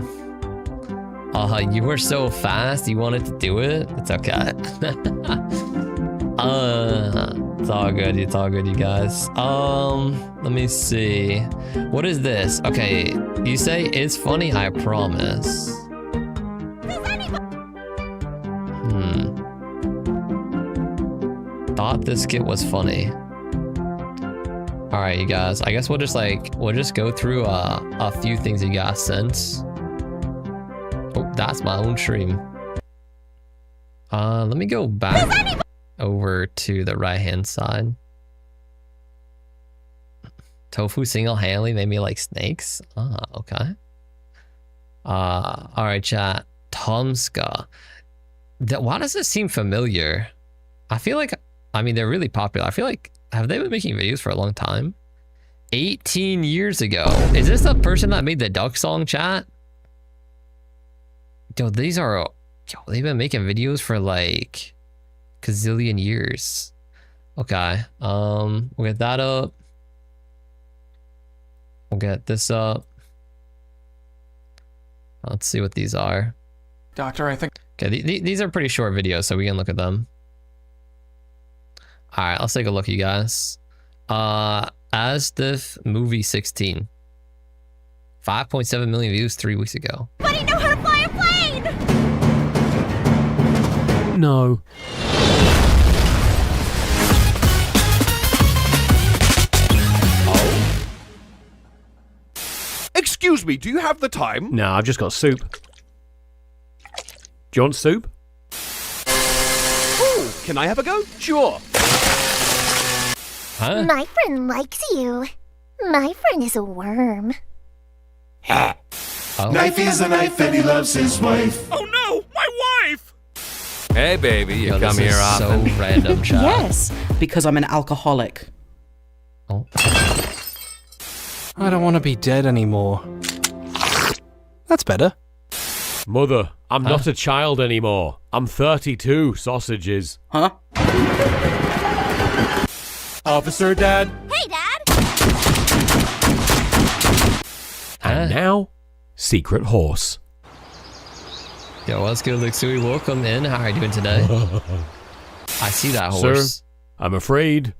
You were so fast, you wanted to do it? It's okay. It's all good, you guys. Let me see. What is this? Okay, you say it's funny, I promise. Thought this skit was funny. All right, you guys. I guess we'll just go through a few things you guys sent. Oh, that's my own stream. Let me go back over to the right-hand side. Tofu single-handedly made me like snakes. Okay. All right, chat. Tomska. Why does this seem familiar? I feel like, I mean, they're really popular. I feel like, have they been making videos for a long time? 18 years ago. Is this the person that made the duck song, chat? Yo, they've been making videos for like gazillion years. Okay. We'll get that up. We'll get this up. Let's see what these are. Doctor, I think... Okay, these are pretty short videos, so we can look at them. All right, let's take a look, you guys. As the movie 16. 5.7 million views 3 weeks ago. Anybody know how to fly a plane? No. Excuse me, do you have the time? No, I've just got soup. Do you want soup? Ooh, can I have a go? Sure. Huh? My friend likes you. My friend is a worm. Oh. Knife is a knife and he loves his wife. Oh no, my wife! Hey, baby, you Yo, come this here is often. so random, chat. Yes, because I'm an alcoholic. Oh. I don't want to be dead anymore. That's better. Mother, I'm not a child anymore. I'm 32, sausages. Huh? Officer Dad. Hey, Dad! And now, Secret Horse. Yo, what's good, Luxui? Welcome in. How are you doing today? I see that horse. Sir, I'm afraid.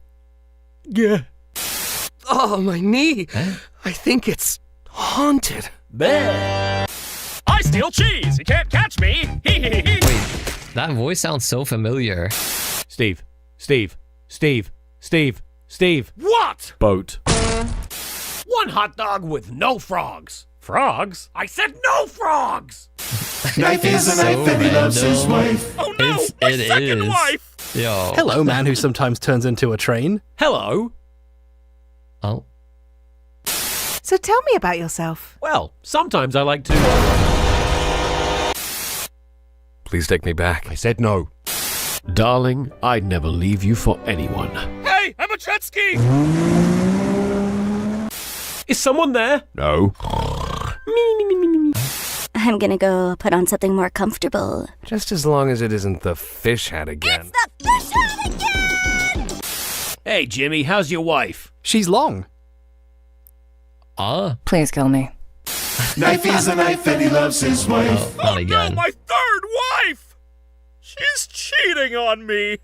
Yeah. Oh, my knee. Huh? I think it's haunted. I steal cheese! You can't catch me! Wait, that voice sounds so familiar. Steve. What? Boat. One hot dog with no frogs. Frogs? I said no frogs! Knife is a knife and he loves his wife. Oh no, my second wife! Yo. Hello, man who sometimes turns into a train. Hello. Oh. So tell me about yourself. Well, sometimes I like to... Please take me back. I said no. Darling, I'd never leave you for anyone. Hey, I'm a jet ski! Is someone there? No. I'm gonna go put on something more comfortable. Just as long as it isn't the fish hat again. It's the fish hat again! Hey, Jimmy, how's your wife? She's long. Please kill me. Knife is a knife and he loves his wife. Not again. No, my third wife! She's cheating on me!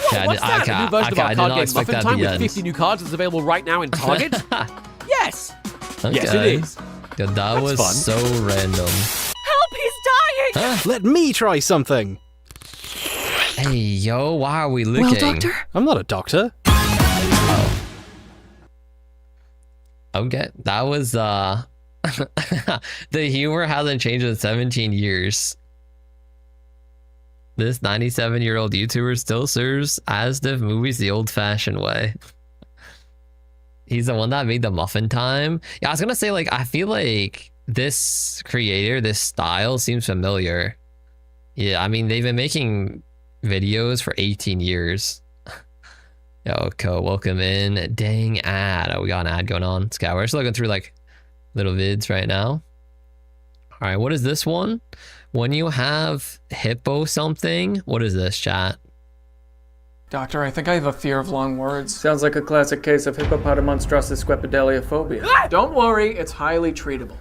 Okay, What's that? A new version of our I did card not game expect Muffin that to Time be with end. 50 new cards is available right now in Target? Yes! Okay. Yes, it is. Yeah, that was fun. so random. Help, he's dying! Let me try something. Hey, yo, why are we looking? Well, doctor? I'm not a doctor. Okay, that was, the humor hasn't changed in 17 years. This 97-year-old YouTuber still serves Asdiv movies the old-fashioned way. He's the one that made the Muffin Time. Yeah, I was gonna say, like, I feel like this creator, this style seems familiar. Yeah, I mean, they've been making videos for 18 years. Yo, welcome in. Dang ad. Oh, we got an ad going on. Scout, we're just looking through, like, little vids right now. All right, what is this one? When you have hippo something, what is this, chat? Doctor, I think I have a fear of long words. Sounds like a classic case of hippopotamonstrossus squepideliophobia. Don't worry, it's highly treatable.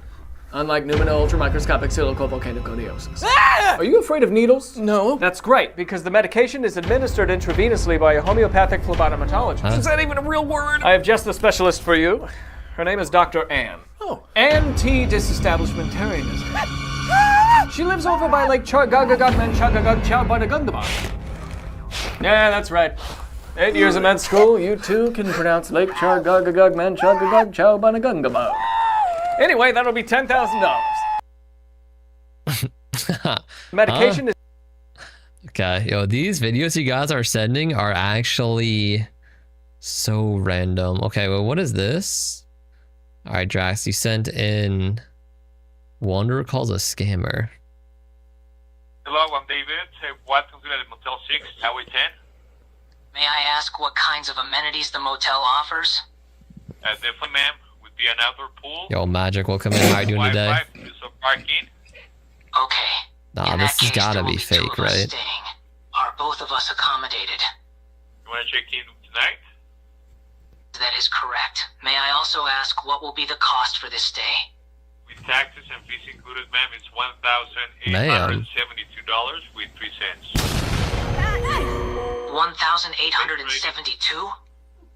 Unlike pneumono-ultramicroscopic pseudocolpocandoconiosis. Are you afraid of needles? No. That's great, because the medication is administered intravenously by a homeopathic phlebotomatologist. Is that even a real word? I have just the specialist for you. Her name is Dr. Anne. Oh. Anti-disestablishmentarianism. She lives over by Lake Chargagagagmanchagagagchaubadagundaba. Yeah, that's right. 8 years of med school, you too can pronounce Lake Chargagagagmanchagagagchaubadagundaba. Anyway, that'll be $10,000. Medication is... Okay, yo, these videos you guys are sending are actually so random. Okay, well, what is this? All right, Drax, you sent in Wanderer calls a scammer. Hello, I'm David. Welcome to the Motel 6, Highway 10. May I ask what kinds of amenities the motel offers? Definitely, ma'am. Would be an outdoor pool. Yo, Magic, welcome in. How are you doing today? Wi-Fi, use of parking. Okay. Nah, this has gotta be fake, right? Staying. Are both of us accommodated? You want to check in tonight? That is correct. May I also ask what will be the cost for this stay? With taxes and fees included, ma'am, it's $1,872 with 3 cents. 1,872?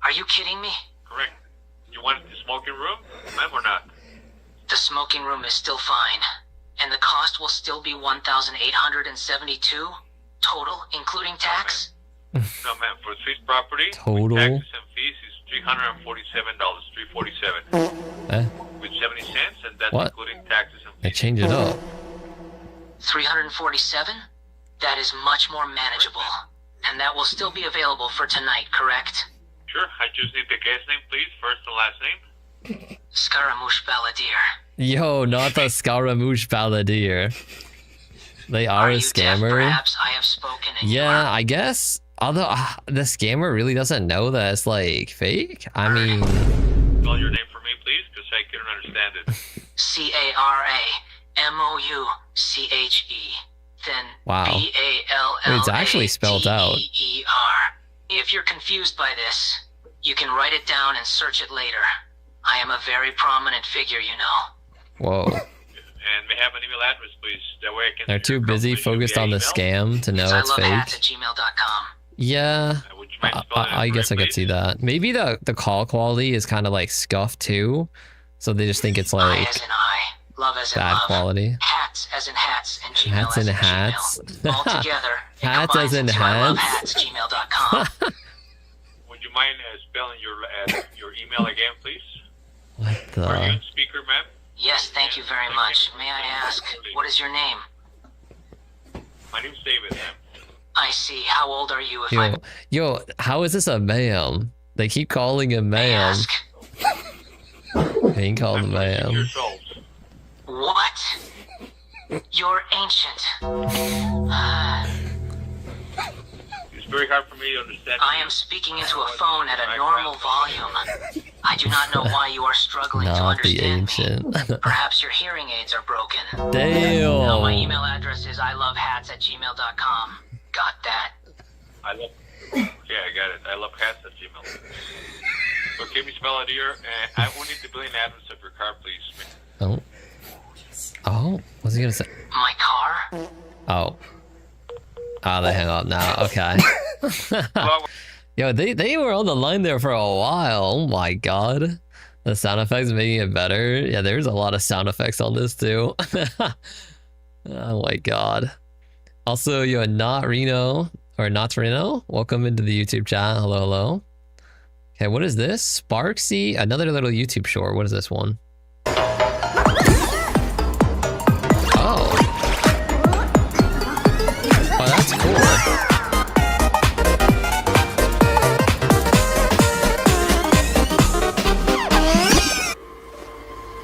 Are you kidding me? Correct. You want the smoking room, ma'am, or not? The smoking room is still fine. And the cost will still be 1,872 total, including tax? No, ma'am. For Swiss property, total with taxes and fees is $347, $347. With 70 cents, and that's what? Including taxes and fees. I change it up. 347? That is much more manageable. And that will still be available for tonight, correct? Sure. I just need the guest name, please. First and last name. Scaramouche Balladeer. Yo, not the Scaramouche Balladeer. They are a scammer. Perhaps I have spoken in Yeah, I guess. Although the scammer really doesn't know that it's like fake. I mean, Spell your name for me, please, because I couldn't understand it. Caramouche. Then wow. Balladeer. It's actually spelled out. If you're confused by this, you can write it down and search it later. I am a very prominent figure, you know. Whoa. And may I have an email address, please? That way I can... They're too busy focused on the scam to know it's fake. Yeah, I guess I could see that. Maybe the call quality is kind of like scuffed too, so they just think it's like bad quality. Hats as in hats and Gmail hats as in in hats. Gmail. Altogether, hats as in hats. gmail.com. Would you mind spelling your email again, please? What the? Are you on speaker, ma'am? Yes, thank you very much. May I ask, what is your name? My name's David, ma'am. I see. How old are you? If Yo, how is this a ma'am? They keep calling him ma'am. They ain't called him ma'am. What? You're ancient. It's very hard for me to understand. I am speaking into a phone at a normal volume. I do not know why you are struggling to Not the understand me. ancient. Perhaps your hearing aids are broken. Damn. My email address is ilovehats@gmail.com. Got that? I love. Yeah, I got it. I love hats at Gmail. Okay, Miss Valadier, I will need the billing address of your car, please. Oh. Oh, what's he gonna say? My car? Oh. Oh, they hang up now. Okay. Yo, they were on the line there for a while. Oh my god. The sound effects making it better. Yeah, there's a lot of sound effects on this too. Oh my god. Also, yo, Not Reno, welcome into the YouTube chat. Hello, hello. Okay, what is this? Sparksy, another little YouTube short. What is this one? Oh. Oh, that's cool.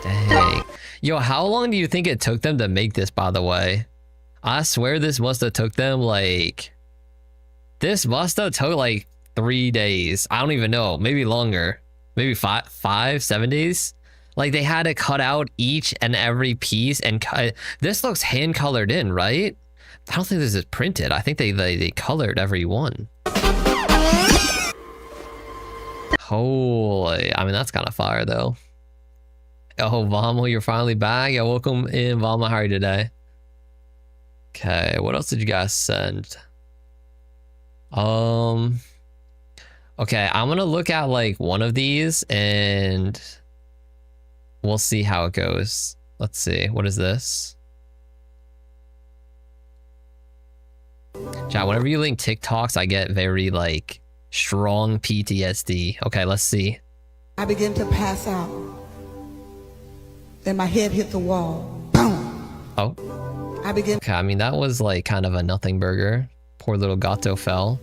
Dang. Yo, how long do you think it took them to make this, by the way? I swear this must have took them like... This must have took like 3 days. I don't even know. Maybe longer. Maybe 7 days? Like they had to cut out each and every piece and cut. This looks hand colored in, right? I don't think this is printed. I think they colored every one. Holy, I mean, that's kind of fire though. Oh, Vamo, you're finally back. Yeah, welcome in, Vamo. How are you today? Okay, what else did you guys send? Okay, I'm gonna look at like one of these and we'll see how it goes. Let's see, what is this? Chat, whenever you link TikToks, I get very like strong PTSD. Okay, let's see. I began to pass out. Then my head hit the wall. Boom. Oh. Okay, I mean, that was like kind of a nothing burger. Poor little Gato fell.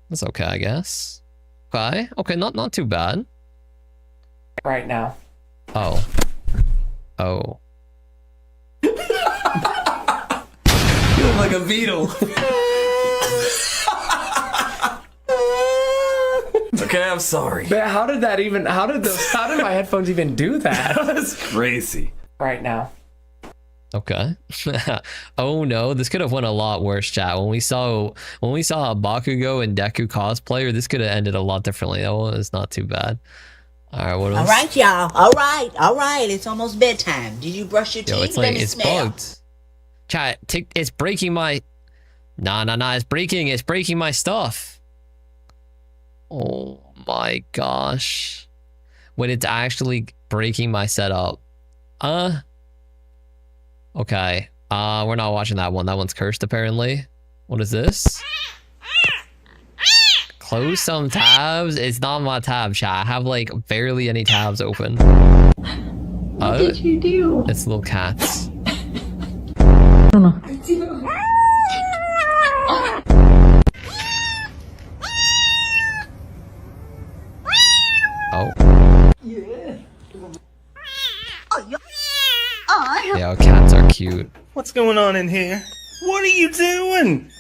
That's okay, I guess. Okay, not too bad. Right now. Oh. Oh. You look like a beetle. Okay, I'm sorry. But how did my headphones even do that? That's crazy. Right now. Okay. Oh no, this could have went a lot worse, chat. When we saw a Bakugo and Deku cosplayer, this could have ended a lot differently. That one is not too bad. Alright, what else? All right, y'all. All right. It's almost bedtime. Did you brush your teeth? Yo, it's like it's bugged. Chat, it's breaking my Nah, it's breaking my stuff. Oh my gosh. When it's actually breaking my setup. Okay. We're not watching that one. That one's cursed apparently. What is this? Close some tabs. It's not my tab, chat. I have like barely any tabs open. What did you do? It's little cats. Oh. Yeah, cats are cute. What's going on in here? What are you doing?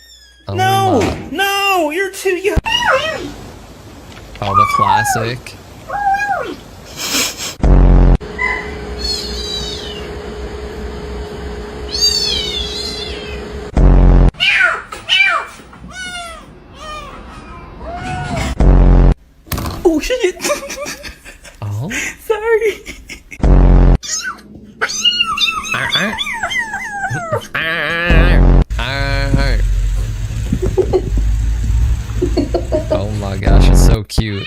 Oh, no, you're too young. Oh, the classic. Oh shit! Oh. Sorry. Oh my gosh, it's so cute.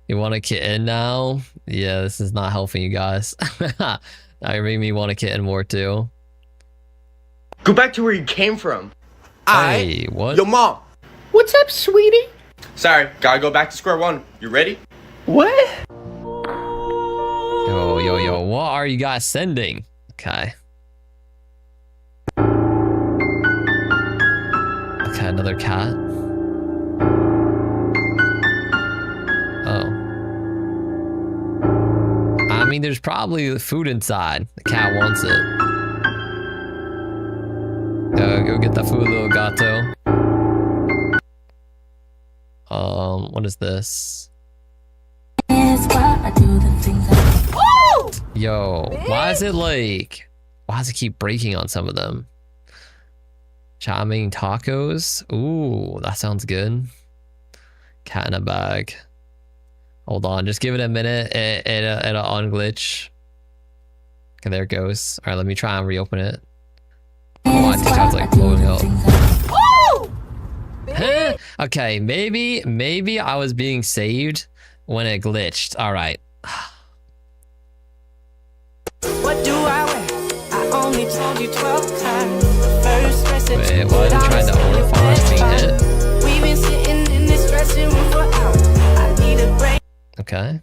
You want a kitten now? Yeah, this is not helping you guys. That made me want a kitten more too. Go back to where you came from. Hey, what? Yo, Mom. What's up, sweetie? Sorry, gotta go back to square one. You ready? What? Yo, what are you guys sending? Okay. Okay, another cat. Oh. I mean, there's probably food inside. The cat wants it. Go get the food, little gato. What is this? Yo, why is it like... Why does it keep breaking on some of them? Charming tacos. Ooh, that sounds good. Cat in a bag. Hold on, just give it a minute. It'll unglitch. Okay, there it goes. All right, let me try and reopen it. Oh, I think that's like blowing up. Huh? Okay, maybe I was being saved when it glitched. All right. What do I wear? I only told you 12 times. Wait, why is it trying to order font being hit? We've been sitting in this dressing room for hours. I need a break. Okay.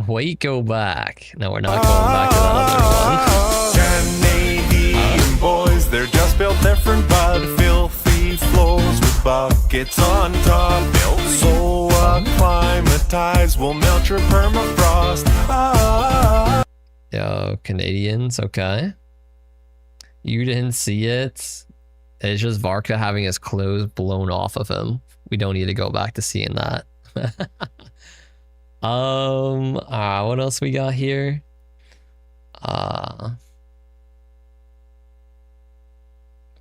Wait, go back. No, we're not going back to that other Canadian boys, they're just built different, but filthy floors with buckets on top. So acclimatized will melt your permafrost. Yo, Canadians, okay. You didn't see it. It's just Varka having his clothes blown off of him. We don't need to go back to seeing that. What else we got here?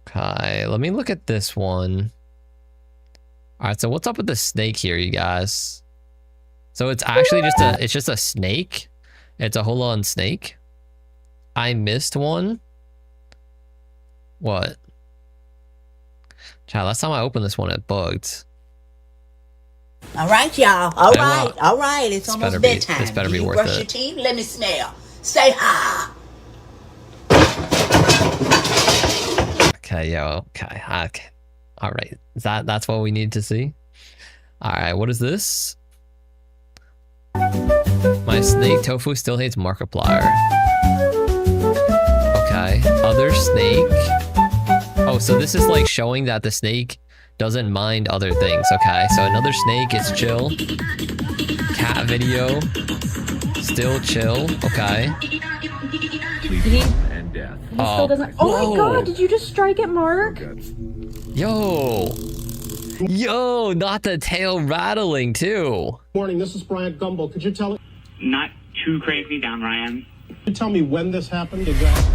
Okay, let me look at this one. All right, so what's up with the snake here, you guys? So it's actually just a snake. It's a whole-on snake. I missed one. What? Child, last time I opened this one, it bugged. All right, y'all. All right. It's almost bedtime. This better be you worth brush it. your teeth? Let me smell. Say hi. Okay, okay. All right. That's what we need to see? All right, what is this? My snake tofu still hates Markiplier. Okay, other snake. Oh, so this is like showing that the snake doesn't mind other things. Okay, so another snake is chill. Cat video, still chill. Okay. And death. Oh, Oh my god, did you just strike at Mark? Yo, not the tail rattling too. Morning, this is Bryant Gumbel. Could you tell it? Not too crazy down, Ryan. Could you tell me when this happened exactly?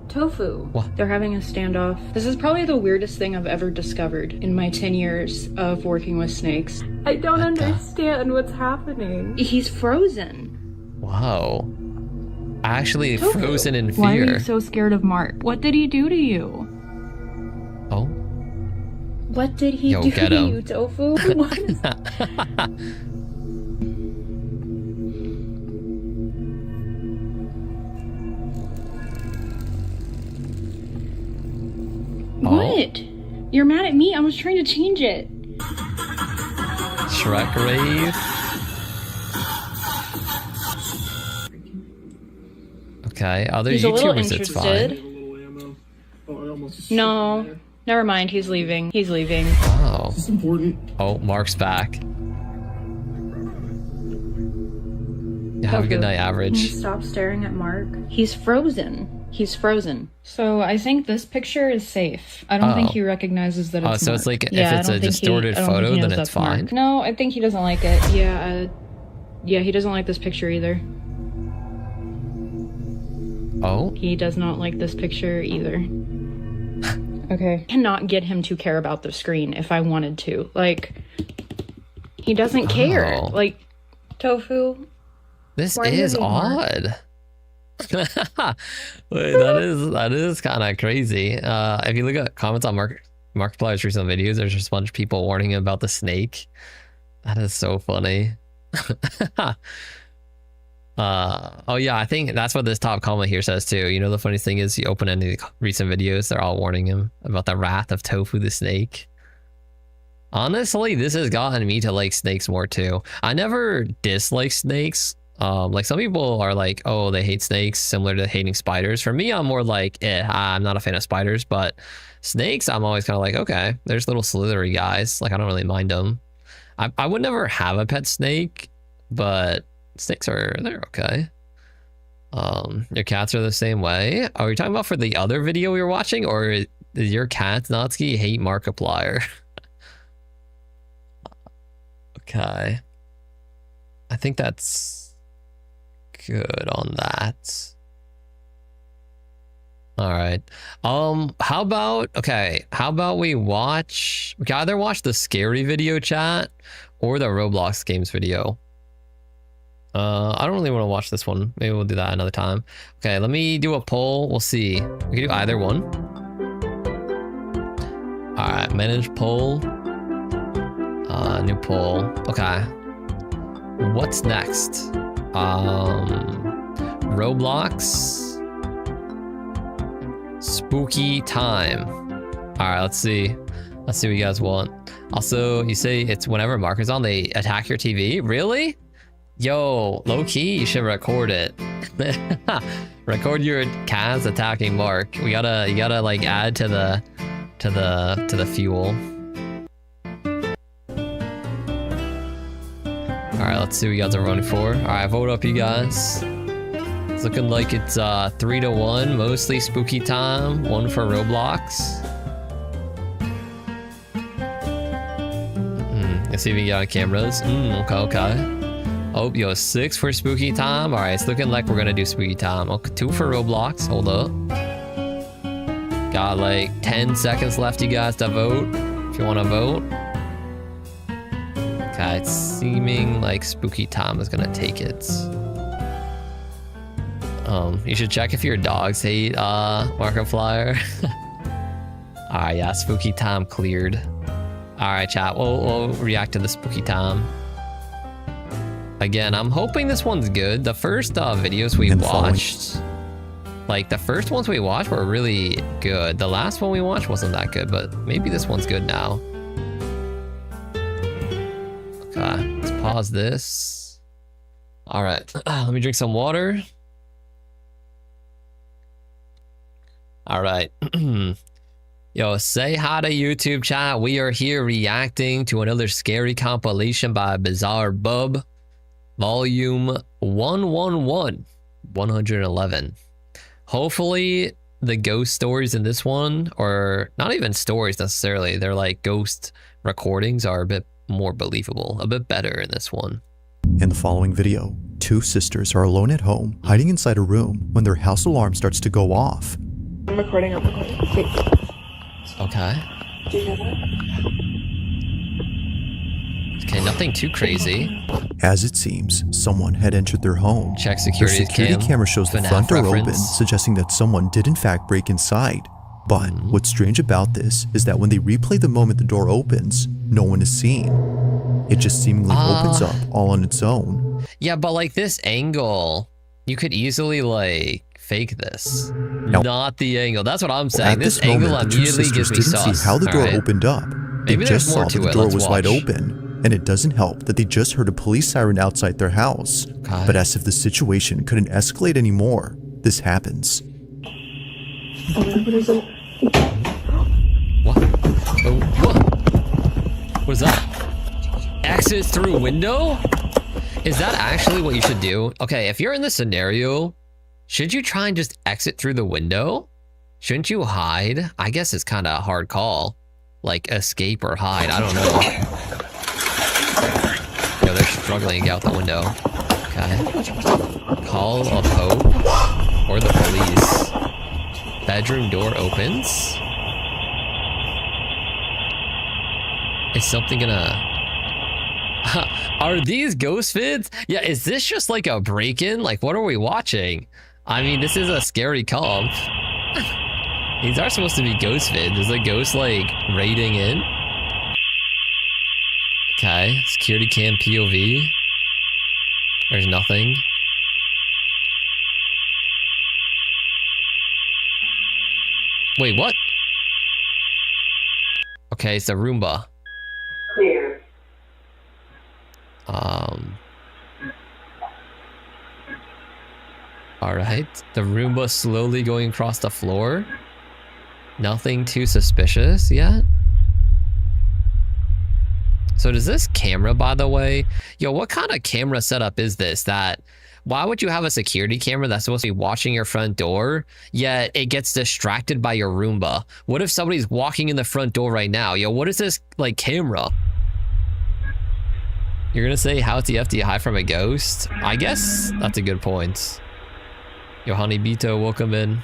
Tofu. What? They're having a standoff. This is probably the weirdest thing I've ever discovered in my 10 years of working with snakes. I don't understand what's happening. He's frozen. Wow. Actually Tofu. frozen in fear. Why are you so scared of Mark? What did he do to you? Oh. What did he do get to him. you, Tofu? What is... What? You're mad at me? I was trying to change it. Shrek rave. Okay, other He's a little YouTubers, it's fine. interested. No, never mind. He's leaving. He's leaving. Oh. This is important. Oh, Mark's back. Yeah, have a good night, Can you average. stop staring at Mark? He's frozen. He's frozen. So I think this picture is safe. I don't think he recognizes that it's Oh, so Mark. it's like if Yeah, it's I a don't think distorted I don't think photo, he then knows it's that's Mark. fine. No, I think he doesn't like it. Yeah, he doesn't like this picture either. Oh? He does not like this picture either. Okay. I cannot get him to care about the screen if I wanted to. Like, he doesn't care. Oh. Like, Tofu. This why is you Mark? odd. Wait, that is kind of crazy. If you look at comments on Markiplier's recent videos, there's just a bunch of people warning him about the snake. That is so funny. Oh yeah, I think that's what this top comment here says too. You know, the funniest thing is you open any recent videos, they're all warning him about the wrath of Tofu the snake. Honestly, this has gotten me to like snakes more too. I never dislike snakes. Like some people are like, oh, they hate snakes, similar to hating spiders. For me, I'm more like, I'm not a fan of spiders, but snakes, I'm always kind of like, okay, there's little slithery guys. Like, I don't really mind them. I would never have a pet snake, but snakes they're okay. Your cats are the same way. Are we talking about for the other video we were watching, or does your cat, Natsuki, hate Markiplier? Okay. I think that's good on that. All right. How about we can either watch the scary video chat or the Roblox games video. I don't really want to watch this one. Maybe we'll do that another time. Okay, let me do a poll. We'll see. We can do either one. All right, manage poll. New poll. Okay. What's next? Roblox. Spooky time. All right, let's see. Let's see what you guys want. Also, you say it's whenever Mark is on, they attack your TV. Really? Yo, low key, you should record it. Record your cats attacking Mark. You gotta like add to the fuel. All right, let's see what you guys are running for. All right, vote up, you guys. It's looking like it's 3-1, mostly spooky time. 1 for Roblox. Let's see if we can get on cameras. Okay. Oh, yo, 6 for spooky time. All right, it's looking like we're gonna do spooky time. Okay, 2 for Roblox. Hold up. Got like 10 seconds left, you guys, to vote. If you want to vote. Okay, it's seeming like spooky time is gonna take it. You should check if your dogs hate Markiplier. All right, yeah, spooky time cleared. All right, chat. We'll react to the spooky time. Again, I'm hoping this one's good. The first videos we watched, like the first ones we watched were really good. The last one we watched wasn't that good, but maybe this one's good now. Okay, let's pause this. All right, let me drink some water. All right. Yo, say hi to YouTube chat. We are here reacting to another scary compilation by Bizarre Bub. Volume 111. Hopefully the ghost stories in this one, or not even stories necessarily, they're like ghost recordings, are a bit more believable, a bit better in this one. In the following video, 2 sisters are alone at home, hiding inside a room when their house alarm starts to go off. I'm recording. Wait. Okay. Do you hear that? Okay, nothing too crazy. As it seems, someone had entered their home. Check Their security camera shows the front door open, suggesting that someone did in fact break inside. But what's strange about this is that when they replay the moment the door opens, no one is seen. It just seemingly opens up all on its own. Yeah, but like this angle, you could easily like fake this. Not the angle. That's what I'm saying. At this moment, angle the 2 immediately gives me sisters didn't sauce. see how the door All right. opened up. They Maybe just there's more saw to that the it. door Let's was wide watch. open, and it doesn't help that they just heard a police siren outside their house. Okay. But as if the situation couldn't escalate anymore, this happens. What is it? What? Oh, what? What is that? Exit through window? Is that actually what you should do? Okay, if you're in this scenario, should you try and just exit through the window? Shouldn't you hide? I guess it's kind of a hard call. Like escape or hide, I don't know. Yo, they're struggling to get out the window. Okay. Call a Pope or the police. Bedroom door opens. Is something gonna... Are these ghost vids? Yeah, is this just like a break-in? Like, what are we watching? I mean, this is a scary comp. These are supposed to be ghost vids. Is a ghost like raiding in? Okay, security cam POV. There's nothing. Wait, what? Okay, it's a Roomba. Clear. Alright, the Roomba slowly going across the floor. Nothing too suspicious yet. So does this camera, by the way, yo, what kind of camera setup is this? That why would you have a security camera that's supposed to be watching your front door, yet it gets distracted by your Roomba? What if somebody's walking in the front door right now? Yo, what is this like camera? You're gonna say how TF do you hide from a ghost? I guess that's a good point. Yo, Honeybito, welcome in.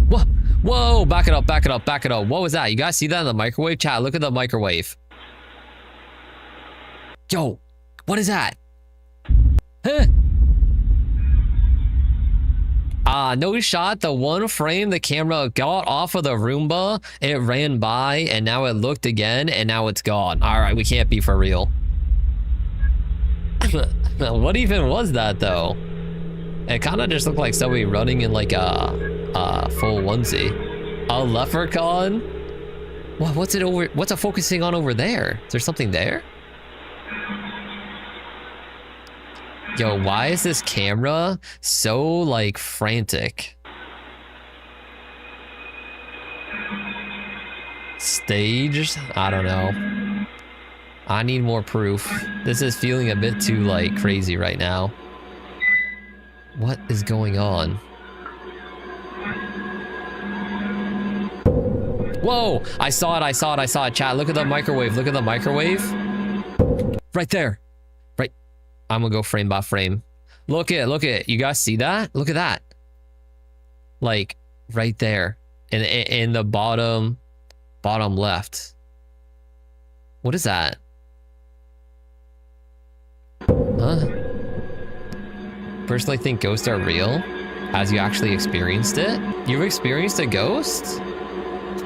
Whoa, whoa, back it up, back it up, back it up. What was that? You guys see that in the microwave? Chat, look at the microwave. Yo, what is that? Huh? No shot. The one frame the camera got off of the Roomba, it ran by, and now it looked again, and now it's gone. All right, we can't be for real. What even was that, though? It kind of just looked like somebody running in like a full onesie. A leprechaun? What's it focusing on over there? Is there something there? Yo, why is this camera so, like, frantic? Staged? I don't know. I need more proof. This is feeling a bit too, like, crazy right now. What is going on? Whoa! I saw it, I saw it, I saw it. Chat, look at the microwave. Look at the microwave. Right there. Right. I'm gonna go frame by frame. Look at. You guys see that? Look at that. Like, right there. In the bottom left. What is that? Huh? Personally think ghosts are real. Has you actually experienced it? You've experienced a ghost?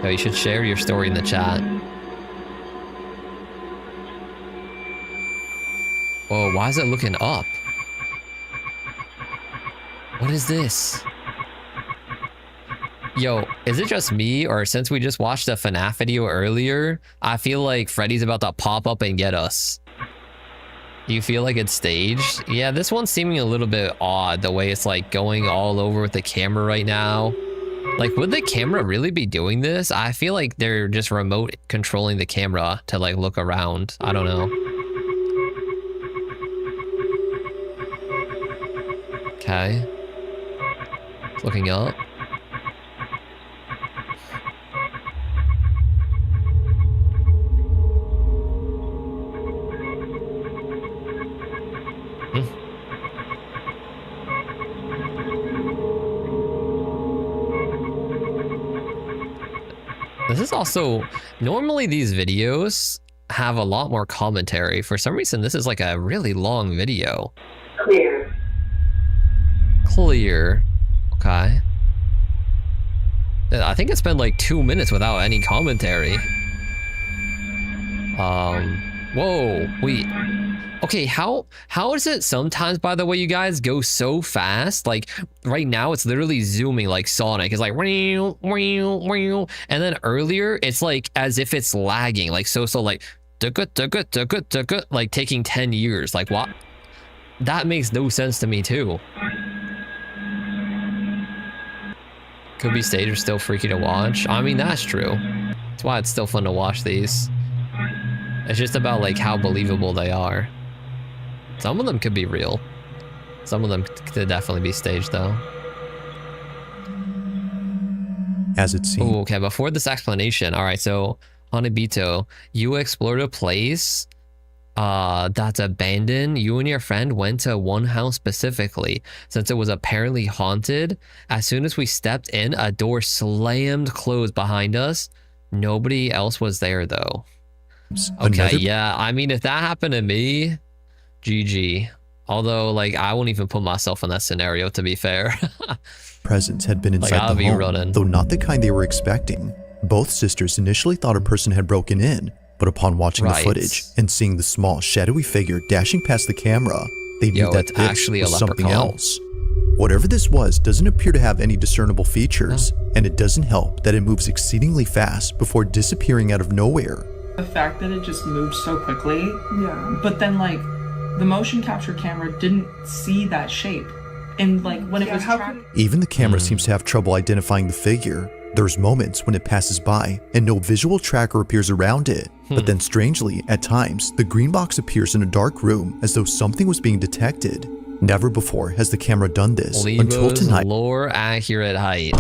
Oh, you should share your story in the chat. Oh, why is it looking up? What is this? Yo, is it just me, or since we just watched a FNAF video earlier, I feel like Freddy's about to pop up and get us? Do you feel like it's staged? Yeah, this one's seeming a little bit odd, the way it's like going all over with the camera right now. Like, would the camera really be doing this? I feel like they're just remote controlling the camera to like look around. I don't know. Okay. It's looking up. This is also, normally these videos have a lot more commentary. For some reason, this is like a really long video. Clear. Clear. Okay. I think it's been like 2 minutes without any commentary. Whoa, wait. Okay, how is it sometimes, by the way, you guys, go so fast? Like, right now, it's literally zooming like Sonic. It's like, and then earlier, it's like as if it's lagging. Like, so like, like taking 10 years. Like, what? That makes no sense to me, too. Could be staged or still freaky to watch. I mean, that's true. That's why it's still fun to watch these. It's just about, like, how believable they are. Some of them could be real. Some of them could definitely be staged, though. As it seems. Oh, okay, before this explanation, all right, so, Hanabito, you explored a place that's abandoned. You and your friend went to one house specifically, since it was apparently haunted. As soon as we stepped in, a door slammed closed behind us. Nobody else was there, though. Okay, yeah, I mean, if that happened to me, GG. Although, like, I won't even put myself in that scenario, to be fair. Presence had been inside the home, though not the kind they were expecting. Both sisters initially thought a person had broken in, but upon watching the footage and seeing the small, shadowy figure dashing past the camera, they knew that this actually was something else. Whatever this was doesn't appear to have any discernible features, and it doesn't help that it moves exceedingly fast before disappearing out of nowhere. The fact that it just moved so quickly, but then like the motion capture camera didn't see that shape, and like when it was even the camera seems to have trouble identifying the figure. There's moments when it passes by and no visual tracker appears around it, but then strangely, at times, the green box appears in a dark room as though something was being detected. Never before has the camera done this until tonight. Lore accurate height.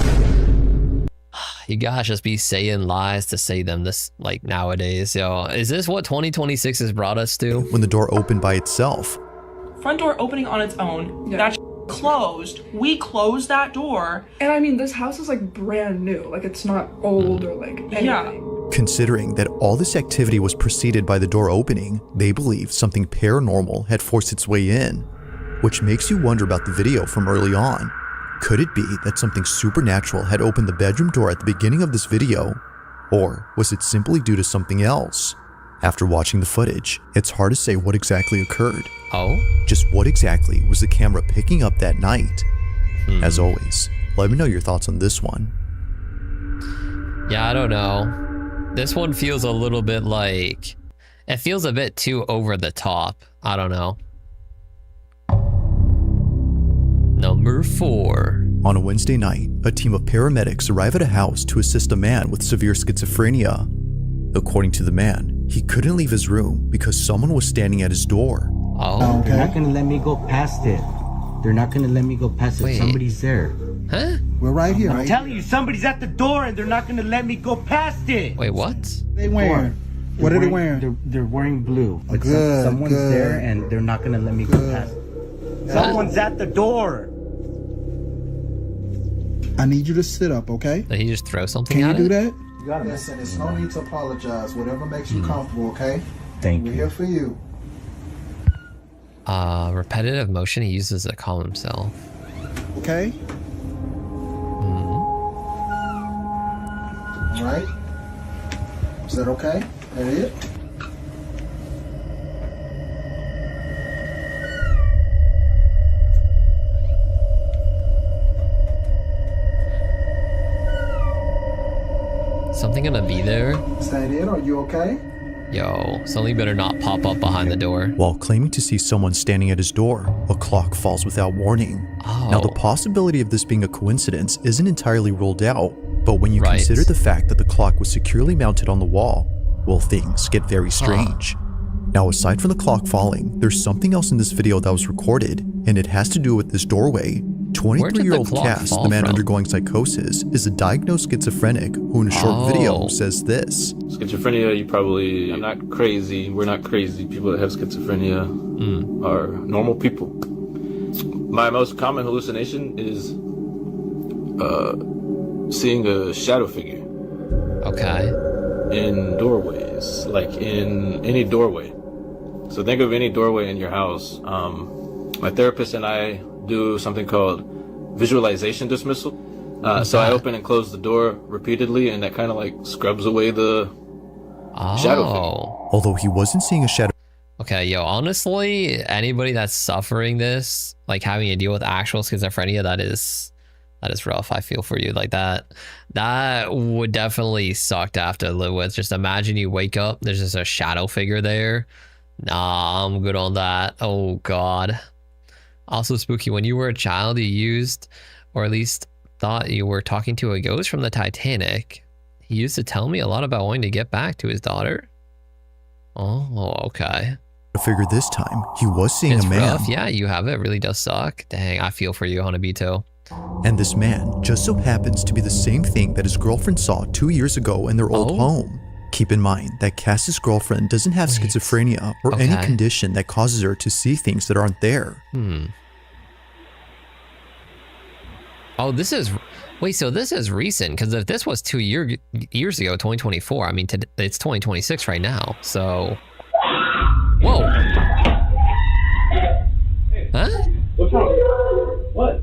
You guys just be saying lies to say them this like nowadays. Yo, is this what 2026 has brought us to? When the door opened by itself. Front door opening on its own. That closed. We closed that door. And I mean, this house is like brand new. Like it's not old or like anything. Yeah. Considering that all this activity was preceded by the door opening, they believe something paranormal had forced its way in, which makes you wonder about the video from early on. Could it be that something supernatural had opened the bedroom door at the beginning of this video? Or was it simply due to something else? After watching the footage, it's hard to say what exactly occurred. Oh? Just what exactly was the camera picking up that night? As always, let me know your thoughts on this one. Yeah, I don't know. This one feels a little bit like... It feels a bit too over the top. I don't know. Number 4. On a Wednesday night, a team of paramedics arrive at a house to assist a man with severe schizophrenia. According to the man, he couldn't leave his room because someone was standing at his door. Oh. They're not gonna let me go past it. They're not gonna let me go past it. Somebody's there. Huh? We're right here. I'm telling you, somebody's at the door and they're not gonna let me go past it. Wait, what? They wearing? What are they wearing? They're wearing blue. Like someone's there and they're not gonna let me go past it. Someone's at the door. I need you to sit up, okay? Did he just throw something Can at you it? do that? You got it. Listen, there's no need to apologize. Whatever makes you comfortable, okay? Thank you. We're here for you. Repetitive motion he uses to calm himself. Okay? All right. Is that okay? That it? Something gonna be there? Is that it? Are you okay? Yo, something better not pop up behind the door. While claiming to see someone standing at his door, a clock falls without warning. Now, the possibility of this being a coincidence isn't entirely ruled out, but when you consider the fact that the clock was securely mounted on the wall, well, things get very strange. Now, aside from the clock falling, there's something else in this video that was recorded, and it has to do with this doorway. 23-year-old Cass, the man undergoing psychosis, is a diagnosed schizophrenic who in a short video says this. Schizophrenia, I'm not crazy. We're not crazy. People that have schizophrenia are normal people. My most common hallucination is seeing a shadow figure. Okay. In doorways, like in any doorway. So think of any doorway in your house. My therapist and I do something called visualization dismissal. So I open and close the door repeatedly, and that kind of like scrubs away the shadow figure. Although he wasn't seeing a shadow. Okay, yo, honestly, anybody that's suffering this, like having to deal with actual schizophrenia, that is rough. I feel for you. Like that would definitely suck to have to live with. Just imagine you wake up, there's just a shadow figure there. Nah, I'm good on that. Oh God. Also spooky, when you were a child, you used, or at least thought you were talking to a ghost from the Titanic. He used to tell me a lot about wanting to get back to his daughter. Oh, okay. Figure this time, he was seeing a man. Rough. Yeah, you have it. It really does suck. Dang, I feel for you, Hanabito. And this man just so happens to be the same thing that his girlfriend saw 2 years ago in their old home. Keep in mind that Cass's girlfriend doesn't have schizophrenia or any condition that causes her to see things that aren't there. Oh, this is... Wait, so this is recent, because if this was 2 years ago, 2024, I mean, it's 2026 right now, so... Whoa! Huh? What's wrong? What?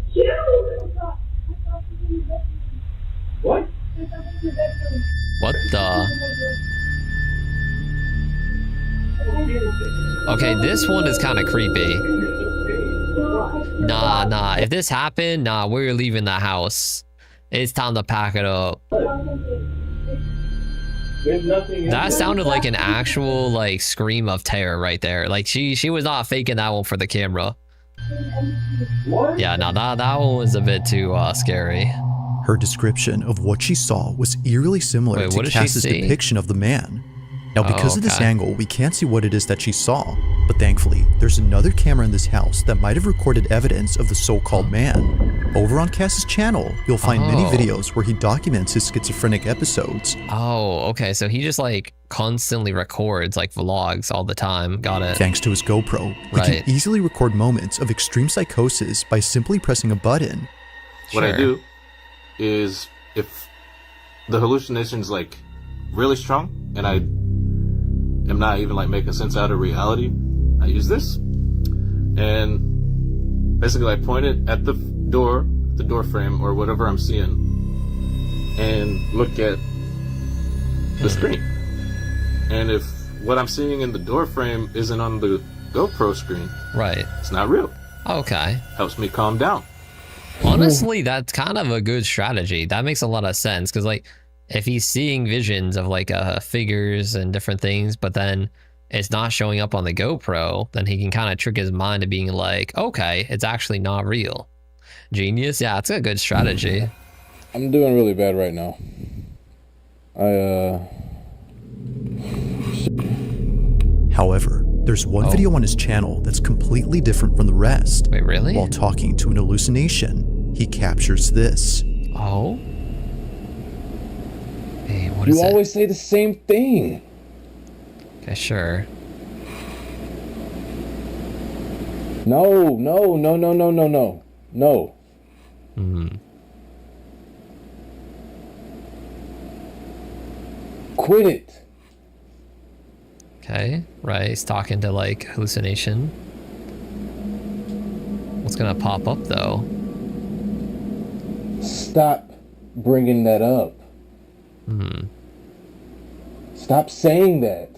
What? What the... Okay, this one is kind of creepy. Nah. If this happened, nah, we're leaving the house. It's time to pack it up. That sounded like an actual, like, scream of terror right there. Like, she was not faking that one for the camera. Yeah, no, that one was a bit too scary. Her description of what she saw was eerily similar to Cass's depiction of the man. Now, because of this angle, we can't see what it is that she saw, but thankfully, there's another camera in this house that might have recorded evidence of the so-called man. Over on Cass's channel, you'll find many videos where he documents his schizophrenic episodes. Oh, okay. So he just like constantly records like vlogs all the time. Got it. Thanks to his GoPro, he Right. can easily record moments of extreme psychosis by simply pressing a button. What I do is, if the hallucination's like really strong and I am not even like making sense out of reality, I use this and basically I point it at the door frame or whatever I'm seeing and look at the screen. And if what I'm seeing in the door frame isn't on the GoPro screen, right, it's not real. Okay. Helps me calm down. Honestly, that's kind of a good strategy. That makes a lot of sense because, like, if he's seeing visions of like figures and different things, but then it's not showing up on the GoPro, then he can kind of trick his mind to being like, okay, it's actually not real. Genius. Yeah, it's a good strategy. I'm doing really bad right now. However, there's one video on his channel that's completely different from the rest. Wait, really? While talking to an hallucination, he captures this. Oh? Hey, what is You it? always say the same thing. Okay, sure. No. No. Quit it. Okay, right. He's talking to like hallucination. What's gonna pop up though? Stop bringing that up. Stop saying that.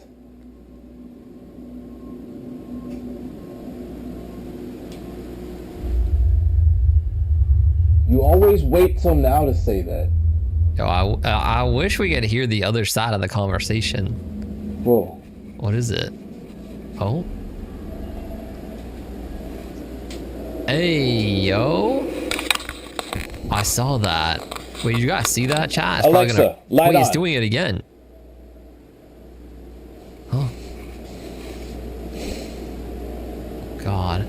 You always wait till now to say that. Yo, I wish we could hear the other side of the conversation. Whoa. What is it? Oh. Hey, yo. I saw that. Wait, you guys see that, chat? It's Alexa, probably light Wait, he's on. doing it again. Huh. God.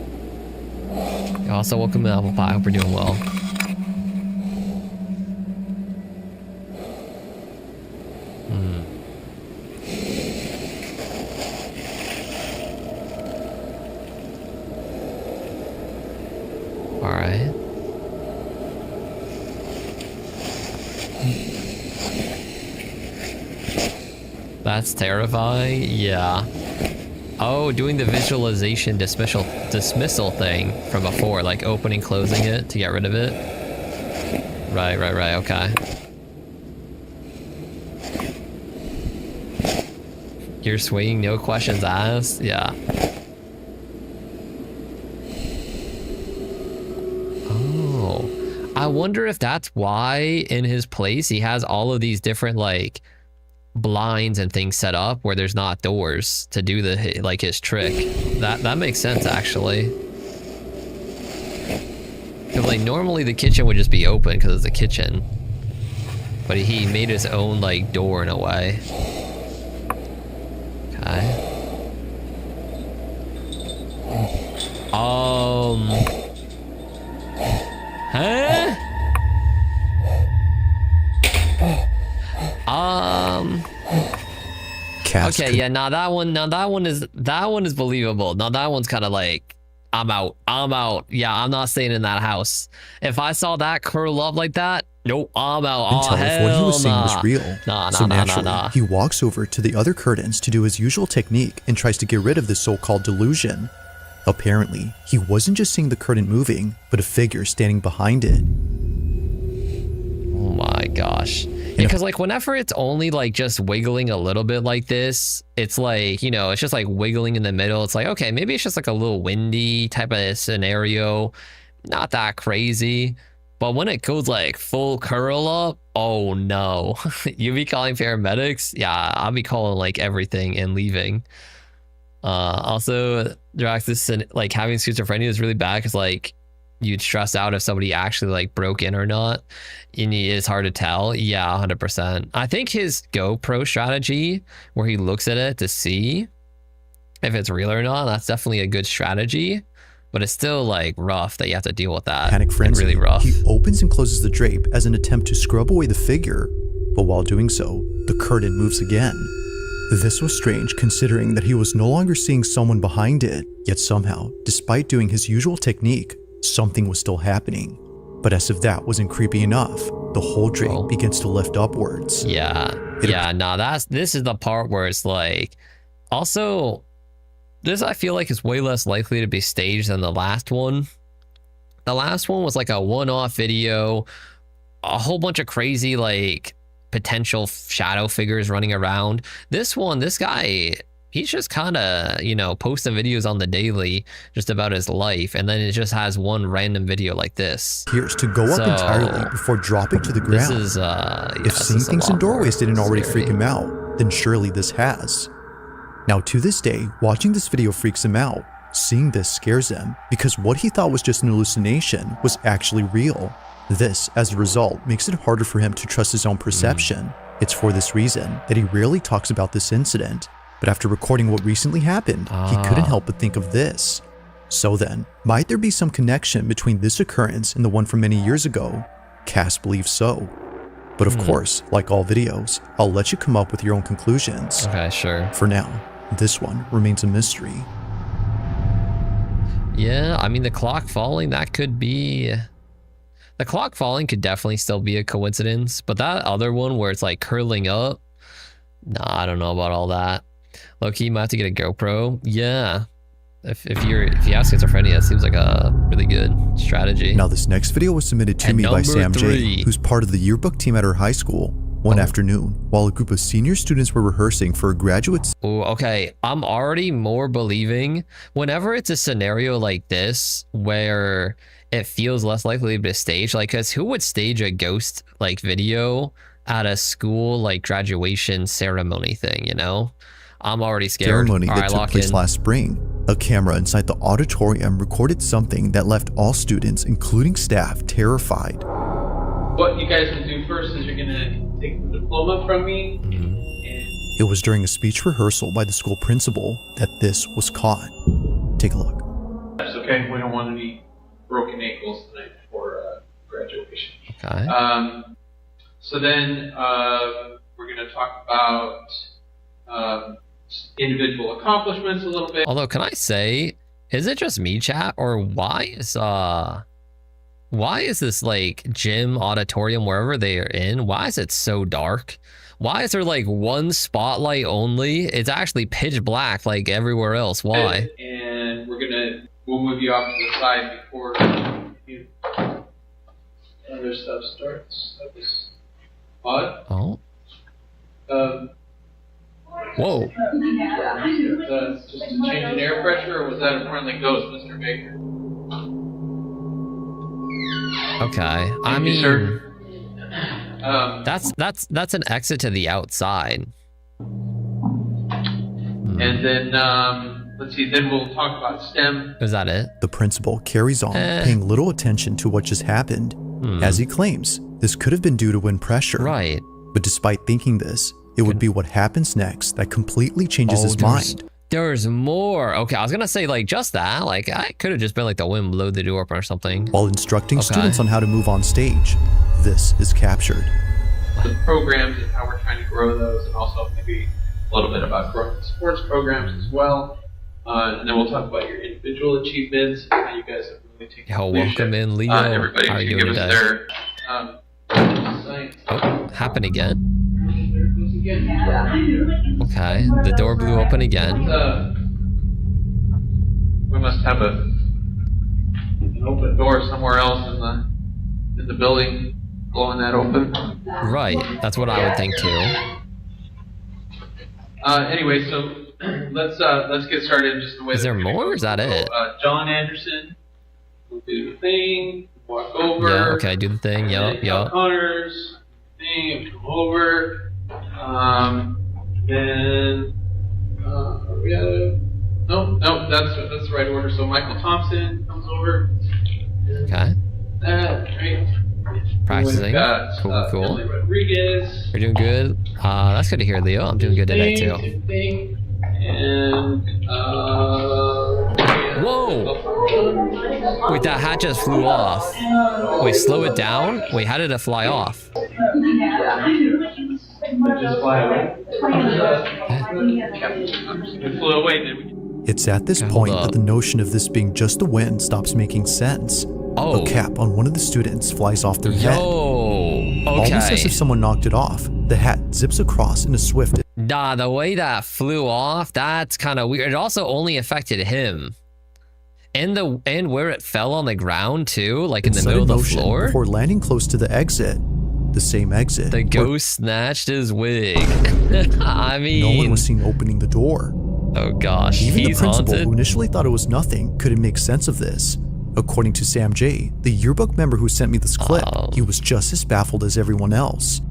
Yo, also, welcome to Apple Pie. Hope you're doing well. All right. That's terrifying. Yeah. Oh, doing the visualization dismissal thing from before, like opening, closing it to get rid of it. Right. Okay. You're swinging, no questions asked. Yeah. Oh, I wonder if that's why in his place he has all of these different like blinds and things set up where there's not doors to do the like his trick. That makes sense actually. Because like normally the kitchen would just be open because it's a kitchen, but he made his own like door in a way. Okay. Huh? Okay, yeah, now that one is believable. Now that one's kind of like, I'm out. Yeah, I'm not staying in that house. If I saw that curl up like that, nope, I'm out. Until if what he was seeing was real. So naturally, nah. he walks over to the other curtains to do his usual technique and tries to get rid of this so-called delusion. Apparently, he wasn't just seeing the curtain moving, but a figure standing behind it. Oh my gosh. Because like whenever it's only like just wiggling a little bit like this, it's like, you know, it's just like wiggling in the middle. It's like, okay, maybe it's just like a little windy type of scenario. Not that crazy. But when it goes like full curl up, oh no. You be calling paramedics? Yeah, I'll be calling like everything and leaving. Also, this like having schizophrenia is really bad because like you'd stress out if somebody actually like broke in or not. And it's hard to tell. Yeah, 100%. I think his GoPro strategy where he looks at it to see if it's real or not, that's definitely a good strategy. but it's still like rough that you have to deal with that. Panic frenzy. Really rough. He opens and closes the drape as an attempt to scrub away the figure, but while doing so, the curtain moves again. This was strange considering that he was no longer seeing someone behind it, yet somehow, despite doing his usual technique, something was still happening. But as if that wasn't creepy enough, the whole drape begins to lift upwards. Yeah, this is the part where it's like, also, this I feel like is way less likely to be staged than the last one. The last one was like a one-off video, a whole bunch of crazy like potential shadow figures running around. This one, this guy, he's just kind of, you know, posting videos on the daily just about his life, and then it just has one random video like this. Appears to go up entirely before dropping to the ground. This is, if seeing things in doorways didn't already freak him out, then surely this has. Now to this day, watching this video freaks him out. Seeing this scares him, because what he thought was just an hallucination was actually real. This, as a result, makes it harder for him to trust his own perception. It's for this reason that he rarely talks about this incident. But after recording what recently happened, he couldn't help but think of this. So then, might there be some connection between this occurrence and the one from many years ago? Cass believes so. But of course, like all videos, I'll let you come up with your own conclusions. Okay, sure. For now, this one remains a mystery. Yeah, I mean, the clock falling, that could be... The clock falling could definitely still be a coincidence, but that other one where it's like curling up, nah, I don't know about all that. Low-key, you might have to get a GoPro. Yeah, if you have schizophrenia, it seems like a really good strategy. Now, this next video was submitted to me by Sam J, who's part of the yearbook team at her high school. One afternoon, while a group of senior students were rehearsing for a graduate... Oh, okay. I'm already more believing whenever it's a scenario like this where it feels less likely to be staged. Like, because who would stage a ghost like video at a school like graduation ceremony thing, you know? I'm already scared. Ceremony that took place last spring. A camera inside the auditorium recorded something that left all students, including staff, terrified. What you guys will do first is you're gonna take the diploma from me. It was during a speech rehearsal by the school principal that this was caught. Take a look. That's okay. We don't want any broken ankles tonight before graduation. Okay. So then we're gonna talk about individual accomplishments a little bit. Although, can I say, is it just me, chat, or why is this like gym, auditorium, wherever they are in, why is it so dark? Why is there like one spotlight only? It's actually pitch black like everywhere else. Why? And we'll move you off to the side before other stuff starts. That was odd. Oh. Whoa. Just a change in air pressure, or was that a friendly ghost, Mr. Baker? Okay. I mean, that's an exit to the outside. And then let's see. Then we'll talk about STEM. Is that it? The principal carries on, paying little attention to what just happened. As he claims, this could have been due to wind pressure. Right. But despite thinking this, it would be what happens next that completely changes his mind. There's more. Okay, I was gonna say like just that. Like I could have just been like the wind blew the door open or something. While instructing students on how to move on stage, this is captured. The programs and how we're trying to grow those, and also maybe a little bit about growing the sports programs as well. And then we'll talk about your individual achievements and how you guys have really taken leadership. Welcome in, Leo. Everybody how are you give doing us today? their science. Oh, happen again. Okay, the door blew open again. We must have an open door somewhere else in the building, blowing that open. Right, that's what I would think too. Anyway, so let's get started in just the way. Is there more, or is that it? John Anderson will do the thing, walk over. Yeah, okay, do the thing. Yup. Connors, thing, come over. Then we gotta. No, that's the right order. So Michael Thompson comes over. Okay. That right. Practicing. Cool. Emily Rodriguez. You're doing good. That's good to hear, Leo. I'm doing good today too. And whoa! Wait, that hat just flew off. Wait, slow it down? Wait, how did it fly off? Just fly away. It flew away, did we? It's at this point that the notion of this being just the wind stops making sense. Oh. A cap on one of the students flies off their head. Okay. Almost as if someone knocked it off. The hat zips across in a swift... Nah, the way that flew off, that's kind of weird. It also only affected him. And where it fell on the ground too, like in the middle of the floor. Before landing close to the exit. The same exit. The ghost snatched his wig. I mean... No one was seen opening the door. Oh gosh, even the principal, haunted? who initially thought it was nothing, couldn't make sense of this. According to Sam J., the yearbook member who sent me this clip, he was just as baffled as everyone else.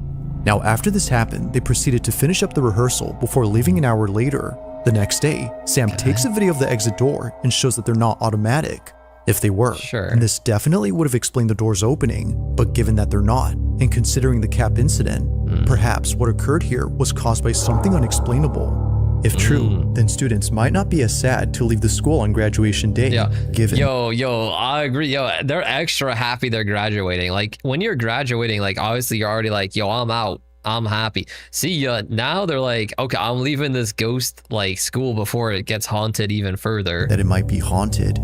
Now, after this happened, they proceeded to finish up the rehearsal before leaving an hour later. The next day, Sam takes a video of the exit door and shows that they're not automatic. If they were, and this definitely would have explained the doors opening, but given that they're not, and considering the cap incident, perhaps what occurred here was caused by something unexplainable. If true, then students might not be as sad to leave the school on graduation day, given... Yo, I agree. Yo, they're extra happy they're graduating. Like, when you're graduating, like, obviously you're already like, yo, I'm out. I'm happy. See ya. Now they're like, okay, I'm leaving this ghost, like, school before it gets haunted even further. That it might be haunted.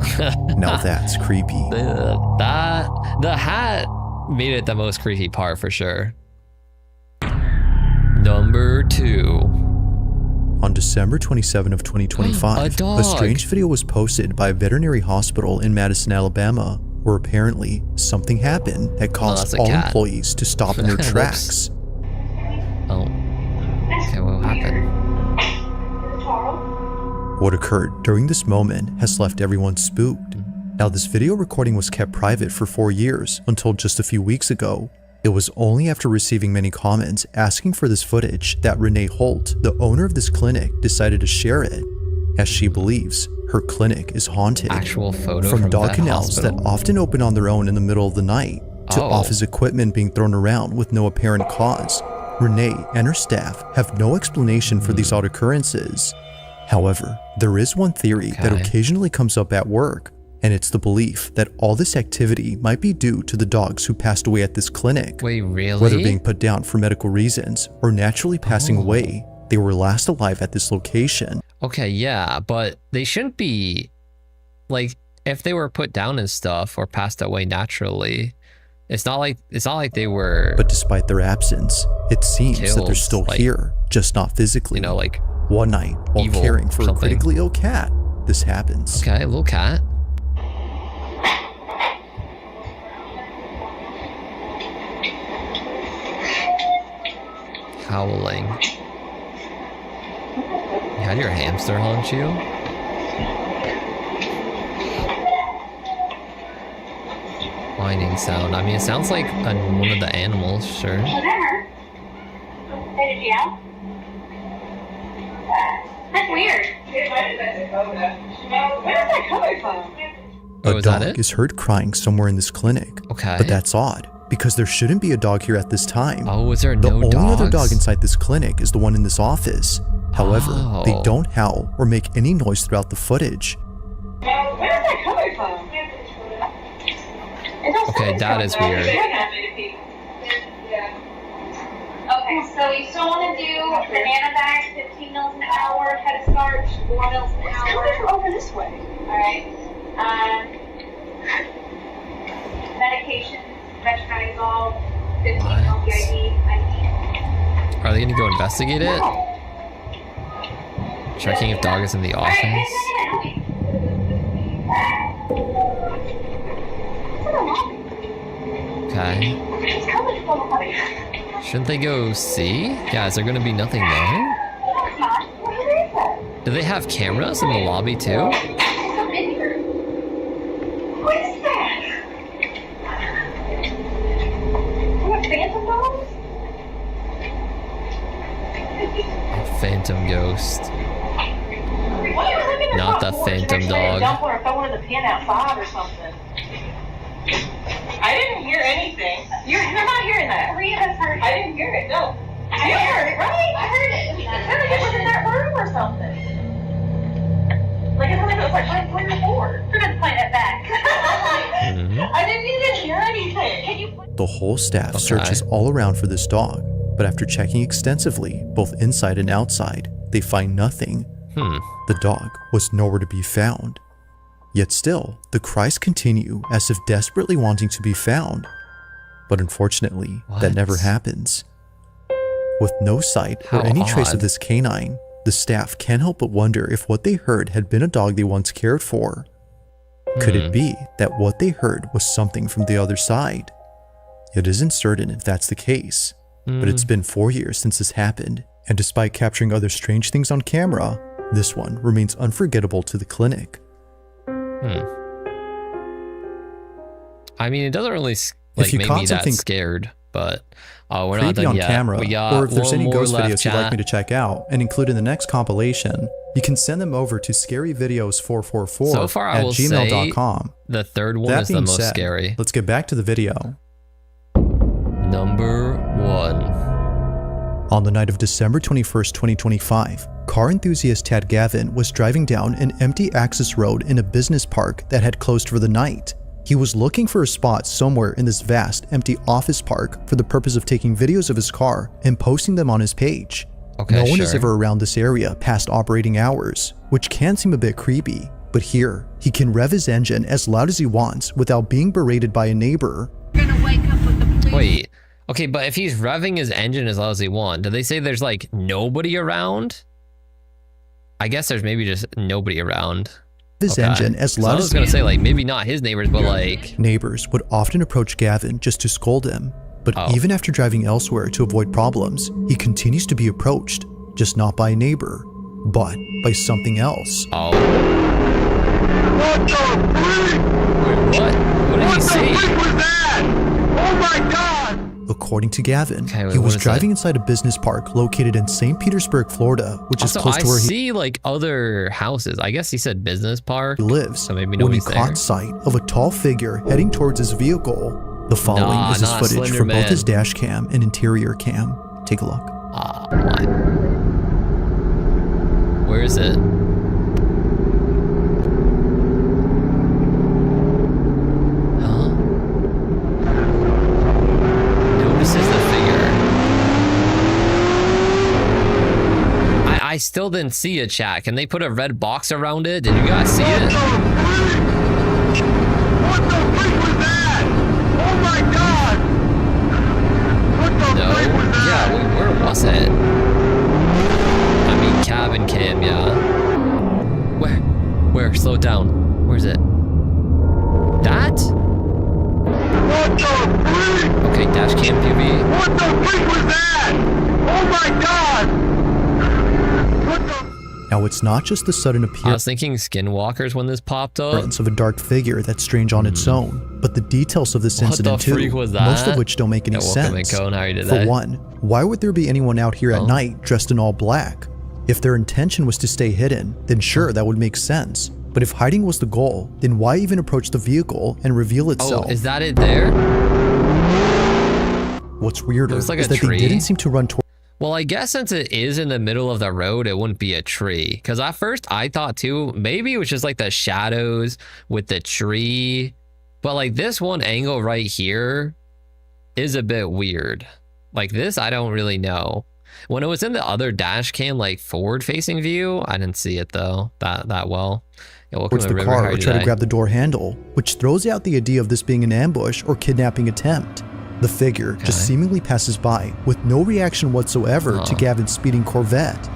Now that's creepy. The hat made it the most creepy part for sure. Number 2. On December 27 of 2025, a strange video was posted by a veterinary hospital in Madison, Alabama, where apparently something happened that caused all employees to stop in their tracks. Oh. Okay, what happened? What occurred during this moment has left everyone spooked. Now, this video recording was kept private for 4 years until just a few weeks ago. It was only after receiving many comments asking for this footage that Renee Holt, the owner of this clinic, decided to share it, as she believes her clinic is haunted. Actual photo from dog kennels that often open on their own in the middle of the night, to office equipment being thrown around with no apparent cause. Renee and her staff have no explanation for these odd occurrences. However, there is one theory that occasionally comes up at work, and it's the belief that all this activity might be due to the dogs who passed away at this clinic. Wait, really? Whether being put down for medical reasons or naturally passing away, they were last alive at this location. Okay, yeah, but they shouldn't be, like, if they were put down and stuff or passed away naturally, it's not like they were. But despite their absence, it seems that they're still here, just not physically. You know, like one night while caring for a critically ill cat, this happens. Okay, a little cat. Howling. You had your hamster haunt you? Whining sound. I mean, it sounds like one of the animals, sure. That's weird. Where is that coming from? A dog is heard crying somewhere in this clinic. Okay. But that's odd, because there shouldn't be a dog here at this time. Oh, is there the no dogs? only other dog inside this clinic is the one in this office. However, they don't howl or make any noise throughout the footage. Where is that coming from? Okay, that is weird. Okay, so you still want to do banana bags, 15 mils an hour, head starch, 4 mils an hour. Over this way. Alright. Medication, metronidazole, 15 mil BID. Are they gonna go investigate it? Checking if dog is in the office. Okay. Shouldn't they go see? Yeah, is there gonna be nothing there? Do they have cameras in the lobby too? What is that? What, phantom dogs? A phantom ghost. Not the phantom dog. Dump one or throw one in the pen outside or something. I didn't hear anything. You're not hearing that. 3 of us heard it. I didn't hear it, no. You heard it, right? I heard it. It was in that room or something. Like it was like right where you're bored. We're gonna play it back. I didn't even hear anything. Can you? The whole staff searches all around for this dog, but after checking extensively, both inside and outside, they find nothing. The dog was nowhere to be found. Yet still, the cries continue as if desperately wanting to be found. But unfortunately, that never happens. With no sight or any trace of this canine, the staff can't help but wonder if what they heard had been a dog they once cared for. Could it be that what they heard was something from the other side? It isn't certain if that's the case, but it's been 4 years since this happened, and despite capturing other strange things on camera, this one remains unforgettable to the clinic. I mean, it doesn't really like make me that scared, but we're not done on yet. Camera, or if there's any ghost videos chat. you'd like me to check out and include in the next compilation, you can send them over to scaryvideos444 So far, I at will gmail.com. say the third one That is the being most said, scary. Let's get back to the video. Number 1. On the night of December 21st, 2025, car enthusiast Tad Gavin was driving down an empty access road in a business park that had closed for the night. He was looking for a spot somewhere in this vast, empty office park for the purpose of taking videos of his car and posting them on his page. No one is ever around this area past operating hours, which can seem a bit creepy, but here, he can rev his engine as loud as he wants without being berated by a neighbor. Wait, okay, but if he's revving his engine as loud as he wants, do they say there's like nobody around? I guess there's maybe just nobody around. His engine as loud as I was gonna say like maybe not his neighbors, but like neighbors would often approach Gavin just to scold him. But even after driving elsewhere to avoid problems, he continues to be approached, just not by a neighbor, but by something else. What did he say? Oh my God! According to Gavin, he was driving inside a business park located in St. Petersburg, Florida, which is close to where he see like other houses. I guess he said business park. Lives. So maybe when he nobody's caught there. sight of a tall figure heading towards his vehicle. The following is his footage from both his dash cam and interior cam. Take a look. Where is it? Notices the figure. I still didn't see a chat. Can they put a red box around it? Did you guys see it? Yeah, where was it? I mean, cabin cam, yeah. Where? Slow it down. Where's it? That? Okay, dash cam PV. What the freak was that? Oh my God! Now it's not just the sudden I appearance was thinking Skinwalkers when this popped up. of a dark figure that's strange on its own, but the details of this What incident the too, freak was that? most of which don't make any welcome in sense. Cone, how are you For today? one, why would there be anyone out here at night dressed in all black? If their intention was to stay hidden, then sure, that would make sense. But if hiding was the goal, then why even approach the vehicle and reveal itself? Oh, is that it there? What's weirder Looks like is a that tree. they didn't seem to run toward. Well, I guess since it is in the middle of the road, it wouldn't be a tree. Because at first I thought too, maybe it was just like the shadows with the tree. But like this one angle right here is a bit weird. Like this, I don't really know. When it was in the other dash cam, like forward facing view, I didn't see it though that well. Yeah, welcome towards to the River. car How are or you try to today? grab the door handle, which throws out the idea of this being an ambush or kidnapping attempt. The figure just seemingly passes by with no reaction whatsoever to Gavin's speeding Corvette.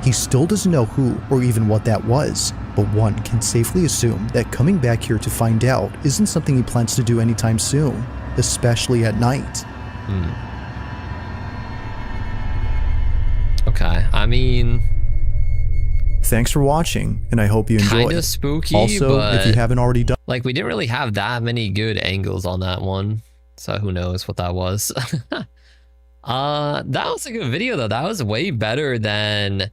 He still doesn't know who or even what that was, but one can safely assume that coming back here to find out isn't something he plans to do anytime soon, especially at night. Okay, I mean, Thanks for watching, and I hope you enjoyed. kind of spooky. Also, but if you haven't already done, like we didn't really have that many good angles on that one, so who knows what that was. That was a good video though. That was way better than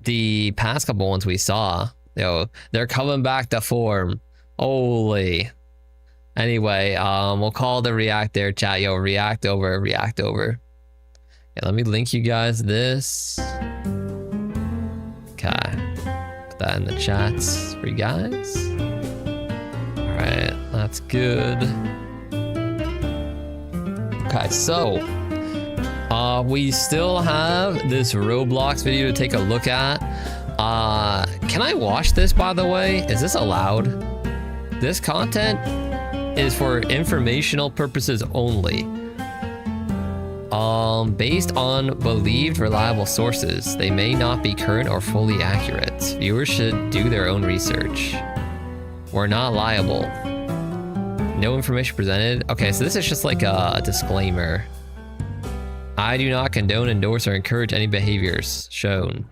the past couple ones we saw. Yo, they're coming back to form. Holy. Anyway, we'll call the react there, chat. Yo, react over. Yeah, let me link you guys this. Okay. Put that in the chats for you guys. All right, that's good. Okay, so we still have this Roblox video to take a look at. Can I watch this, by the way? Is this allowed? This content is for informational purposes only. Based on believed reliable sources, they may not be current or fully accurate. Viewers should do their own research. We're not liable. No information presented. Okay, so this is just like a disclaimer. I do not condone, endorse, or encourage any behaviors shown.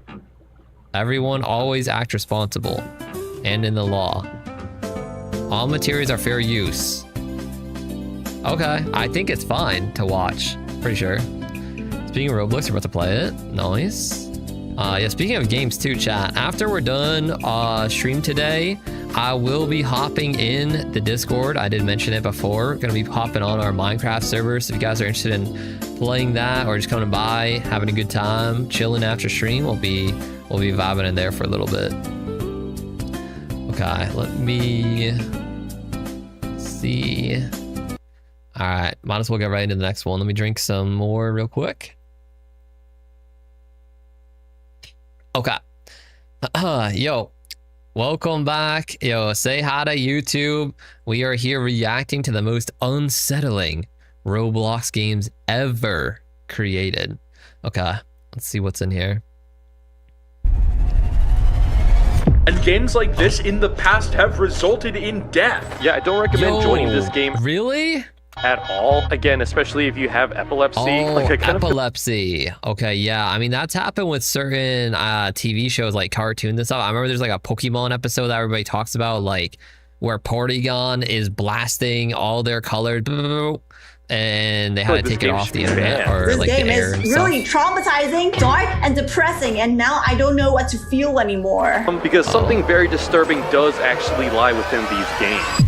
Everyone always act responsible and in the law. All materials are fair use. Okay, I think it's fine to watch. Pretty sure. Speaking of Roblox, we're about to play it. Nice. Yeah, speaking of games too, chat. After we're done stream today, I will be hopping in the Discord. I did mention it before. Gonna be hopping on our Minecraft server. So if you guys are interested in playing that or just coming by, having a good time, chilling after stream, we'll be vibing in there for a little bit. Okay, let me see. All right, might as well get right into the next one. Let me drink some more real quick. Okay. Yo, welcome back. Yo, say hi to YouTube. We are here reacting to the most unsettling Roblox games ever created. Okay, let's see what's in here. And games like this in the past have resulted in death. Yeah, I don't recommend joining this game. Really? At all. Again, especially if you have epilepsy. Oh, like epilepsy. Okay, yeah. I mean, that's happened with certain TV shows like cartoons and stuff. I remember there's like a Pokemon episode that everybody talks about, like where Porygon is blasting all their colors, and they had to take it off the internet or this like game the air is and really stuff. traumatizing, dark, and depressing, and now I don't know what to feel anymore. Because something very disturbing does actually lie within these games.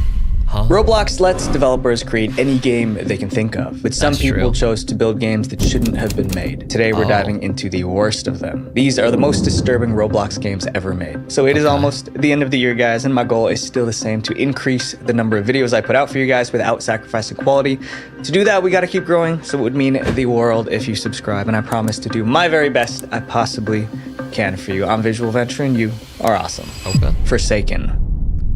Roblox lets developers create any game they can think of, but some people chose to build games that shouldn't have been made. Today we're diving into the worst of them. These are the most disturbing Roblox games ever made. So it is almost the end of the year, guys, and my goal is still the same: to increase the number of videos I put out for you guys without sacrificing quality. To do that, we gotta keep growing, so it would mean the world if you subscribe, and I promise to do my very best I possibly can for you. I'm Visual Venture, and you are awesome. Okay. Forsaken.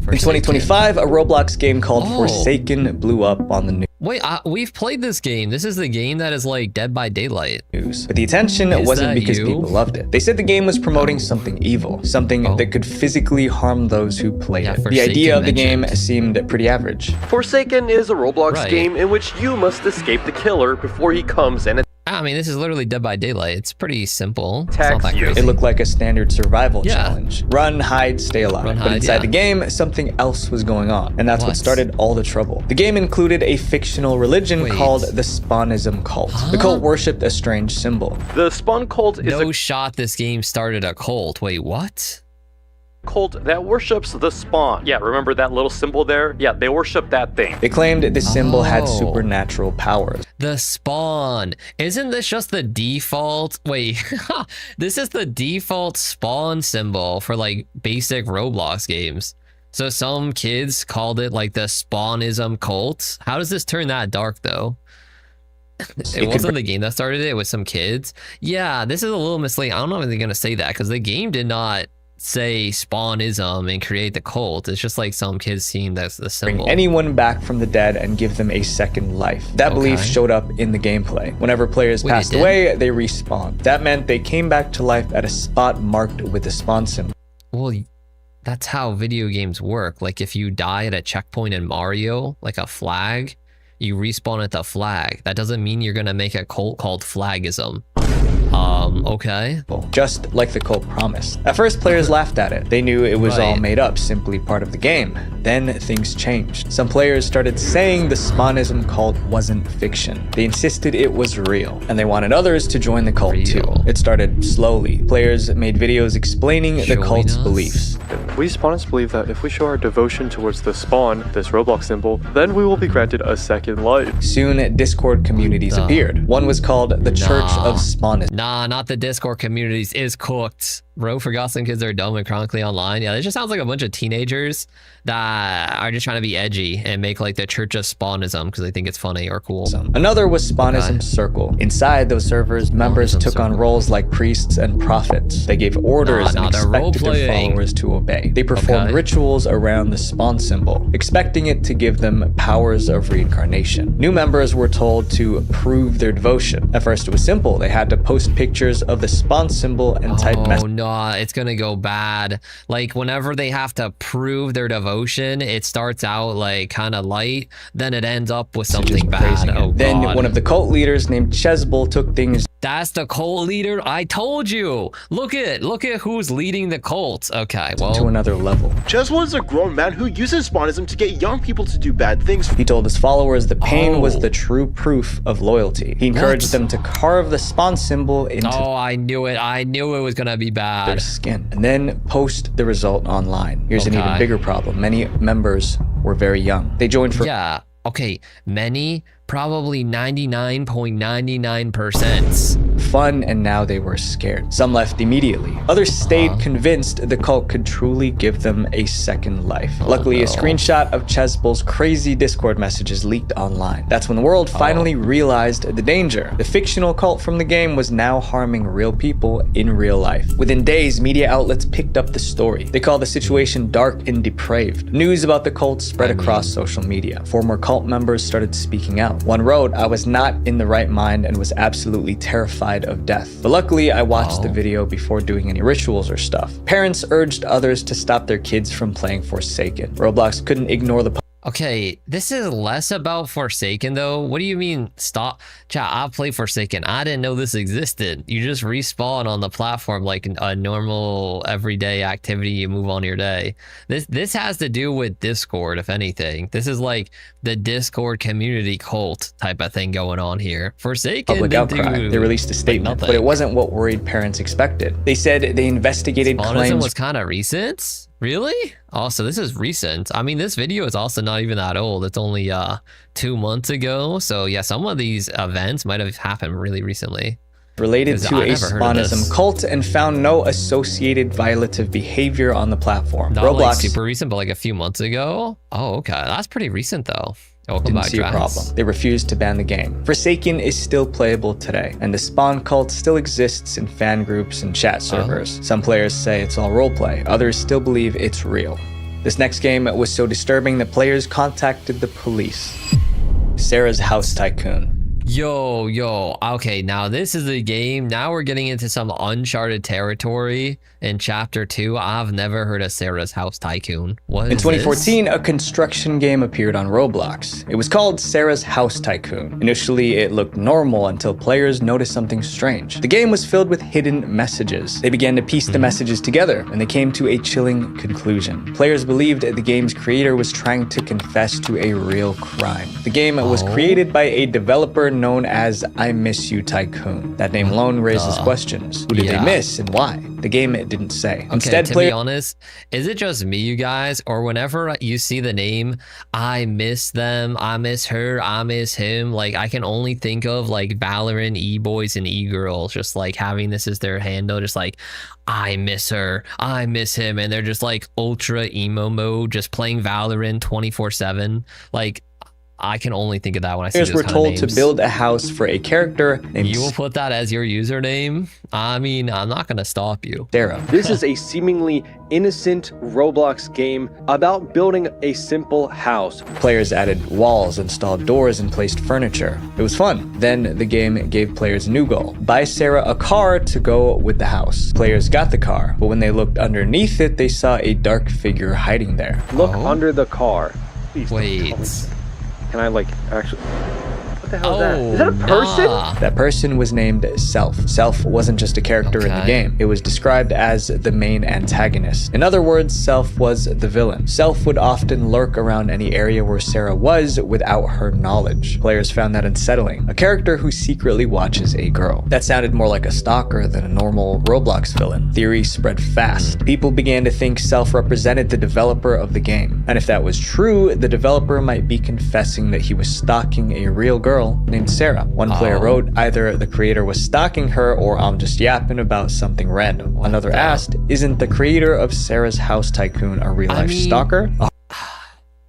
In 2025, a Roblox game called Forsaken blew up on the news. Wait, we've played this game. This is the game that is like Dead by Daylight. But the attention wasn't because people loved it. They said the game was promoting something evil, something that could physically harm those who played it. The idea of the game seemed pretty average. Forsaken is a Roblox game in which you must escape the killer before he comes and I mean, this is literally Dead by Daylight. It's pretty simple. It's not that crazy. It looked like a standard survival challenge. Run, hide, stay alive. But inside the game, something else was going on. And that's what started all the trouble. The game included a fictional religion called the Spawnism cult. The cult worshipped a strange symbol. The Spawn cult is no shot this game started a cult. Wait, what? Cult that worships the Spawn. Yeah, remember that little symbol there? Yeah, they worship that thing. They claimed this symbol had supernatural powers. The Spawn. Isn't this just the default? Wait, this is the default Spawn symbol for like basic Roblox games. So some kids called it like the Spawnism cult. How does this turn that dark though? It wasn't the game that started it. It was some kids. Yeah, this is a little misleading. I don't know if they're going to say that because the game did not say Spawnism and create the cult. It's just like some kids seeing that's the symbol. Bring anyone back from the dead and give them a second life. That belief showed up in the gameplay. Whenever players passed away, they respawned. That meant they came back to life at a spot marked with the spawn symbol. Well, that's how video games work. Like if you die at a checkpoint in Mario, like a flag, you respawn at the flag. That doesn't mean you're gonna make a cult called Flagism. Okay. Just like the cult promised. At first, players laughed at it. They knew it was all made up, simply part of the game. Then things changed. Some players started saying the Spawnism cult wasn't fiction. They insisted it was real, and they wanted others to join the cult too. It started slowly. Players made videos explaining the cult's beliefs. We Spawners believe that if we show our devotion towards the Spawn, this Roblox symbol, then we will be granted a second life. Soon, Discord communities appeared. One was called the Church of Spawnism. Nah, not the Discord communities. Is cooked. Ro forgot some kids are dumb and chronically online. Yeah, it just sounds like a bunch of teenagers that are just trying to be edgy and make like the Church of Spawnism because they think it's funny or cool. Another was Spawnism Circle. Inside those servers, members took on roles like priests and prophets. They gave orders and expected their followers to obey. They performed rituals around the spawn symbol, expecting it to give them powers of reincarnation. New members were told to prove their devotion. At first it was simple. They had to post pictures of the spawn symbol and type messages. Oh no, it's gonna go bad. Like whenever they have to prove their devotion, it starts out like kind of light, then it ends up with something bad. Oh, then one of the cult leaders named Chesbel took things. That's the cult leader. I told you. Look at who's leading the cult. Okay, well, to another level. Chesbel is a grown man who uses Spawnism to get young people to do bad things. He told his followers the pain was the true proof of loyalty. He encouraged them to carve the spawn symbol into I knew it. I knew it was gonna be bad. Their skin, and then post the result online. Here's an even bigger problem. Many members were very young. They joined for many, probably 99.99%. Fun, and now they were scared. Some left immediately. Others stayed convinced the cult could truly give them a second life. Luckily, a screenshot of Chesbel's crazy Discord messages leaked online. That's when the world finally realized the danger. The fictional cult from the game was now harming real people in real life. Within days, media outlets picked up the story. They called the situation dark and depraved. News about the cult spread across social media. Former cult members started speaking out. One wrote, "I was not in the right mind and was absolutely terrified of death. But luckily, I watched the video before doing any rituals or stuff." Parents urged others to stop their kids from playing Forsaken. Roblox couldn't ignore the Okay, this is less about Forsaken though. What do you mean stop? Chat, I'll play Forsaken. I didn't know this existed. You just respawn on the platform like a normal everyday activity. You move on your day. This has to do with Discord, if anything. This is like the Discord community cult type of thing going on here. Forsaken public outcry. They released a statement, but it wasn't what worried parents expected. They said they investigated claims. Was kind of recent. Really? Oh, so this is recent. I mean, this video is also not even that old. It's only 2 months ago. So yeah, some of these events might have happened really recently. Related to a Spawnism cult and found no associated violative behavior on the platform. Not Roblox, like super recent, but like a few months ago. Oh, okay. That's pretty recent though. Didn't see a problem. They refused to ban the game. Forsaken is still playable today, and the Spawn cult still exists in fan groups and chat servers. Some players say it's all roleplay, others still believe it's real. This next game was so disturbing that players contacted the police. Sarah's House Tycoon. Yo, okay, now this is a game. Now we're getting into some uncharted territory in chapter 2. I've never heard of Sarah's House Tycoon. What in 2014, a construction game appeared on Roblox. It was called Sarah's House Tycoon. Initially, it looked normal until players noticed something strange. The game was filled with hidden messages. They began to piece the messages together, and they came to a chilling conclusion. Players believed the game's creator was trying to confess to a real crime. The game was created by a developer known as I Miss You Tycoon. That name alone raises questions. Who did they miss and why? The game didn't say. Okay, Instead, to be honest, is it just me, you guys, or whenever you see the name, I miss them, I miss her, I miss him, like I can only think of like Valorant e-boys and e-girls just like having this as their handle, just like I miss her, I miss him, and they're just like ultra emo mode, just playing Valorant 24/7. Like I can only think of that when I see those kind of names. Players were told to build a house for a character named... You will put that as your username? I mean, I'm not going to stop you. Sarah. This is a seemingly innocent Roblox game about building a simple house. Players added walls, installed doors, and placed furniture. It was fun. Then the game gave players a new goal. Buy Sarah a car to go with the house. Players got the car, but when they looked underneath it, they saw a dark figure hiding there. Look under the car. Please wait. Can I like actually... What the hell is that? Is that a person? That person was named Self. Self wasn't just a character in the game. It was described as the main antagonist. In other words, Self was the villain. Self would often lurk around any area where Sarah was without her knowledge. Players found that unsettling. A character who secretly watches a girl. That sounded more like a stalker than a normal Roblox villain. Theories spread fast. People began to think Self represented the developer of the game. And if that was true, the developer might be confessing that he was stalking a real girl girl named Sarah. One player wrote, either the creator was stalking her or I'm just yapping about something random. Another asked, isn't the creator of Sarah's House Tycoon a real-life stalker?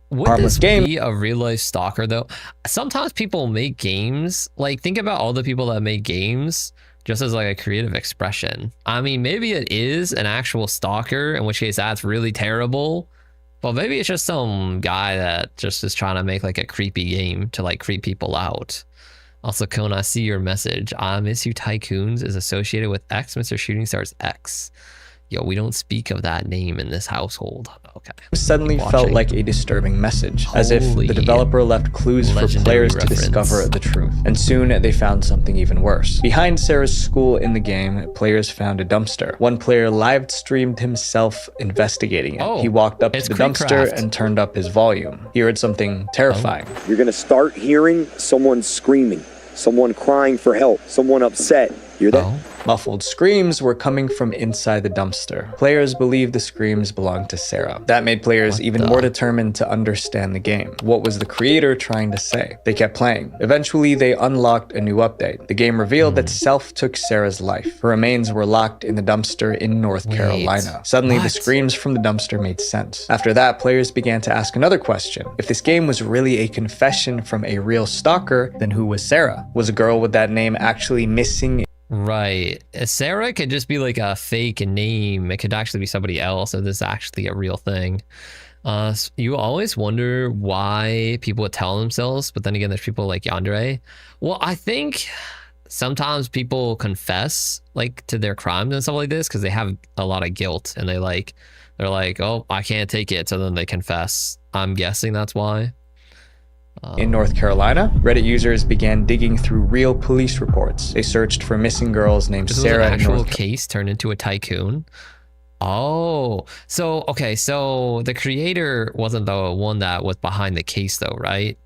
Would this be a real-life stalker, though? Sometimes people make games, like, think about all the people that make games just as, like, a creative expression. I mean, maybe it is an actual stalker, in which case that's really terrible. But maybe it's just some guy that just is trying to make like a creepy game to like creep people out. Also, Cone, I see your message. I Miss You Tycoons is associated with X, Mr. Shooting Stars X. Yo, we don't speak of that name in this household. Okay. Suddenly felt like a disturbing message, as if the developer left clues for players to discover the truth. And soon they found something even worse. Behind Sarah's school in the game, players found a dumpster. One player live streamed himself investigating it. He walked up to the dumpster and turned up his volume. He heard something terrifying. You're gonna start hearing someone screaming, someone crying for help, someone upset. Hear that? Muffled screams were coming from inside the dumpster. Players believed the screams belonged to Sarah. That made players even more determined to understand the game. What was the creator trying to say? They kept playing. Eventually, they unlocked a new update. The game revealed that Self took Sarah's life. Her remains were locked in the dumpster in North Carolina. Suddenly, the screams from the dumpster made sense. After that, players began to ask another question. If this game was really a confession from a real stalker, then who was Sarah? Was a girl with that name actually missing? Right. Sarah could just be like a fake name. It could actually be somebody else if this is actually a real thing. You always wonder why people would tell themselves, but then again, there's people like Yandere. Well, I think sometimes people confess like to their crimes and stuff like this because they have a lot of guilt and they're like, oh, I can't take it. So then they confess. I'm guessing that's why. In North Carolina, Reddit users began digging through real police reports. They searched for missing girls named Sarah. An actual case turned into a tycoon. Oh, so okay, so the creator wasn't the one that was behind the case, though, right?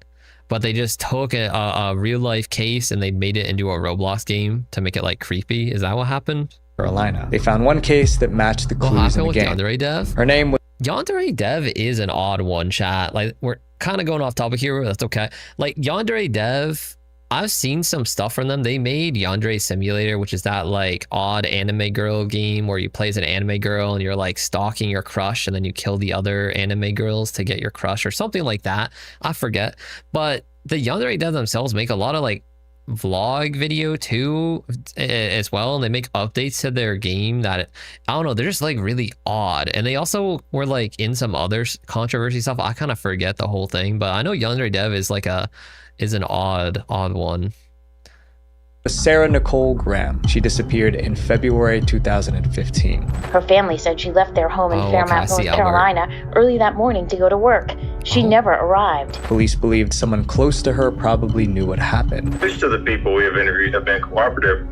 But they just took a real life case and they made it into a Roblox game to make it like creepy. Is that what happened? Carolina. They found one case that matched the clues in the game. Yandere Dev? Her name was Yandere Dev is an odd one, chat. Like we're kind of going off topic here, but that's okay. Like Yandere Dev, I've seen some stuff from them. They made Yandere Simulator, which is that like odd anime girl game where you play as an anime girl and you're like stalking your crush and then you kill the other anime girls to get your crush or something like that. I forget. But the Yandere Dev themselves make a lot of like vlog video too as well, and they make updates to their game that I don't know, they're just like really odd. And they also were like in some other controversy stuff. I kind of forget the whole thing, but I know Yandere Dev is like an odd one. Sarah Nicole Graham. She disappeared in February 2015. Her family said she left their home in Fairmount, North Carolina early that morning to go to work. She never arrived. Police believed someone close to her probably knew what happened. Most of the people we have interviewed have been cooperative.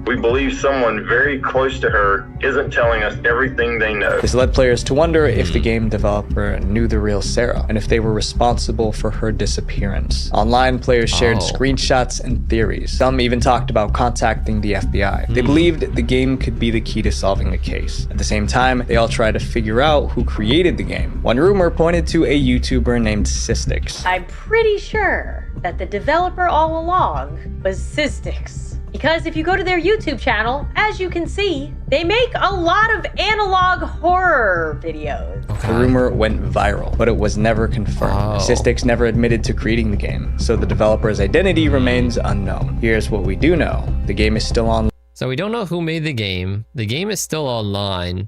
We believe someone very close to her isn't telling us everything they know. This led players to wonder if the game developer knew the real Sarah and if they were responsible for her disappearance. Online, players shared screenshots and theories. Some even talked about contacting the FBI. They believed the game could be the key to solving the case. At the same time, they all tried to figure out who created the game. One rumor pointed to a YouTuber named Systix. I'm pretty sure that the developer all along was Systix. Because if you go to their YouTube channel, as you can see, they make a lot of analog horror videos. The rumor went viral, but it was never confirmed. Systix never admitted to creating the game, so the developer's identity remains unknown. Here's what we do know. The game is still online. So we don't know who made the game. The game is still online.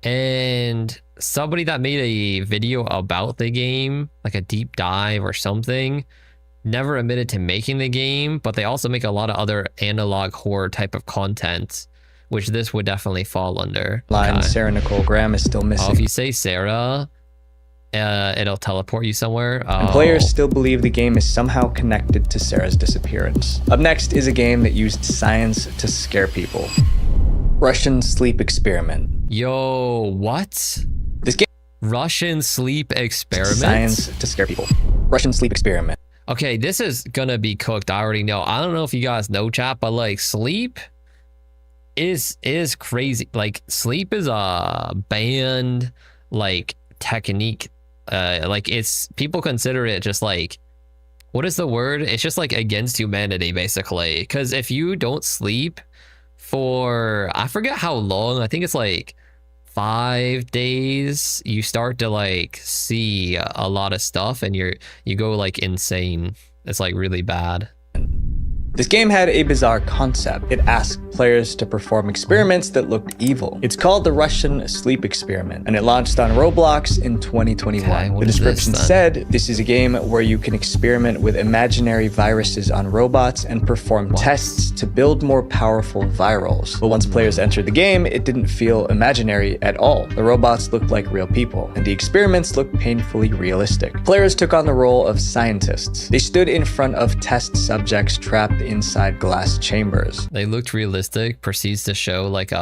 And somebody that made a video about the game, like a deep dive or something, never admitted to making the game, but they also make a lot of other analog horror type of content, which this would definitely fall under. Sarah Nicole Graham is still missing. If you say Sarah, it'll teleport you somewhere. And players still believe the game is somehow connected to Sarah's disappearance. Up next is a game that used science to scare people. Russian Sleep Experiment. Yo, what? This game Russian Sleep Experiment? Science to scare people. Russian Sleep Experiment. Okay, this is gonna be cooked. I already know. I don't know if you guys know, chat, but like sleep is crazy. Like sleep is a banned like technique. Like it's people consider it just like what is the word? It's just like against humanity, basically. Because if you don't sleep for, I forget how long, I think it's like 5 days, you start to like see a lot of stuff and you go like insane. It's like really bad. This game had a bizarre concept. It asked players to perform experiments that looked evil. It's called the Russian Sleep Experiment, and it launched on Roblox in 2021. Okay, the description said, this is a game where you can experiment with imaginary viruses on robots and perform tests to build more powerful virals. But once players entered the game, it didn't feel imaginary at all. The robots looked like real people, and the experiments looked painfully realistic. Players took on the role of scientists. They stood in front of test subjects trapped inside glass chambers. They looked realistic, proceeds to show like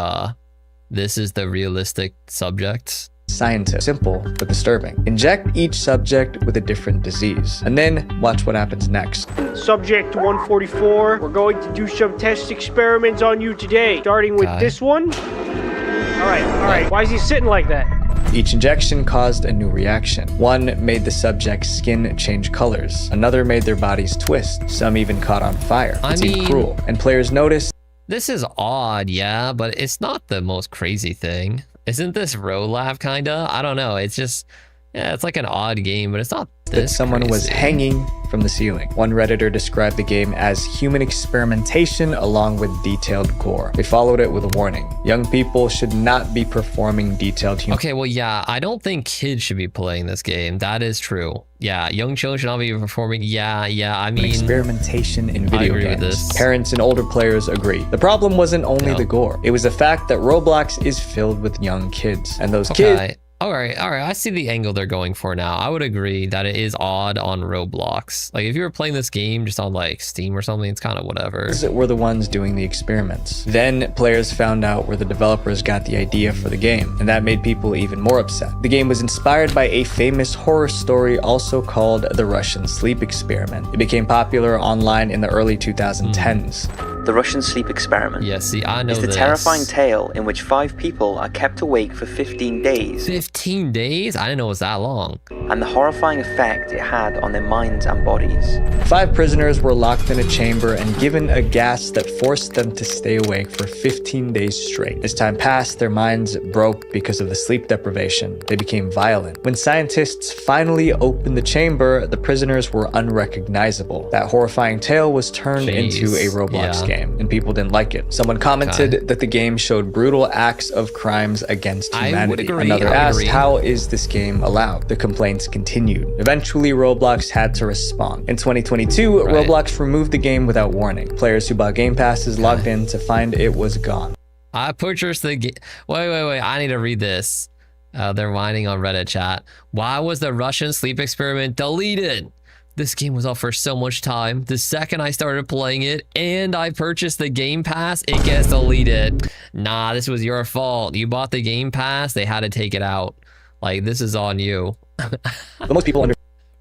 this is the realistic subject. Scientist, simple but disturbing. Inject each subject with a different disease, and then watch what happens next. Subject 144, we're going to do some test experiments on you today, starting with this one. All right, why is he sitting like that? Each injection caused a new reaction. One made the subject's skin change colors. Another made their bodies twist. Some even caught on fire. It seemed cruel, and players noticed. This is odd, yeah, but it's not the most crazy thing. Isn't this Rolab kinda? I don't know. It's just, yeah, it's like an odd game, but it's not this someone crazy. Was hanging from the ceiling. One Redditor described the game as human experimentation along with detailed gore. They followed it with a warning. Young people should not be performing detailed human. Okay, well, yeah, I don't think kids should be playing this game. That is true. Yeah, young children should not be performing. Yeah, I mean, experimentation in video games. With this. Parents and older players agree. The problem wasn't only the gore. It was the fact that Roblox is filled with young kids, and those kids. All right. I see the angle they're going for now. I would agree that it is odd on Roblox. Like if you were playing this game just on like Steam or something, it's kind of whatever. Were the ones doing the experiments. Then players found out where the developers got the idea for the game, and that made people even more upset. The game was inspired by a famous horror story also called the Russian Sleep Experiment. It became popular online in the early 2010s. The Russian Sleep Experiment. Yeah, see, I know is the terrifying tale in which 5 people are kept awake for 15 days. 15 days? I didn't know it was that long. And the horrifying effect it had on their minds and bodies. 5 prisoners were locked in a chamber and given a gas that forced them to stay awake for 15 days straight. As time passed, their minds broke because of the sleep deprivation. They became violent. When scientists finally opened the chamber, the prisoners were unrecognizable. That horrifying tale was turned into a Roblox game. And people didn't like it. Someone commented that the game showed brutal acts of crimes against humanity. I would agree. Another asked, how is this game allowed? The complaints continued. Eventually, Roblox had to respond. In 2022, Roblox removed the game without warning. Players who bought Game Passes logged in to find it was gone. I purchased the game. Wait. I need to read this. They're whining on Reddit chat. Why was the Russian Sleep Experiment deleted? This game was out for so much time. The second I started playing it and I purchased the Game Pass, it gets deleted. Nah, this was your fault. You bought the Game Pass, they had to take it out. Like, this is on you. But most people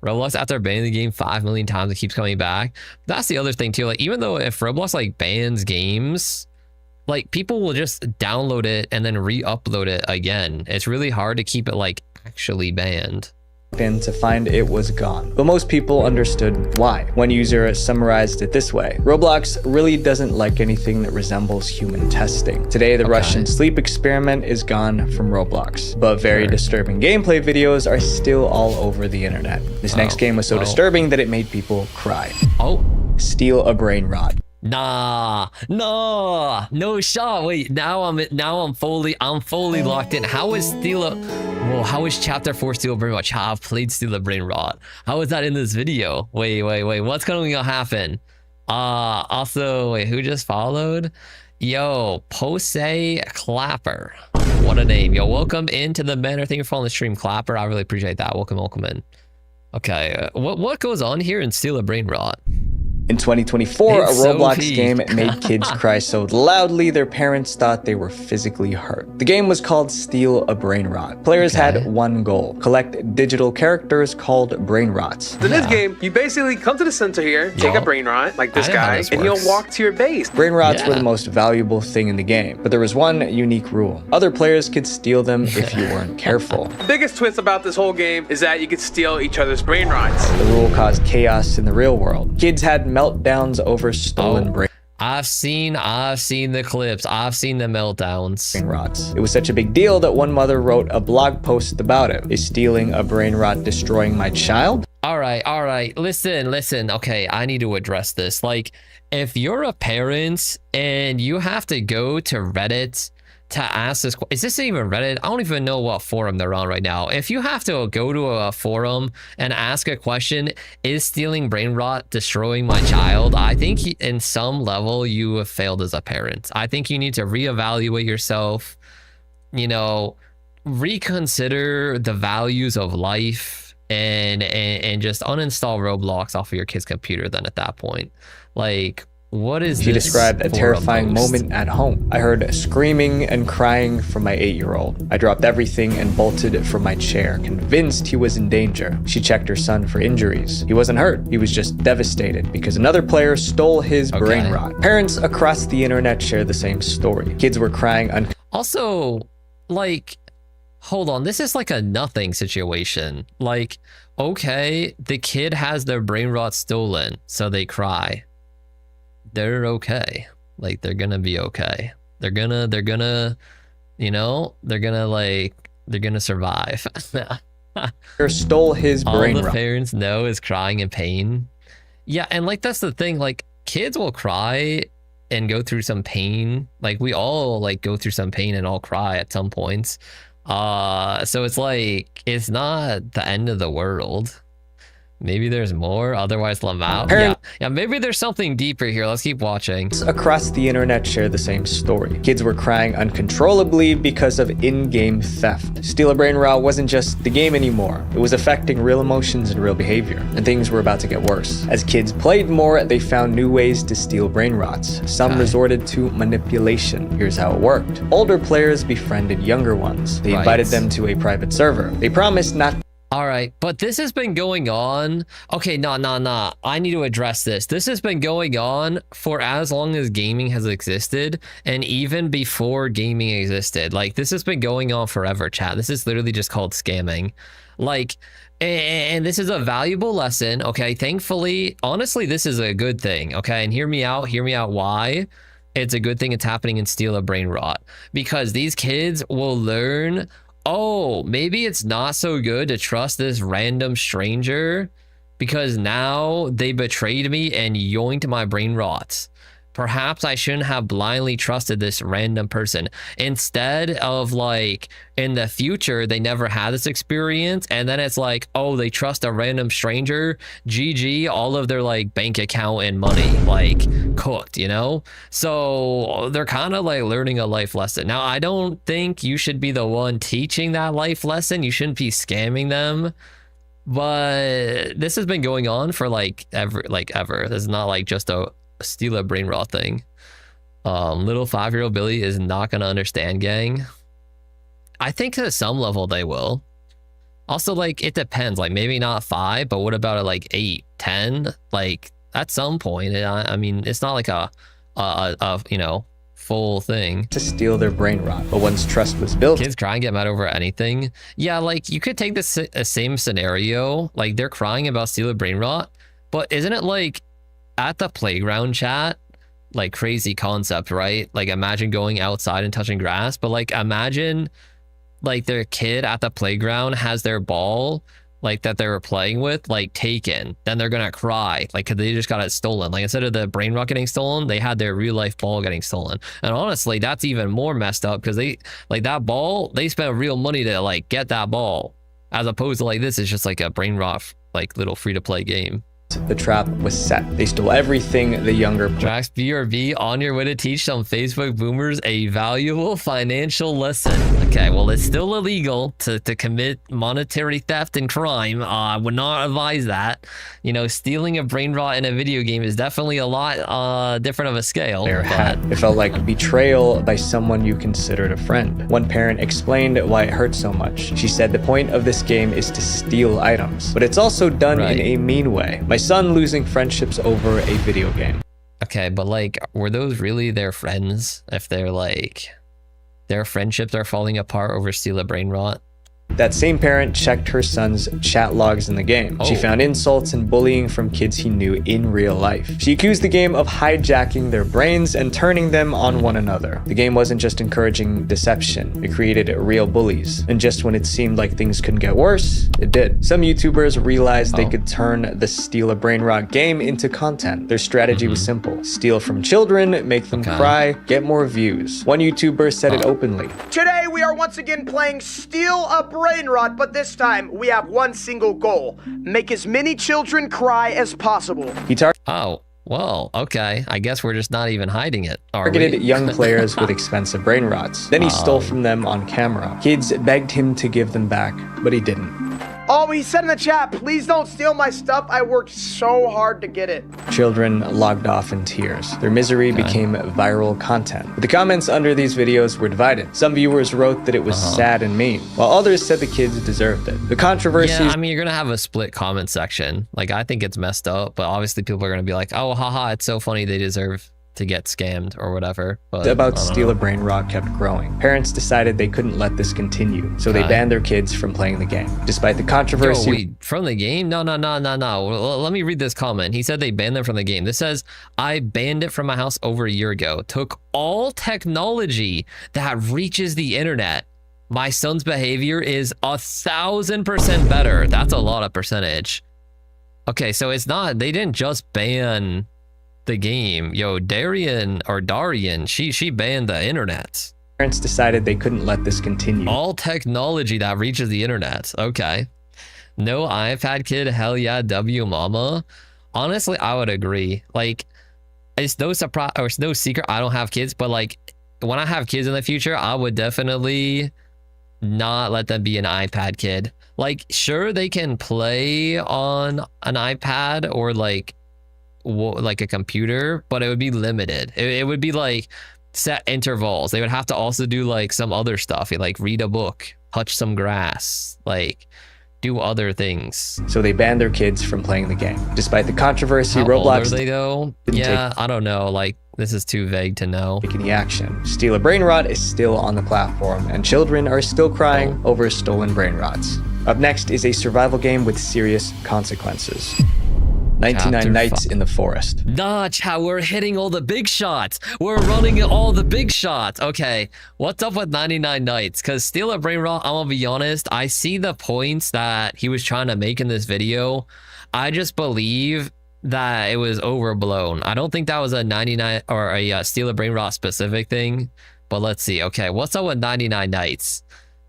Roblox, after banning the game 5 million times, it keeps coming back. That's the other thing too. Like, even though if Roblox like bans games, like people will just download it and then re-upload it again. It's really hard to keep it like actually banned. In to find it was gone. But most people understood why. One user summarized it this way: Roblox really doesn't like anything that resembles human testing. Today, the Russian Sleep Experiment is gone from Roblox, but very disturbing gameplay videos are still all over the internet. This next game was so disturbing that it made people cry. Steal a brain rot. Nah, no shot. Wait, now I'm fully locked in. How is how is chapter 4 Steal a Brain Rot? I've played Steal a Brain Rot. How is that in this video? Wait, what's going to happen? Also, wait, who just followed? Yo, Pose Clapper. What a name. Yo, welcome into the banner. Thank you for following the stream, Clapper. I really appreciate that. Welcome in. Okay, what goes on here in Steal a Brain Rot? In 2024, It's a so Roblox peak. game made kids cry so loudly their parents thought they were physically hurt. The game was called Steal a Brain Rot. Players had one goal: collect digital characters called brain rots. In this game, you basically come to the center here, take a brain rot, like this guy, and you'll walk to your base. Brain rots were the most valuable thing in the game, but there was one unique rule. Other players could steal them if you weren't careful. The biggest twist about this whole game is that you could steal each other's brain rots. The rule caused chaos in the real world. Kids had meltdowns over stolen brain. I've seen the clips. I've seen the meltdowns. Brain rots. It was such a big deal that one mother wrote a blog post about it. Is stealing a brain rot destroying my child? All right. Listen. Okay, I need to address this. Like, if you're a parent and you have to go to Reddit to ask this, is this even Reddit? I don't even know what forum they're on right now. If you have to go to a forum and ask a question, is stealing brain rot destroying my child? I think in some level you have failed as a parent. I think you need to reevaluate yourself, you know, reconsider the values of life, and just uninstall Roblox off of your kid's computer then at that point. Like, what is She this described a terrifying moment at home. I heard screaming and crying from my 8-year-old. I dropped everything and bolted from my chair, convinced he was in danger. She checked her son for injuries. He wasn't hurt. He was just devastated because another player stole his brain rot. Parents across the internet share the same story. Kids were crying. Also, like, hold on. This is like a nothing situation. Like, okay, the kid has their brain rot stolen, so they cry. They're okay. Like, they're gonna be okay. They're gonna, you know, they're gonna survive. Stole his brain All the rot. parents know is crying in pain. Yeah, and like, that's the thing. Like, kids will cry and go through some pain. Like, we all like go through some pain and all cry at some points. So it's like, it's not the end of the world. Maybe there's more, otherwise Lamau. Yeah, maybe there's something deeper here. Let's keep watching. Across the internet share the same story. Kids were crying uncontrollably because of in-game theft. Steal a Brain Rot wasn't just the game anymore. It was affecting real emotions and real behavior, and things were about to get worse. As kids played more, they found new ways to steal brain rots. Some resorted to manipulation. Here's how it worked. Older players befriended younger ones. They invited them to a private server. They promised not. All right, but this has been going on. Okay, nah. I need to address this. This has been going on for as long as gaming has existed, and even before gaming existed. Like, this has been going on forever, chat. This is literally just called scamming. Like, and this is a valuable lesson, okay? Thankfully, honestly, this is a good thing, okay? And hear me out why it's a good thing it's happening in Steal a Brain Rot. Because these kids will learn, oh, maybe it's not so good to trust this random stranger because now they betrayed me and yoinked my brain rots. Perhaps I shouldn't have blindly trusted this random person. Instead of, like, in the future, they never had this experience, and then it's like, oh, they trust a random stranger, GG, all of their, like, bank account and money, like, cooked, you know? So they're kind of, like, learning a life lesson. Now, I don't think you should be the one teaching that life lesson. You shouldn't be scamming them. But this has been going on for, like, ever. This is not, like, just a Steal a Brain Rot thing. Little 5-year-old Billy is not gonna understand, gang. I think to some level they will. Also, like, it depends. Like, maybe not 5, but what about at like 8, 10? Like, at some point, I mean, it's not like a you know, full thing. To steal their brain rot, but once trust was built. Kids cry and get mad over anything. Yeah, like, you could take this same scenario. Like, they're crying about Steal a Brain Rot, but isn't it like at the playground, chat? Like, crazy concept, right? Like, imagine going outside and touching grass, but like, imagine like their kid at the playground has their ball, like, that they were playing with, like, taken. Then they're gonna cry, like, cause they just got it stolen. Like, instead of the brain rot getting stolen, they had their real life ball getting stolen. And honestly, that's even more messed up because they, like, that ball, they spent real money to, like, get that ball, as opposed to, like, this is just like a brain rot, like, little free to play game. The trap was set. They stole everything the younger Drax BRB on your way to teach some Facebook boomers a valuable financial lesson. Okay, well, it's still illegal to commit monetary theft and crime. I would not advise that. You know, stealing a brain rot in a video game is definitely a lot different of a scale. It felt like betrayal by someone you considered a friend. One parent explained why it hurt so much. She said the point of this game is to steal items, but it's also done in a mean way. My son losing friendships over a video game. Okay, but like, were those really their friends? If they're like, their friendships are falling apart over steal a brain rot? That same parent checked her son's chat logs in the game. She found insults and bullying from kids he knew in real life. She accused the game of hijacking their brains and turning them on one another. The game wasn't just encouraging deception, it created real bullies. And just when it seemed like things couldn't get worse, it did. Some YouTubers realized they could turn the Steal a Brain Rot game into content. Their strategy was simple. Steal from children, make them cry, get more views. One YouTuber said it openly. Today we are once again playing Steal a Brain Rot, but this time we have one single goal. Make as many children cry as possible. Oh, well, okay. I guess we're just not even hiding it, Targeted young players with expensive brain rots. Then he stole from them on camera. Kids begged him to give them back, but he didn't. Oh, he said in the chat, please don't steal my stuff. I worked so hard to get it. Children logged off in tears. Their misery became viral content. But the comments under these videos were divided. Some viewers wrote that it was sad and mean, while others said the kids deserved it. The controversy... Yeah, I mean, you're gonna have a split comment section. Like, I think it's messed up, but obviously people are gonna be like, oh, haha, it's so funny, they deserve to get scammed or whatever. But about Steal a Brain Rot kept growing. Parents decided they couldn't let this continue, so they banned their kids from playing the game. Despite the controversy... Wait, from the game? No. Let me read this comment. He said they banned them from the game. This says, I banned it from my house over a year ago. Took all technology that reaches the internet. My son's behavior is 1,000% better. That's a lot of percentage. Okay, so it's not, they didn't just ban the game. Yo, Darian, she banned the internet. Parents decided they couldn't let this continue. All technology that reaches the internet. Okay. No iPad kid, hell yeah, W mama. Honestly, I would agree. Like, it's no surprise or it's no secret I don't have kids, but like, when I have kids in the future, I would definitely not let them be an iPad kid. Like, sure, they can play on an iPad or like a computer, but it would be limited. It would be like set intervals. They would have to also do like some other stuff, like read a book, touch some grass, like do other things. So they banned their kids from playing the game. Despite the controversy, How Roblox... old are they though? Yeah, I don't know. Like, this is too vague to know. Take any action. Steal a Brain Rot is still on the platform, and children are still crying over stolen brain rots. Up next is a survival game with serious consequences. 99 Nights in the Forest. Nah, chat, we're hitting all the big shots. We're running all the big shots. Okay, what's up with 99 Nights? Because Steal a Brain Rot, I'm gonna be honest, I see the points that he was trying to make in this video. I just believe that it was overblown. I don't think that was a 99 or a Steal a Brain Rot specific thing, but let's see. Okay, what's up with 99 Nights?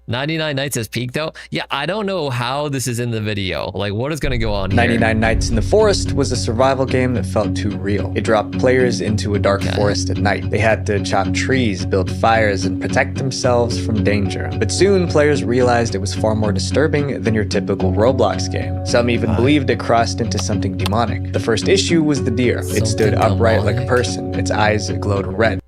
99 Nights is peak though? Yeah, I don't know how this is in the video. Like, what is gonna go on here? 99 Nights in the Forest was a survival game that felt too real. It dropped players into a dark forest at night. They had to chop trees, build fires, and protect themselves from danger. But soon, players realized it was far more disturbing than your typical Roblox game. Some even believed it crossed into something demonic. The first issue was the deer. It stood upright like a person. Its eyes glowed red.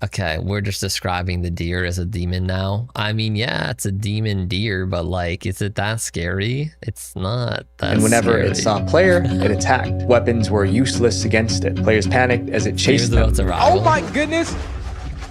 Okay, we're just describing the deer as a demon now. I mean, yeah, it's a demon deer, but like, is it that scary? It's not that And whenever scary. it saw a player, it attacked. Weapons were useless against it. Players panicked as it chased them. Oh my goodness!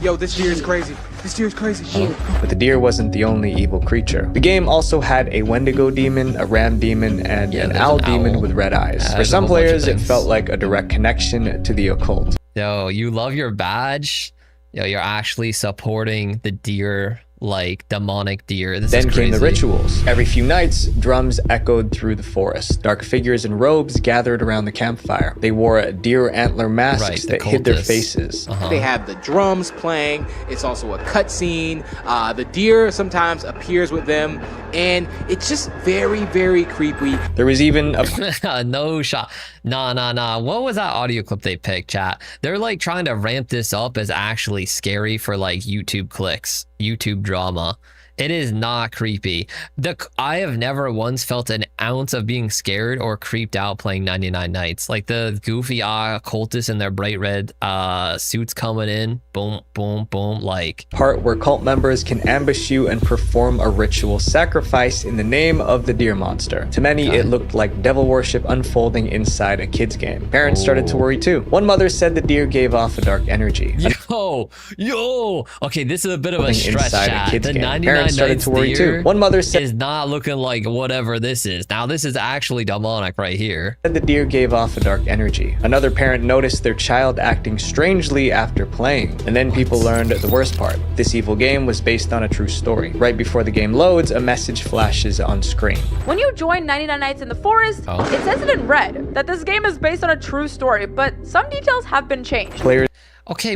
Yo, this deer is crazy. This deer is crazy. But the deer wasn't the only evil creature. The game also had a Wendigo demon, a ram demon, and an owl demon with red eyes. For some players, it felt like a direct connection to the occult. Yo, you love your badge? Yo, you're actually supporting the deer like demonic deer. This Then is came the crazy. rituals. Every few nights, drums echoed through the forest. Dark figures in robes gathered around the campfire. They wore deer antler masks that hid their faces. They have the drums playing. It's also a cutscene. The deer sometimes appears with them, and it's just very, very creepy. There was even a no shot. Nah. What was that audio clip they picked, chat? They're like trying to ramp this up as actually scary for like YouTube clicks, YouTube drama. It is not creepy. I have never once felt an ounce of being scared or creeped out playing 99 Nights. Like the goofy cultists in their bright red suits coming in, boom, boom, boom, like part where cult members can ambush you and perform a ritual sacrifice in the name of the deer monster. To many, it looked like devil worship unfolding inside a kid's game. Parents started to worry too. One mother said the deer gave off a dark energy. Yo. Okay, this is a bit of a stretch, chat. The 99 started to worry too. One mother said is not looking like whatever this is. Now this is actually demonic right here. The deer gave off a dark energy. Another parent noticed their child acting strangely after playing. And then people learned the worst part. This evil game was based on a true story. Right before the game loads, a message flashes on screen. When you join 99 Nights in the Forest, it says it in red that this game is based on a true story, but some details have been changed. Players Okay,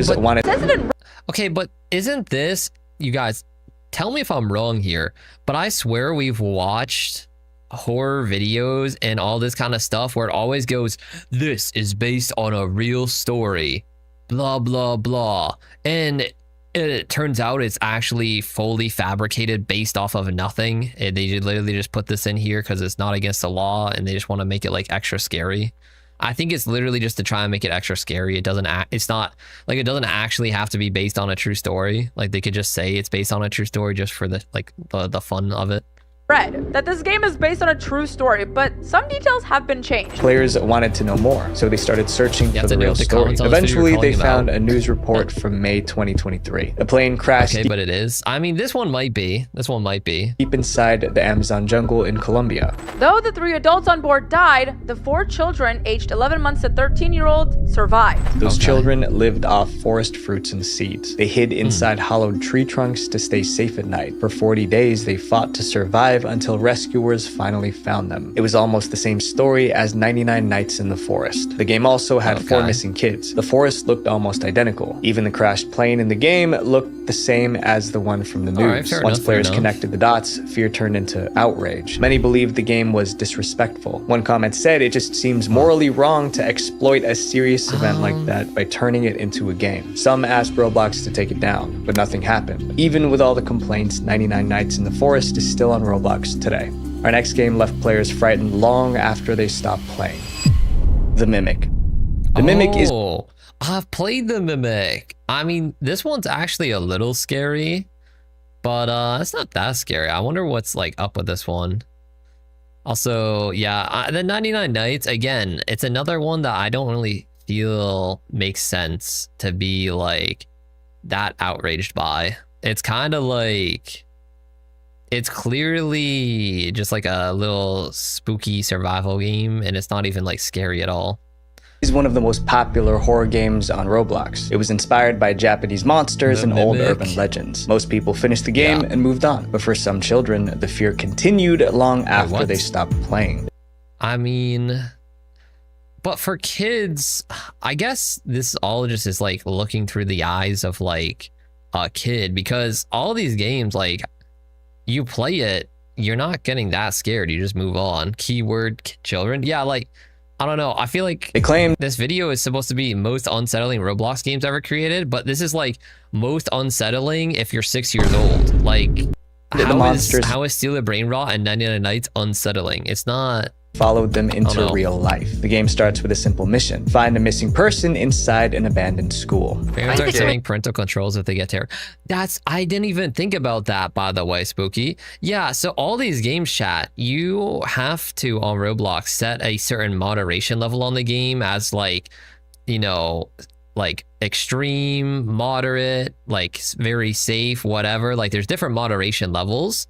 but isn't this, you guys, tell me if I'm wrong here, but I swear we've watched horror videos and all this kind of stuff where it always goes, this is based on a real story, blah, blah, blah. And it turns out it's actually fully fabricated based off of nothing. They literally just put this in here because it's not against the law and they just want to make it like extra scary. I think it's literally just to try and make it extra scary. It doesn't actually have to be based on a true story. Like they could just say it's based on a true story just for the fun of it. Read that this game is based on a true story, but some details have been changed. Players wanted to know more, so they started searching for the real story. Eventually, they found a news report from May 2023. The plane crashed. Okay, but it is. I mean, this one might be. Deep inside the Amazon jungle in Colombia. Though the 3 adults on board died, the 4 children, aged 11 months to 13-year-old, survived. Those children lived off forest fruits and seeds. They hid inside hollowed tree trunks to stay safe at night. For 40 days, they fought to survive until rescuers finally found them. It was almost the same story as 99 Nights in the Forest. The game also had 4 missing kids. The forest looked almost identical. Even the crashed plane in the game looked the same as the one from the news. Once players connected the dots, fear turned into outrage. Many believed the game was disrespectful. One comment said, it just seems morally wrong to exploit a serious event like that by turning it into a game. Some asked Roblox to take it down, but nothing happened. Even with all the complaints, 99 Nights in the Forest is still on Roblox today. Our next game left players frightened long after they stopped playing. The Mimic. The Mimic is... I've played the Mimic. I mean, this one's actually a little scary, but it's not that scary. I wonder what's like up with this one. Also, yeah, the 99 Nights, again, it's another one that I don't really feel makes sense to be like that outraged by. It's kind of like... It's clearly just like a little spooky survival game, and it's not even like scary at all. Is one of the most popular horror games on Roblox. It was inspired by Japanese monsters and old urban legends. Most people finished the game and moved on, but for some children, the fear continued long after they stopped playing. I mean, but for kids, I guess this all just is like looking through the eyes of like a kid, because all these games, like, you play it, you're not getting that scared. You just move on. Keyword children. Yeah, like, I don't know. I feel like they claim this video is supposed to be most unsettling Roblox games ever created, but this is like most unsettling if you're 6 years old. Like, how is Steal the Brain Rot and 99 Nights unsettling? It's not. Followed them into real life. The game starts with a simple mission. Find a missing person inside an abandoned school. Parents are setting parental controls if they get terror. I didn't even think about that, by the way, Spooky. Yeah, so all these games, chat, you have to, on Roblox, set a certain moderation level on the game as like, you know, like extreme, moderate, like very safe, whatever. Like there's different moderation levels.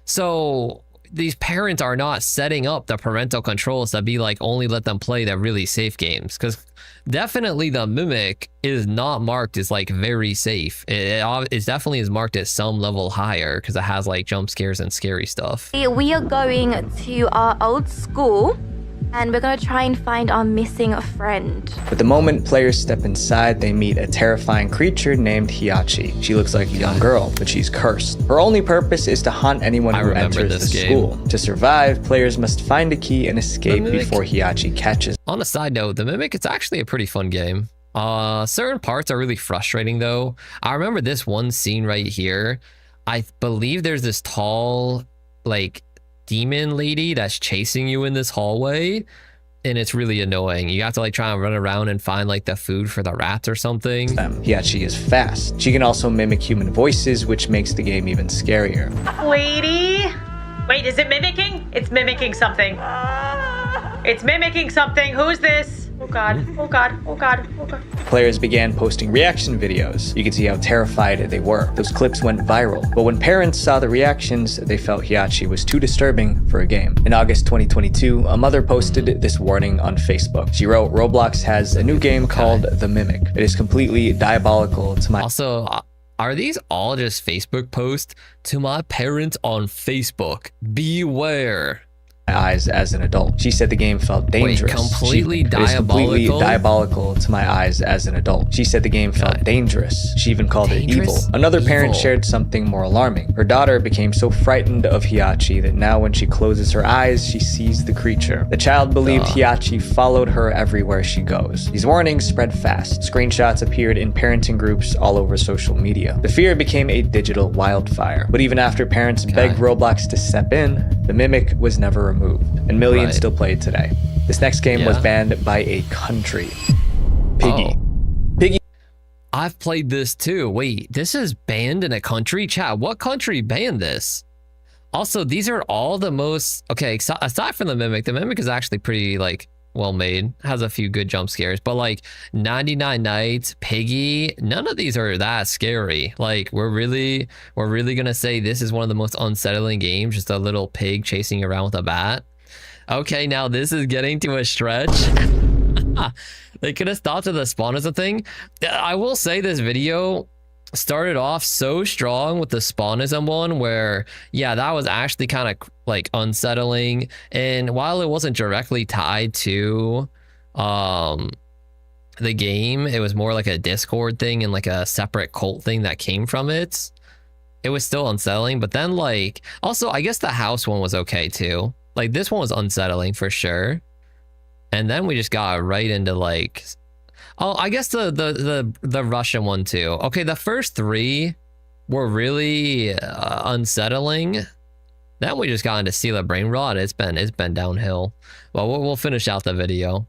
So these parents are not setting up the parental controls to be like only let them play the really safe games, because definitely the Mimic is not marked as like very safe. It definitely is marked at some level higher because it has like jump scares and scary stuff. We are going to our old school and we're gonna try and find our missing friend. But the moment players step inside, they meet a terrifying creature named Hiachi. She looks like a young girl, but she's cursed. Her only purpose is to haunt anyone who enters the school. To survive, players must find a key and escape before Hiachi catches. On a side note, the Mimic, it's actually a pretty fun game. Certain parts are really frustrating though. I remember this one scene right here. I believe there's this tall, like, demon lady that's chasing you in this hallway, and it's really annoying. You have to like try and run around and find like the food for the rats or something. Hiachi is fast. She can also mimic human voices, which makes the game even scarier. Lady? Wait, is it mimicking? It's mimicking something. It's mimicking something. Who's this? Oh god, oh god, oh god, oh god. Players began posting reaction videos. You could see how terrified they were. Those clips went viral. But when parents saw the reactions, they felt Hiachi was too disturbing for a game. In August 2022, a mother posted this warning on Facebook. She wrote, Roblox has a new game called The Mimic. It is completely diabolical to my... Also, are these all just Facebook posts? To my parents on Facebook, beware. Eyes as an adult. She said the game felt dangerous. Wait, completely diabolical? It is completely diabolical to my eyes as an adult. She said the game felt dangerous. She even called it evil. Another parent shared something more alarming. Her daughter became so frightened of Hiachi that now when she closes her eyes, she sees the creature. The child believed Hiachi followed her everywhere she goes. These warnings spread fast. Screenshots appeared in parenting groups all over social media. The fear became a digital wildfire. But even after parents begged Roblox to step in, the Mimic was never removed, and millions still play it today. This next game was banned by a country. Piggy. Piggy. I've played this too. Wait, this is banned in a country? Chat, what country banned this? Also, these are all the most... Okay, aside from the Mimic is actually pretty, like, well made. Has a few good jump scares. But, like, 99 Nights, Piggy, none of these are that scary. Like, we're really gonna say this is one of the most unsettling games. Just a little pig chasing you around with a bat. Okay, now this is getting to a stretch. They could have stopped at the spawn as a thing. I will say this video started off so strong with the spawnism one where, yeah, that was actually kind of like unsettling. And while it wasn't directly tied to the game, it was more like a Discord thing and like a separate cult thing that came from it. It was still unsettling. But then, like, also, I guess the house one was okay too. Like, this one was unsettling for sure. And then we just got right into like, oh, I guess the Russian one too. Okay, the first three were really unsettling. Then we just got into Steal a Brain Rot. It's been downhill. Well, we'll finish out the video.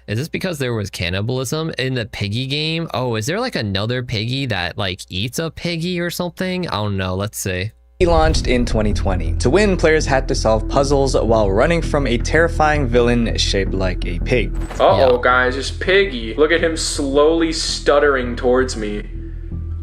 Is this because there was cannibalism in the piggy game? Oh, is there like another piggy that like eats a piggy or something? I don't know. Let's see. Launched in 2020. To win, players had to solve puzzles while running from a terrifying villain shaped like a pig. Uh-oh, guys, it's Piggy. Look at him slowly stuttering towards me.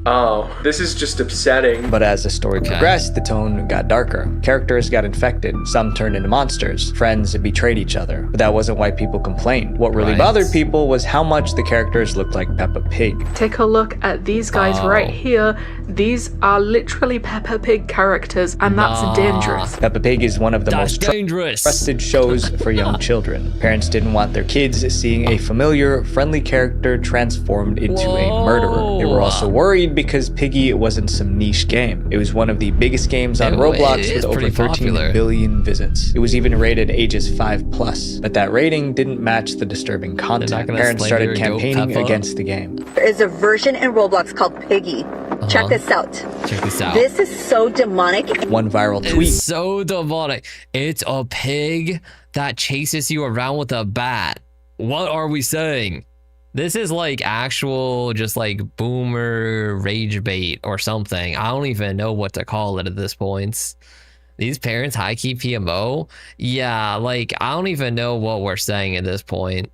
Oh, this is just upsetting. But as the story progressed, the tone got darker. Characters got infected. Some turned into monsters. Friends betrayed each other. But that wasn't why people complained. What really bothered people was how much the characters looked like Peppa Pig. Take a look at these guys right here. These are literally Peppa Pig characters, and that's dangerous. Peppa Pig is one of the most trusted shows for young children. Parents didn't want their kids seeing a familiar, friendly character transformed into a murderer. They were also worried because Piggy wasn't some niche game. It was one of the biggest games on Roblox with over 13 billion visits. It was even rated ages 5+, but that rating didn't match the disturbing content. Parents started campaigning against the game. There is a version in Roblox called Piggy. Check this out. Check this out. This is so demonic. One viral tweet. It's so demonic. It's a pig that chases you around with a bat. What are we saying? This is like actual just like boomer rage bait or something. I don't even know what to call it at this point. These parents high-key PMO? Yeah, like I don't even know what we're saying at this point.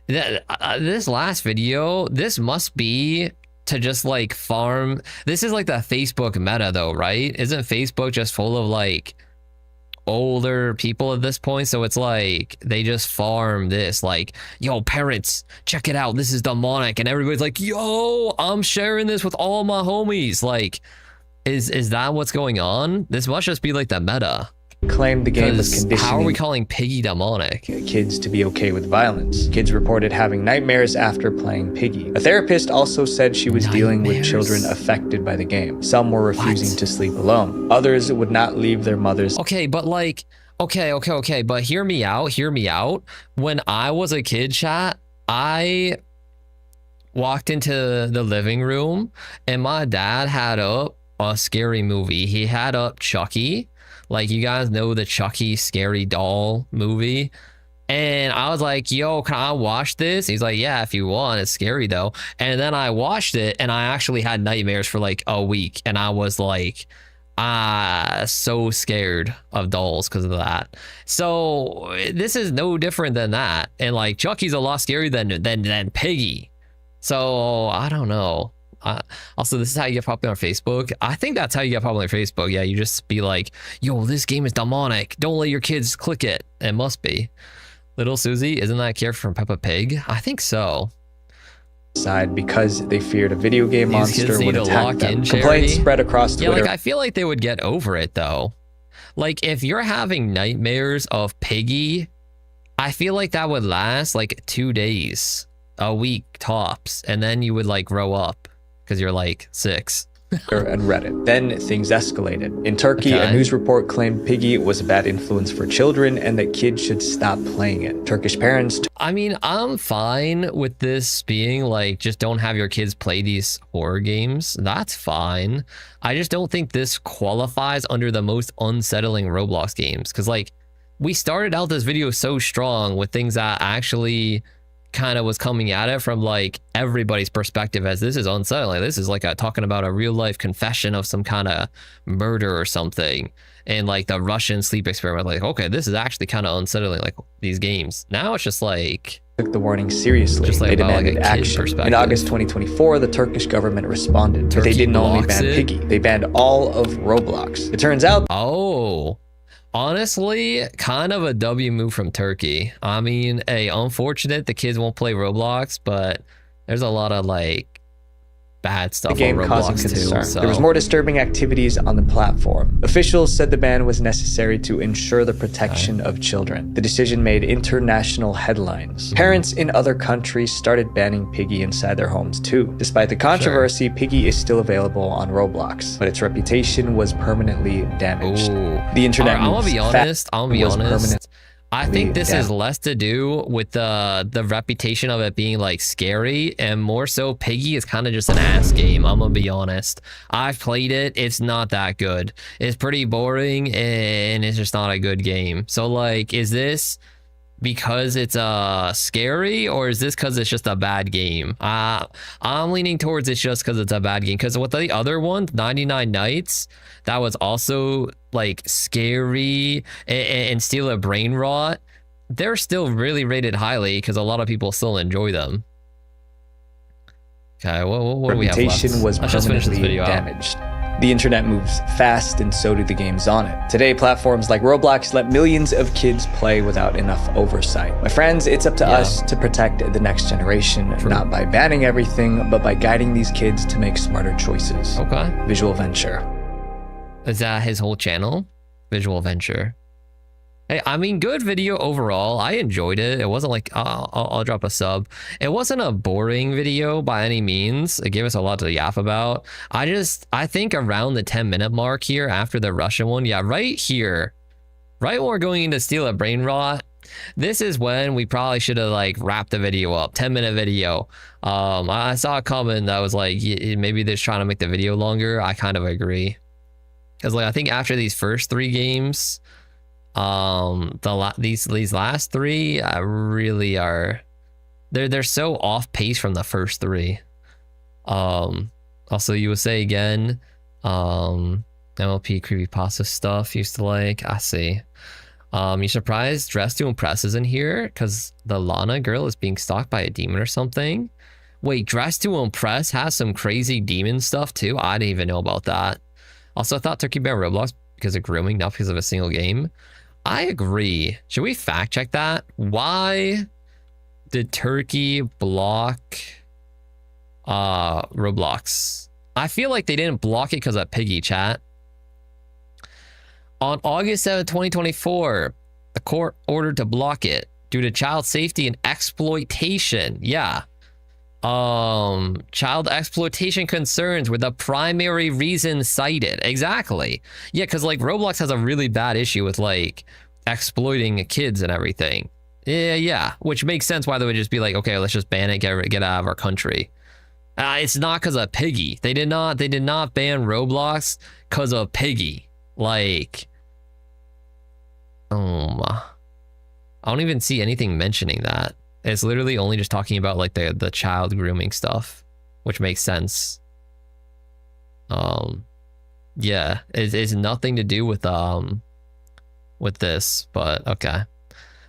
This last video, this must be to just like farm. This is like the Facebook meta though, right? Isn't Facebook just full of like older people at this point, so it's like they just farm this, like, yo, parents, check it out, this is demonic, and everybody's like, yo, I'm sharing this with all my homies. Like, is that what's going on? This must just be like the meta. Claimed the game was conditioning. How are we calling Piggy demonic? Kids to be okay with violence. Kids reported having nightmares after playing Piggy. A therapist also said she was dealing with children affected by the game. Some were refusing to sleep alone. Others would not leave their mothers. Okay, but like, okay, but hear me out. When I was a kid, chat, I walked into the living room and my dad had up a scary movie. He had up Chucky. Like, you guys know the Chucky scary doll movie. And I was like, yo, can I watch this? He's like, yeah, if you want. It's scary, though. And then I watched it, and I actually had nightmares for, like, a week. And I was like, so scared of dolls because of that. So this is no different than that. And, like, Chucky's a lot scarier than Piggy. So, I don't know. Also, this is how you get popular on Facebook. I think that's how you get popular on Facebook. Yeah, you just be like, yo, this game is demonic. Don't let your kids click it. It must be. Little Susie, isn't that a character from Peppa Pig? I think so. Side because they feared a video game monster would attack them. Complaints spread across Twitter. Yeah, like, I feel like they would get over it, though. Like, if you're having nightmares of Piggy, I feel like that would last, like, 2 days. A week, tops. And then you would, like, grow up. Because you're like 6. And Reddit. Then things escalated. In Turkey, a news report claimed Piggy was a bad influence for children and that kids should stop playing it. Turkish parents... I mean, I'm fine with this being like, just don't have your kids play these horror games. That's fine. I just don't think this qualifies under the most unsettling Roblox games. Because, like, we started out this video so strong with things that actually... kind of was coming at it from like everybody's perspective as this is unsettling. This is like talking about a real life confession of some kind of murder or something. And like the Russian sleep experiment, like, okay, this is actually kind of unsettling, like these games. Now it's just like... took the warning seriously. Just like they demanded action. In August 2024, the Turkish government responded. But they didn't only ban Piggy. They banned all of Roblox. It turns out... Oh... Honestly, kind of a W move from Turkey. I mean, unfortunate the kids won't play Roblox, but there's a lot of like bad stuff the game on causing Roblox concern. too. So. There was more disturbing activities on the platform. Officials said the ban was necessary to ensure the protection of children. The decision made international headlines. Parents in other countries started banning Piggy inside their homes too. Despite the controversy, Piggy is still available on Roblox, but its reputation was permanently damaged. Ooh. The internet I'm gonna be honest. I think this is less to do with the reputation of it being like scary and more so Piggy is kind of just an ass game. I'm gonna be honest. I've played it. It's not that good. It's pretty boring and it's just not a good game. So like, is this because it's scary or is this because it's just a bad game? I'm leaning towards it's just because it's a bad game. Because with the other one, 99 Nights, that was also like scary and steal a brain rot. They're still really rated highly because a lot of people still enjoy them. Okay, what do we have left? Reputation was permanently damaged. The internet moves fast and so do the games on it. Today, platforms like Roblox let millions of kids play without enough oversight. My friends, it's up to us to protect the next generation, not by banning everything, but by guiding these kids to make smarter choices. Okay. Visual Venture. Is that his whole channel? Visual Venture. Hey, I mean, good video overall. I enjoyed it. It wasn't like, I'll drop a sub. It wasn't a boring video by any means. It gave us a lot to yap about. I think around the 10-minute mark here after the Russian one, yeah, right here, right when we're going into steal a brain rot, this is when we probably should have like wrapped the video up. 10-minute video. I saw a comment that was like, maybe they're trying to make the video longer. I kind of agree. Because like, I think after these first 3 games, these last 3 really are they're so off pace from the first 3. Also you would say again, MLP creepypasta stuff used to like. I see. You surprised Dress to Impress is in here because the Lana girl is being stalked by a demon or something. Wait, Dress to Impress has some crazy demon stuff too? I didn't even know about that. Also, I thought Turkey banned Roblox because of grooming, not because of a single game. I agree. Should we fact check that? Why did Turkey block Roblox? I feel like they didn't block it because of Piggy, chat. On August 7, 2024, the court ordered to block it due to child safety and exploitation. Yeah. Child exploitation concerns were the primary reason cited. Exactly. Yeah, because like Roblox has a really bad issue with like exploiting kids and everything. Yeah, which makes sense why they would just be like, okay, let's just ban it, get out of our country. It's not because of Piggy. They did not ban Roblox because of Piggy. Like, I don't even see anything mentioning that. It's literally only just talking about like the child grooming stuff, which makes sense. Yeah, it's nothing to do with this, but okay.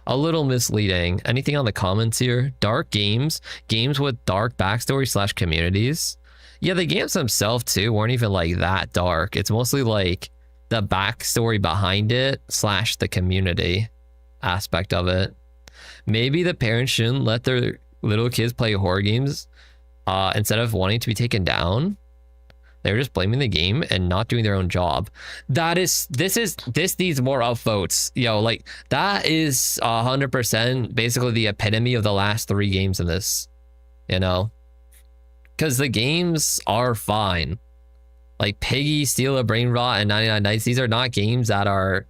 A little misleading. Anything on the comments here? Dark games with dark backstory / communities. Yeah, the games themselves too weren't even like that dark. It's mostly like the backstory behind it / the community aspect of it. Maybe the parents shouldn't let their little kids play horror games instead of wanting to be taken down. They're just blaming the game and not doing their own job. This needs more upvotes. Yo, like that is 100% basically the epitome of the last 3 games in this, you know, because the games are fine. Like Piggy, Steal a Brain Rot, and 99 Nights. These are not games that are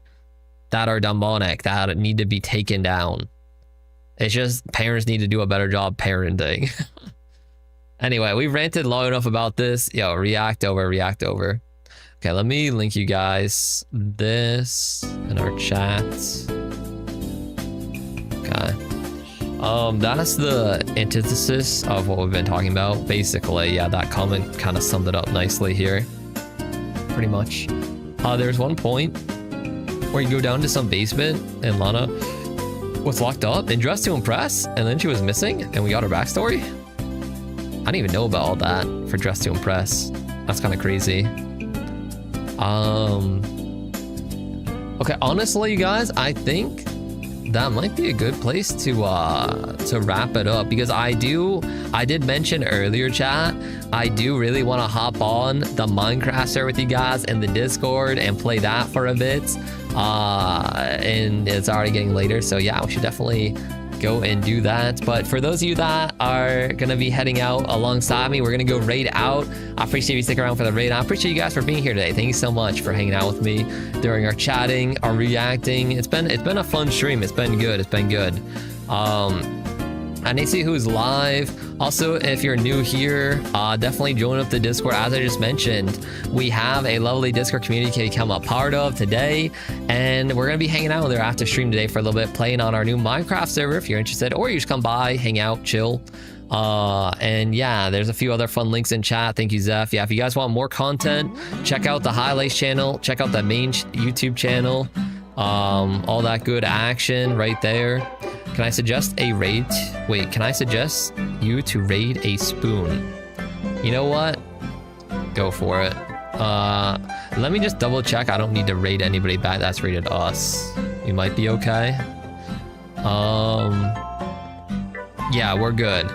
demonic, that need to be taken down. It's just parents need to do a better job parenting. Anyway, we ranted long enough about this. Yo, react over. Okay, let me link you guys this in our chat. Okay. That's the antithesis of what we've been talking about. Basically, yeah, that comment kind of summed it up nicely here. Pretty much. There's one point where you go down to some basement and Lana was locked up and dressed to impress, and then she was missing, and we got her backstory. I didn't even know about all that for Dress to Impress. That's kind of crazy. Okay, honestly, you guys, I think that might be a good place to wrap it up, because I did mention earlier, chat, I do really want to hop on the Minecraft server with you guys in the Discord and play that for a bit. And it's already getting later, so yeah, we should definitely go and do that. But for those of you that are gonna be heading out alongside me, we're gonna go raid out. I appreciate you sticking around for the raid. I appreciate you guys for being here today. Thank you so much for hanging out with me during our chatting, our reacting. It's been a fun stream. It's been good. I need to see who's live. Also, if you're new here, definitely join up the Discord. As I just mentioned, we have a lovely Discord community you can become a part of today, and we're gonna be hanging out there after stream today for a little bit, playing on our new Minecraft server if you're interested, or you just come by, hang out, chill. And yeah, there's a few other fun links in chat. Thank you, Zeph. Yeah, if you guys want more content, check out the Highlights channel, check out the main YouTube channel. All that good action right there. Can I suggest a raid? Wait, can I suggest you to raid a spoon? You know what? Go for it. Let me just double check. I don't need to raid anybody back that's raided us. We might be okay. Yeah, we're good.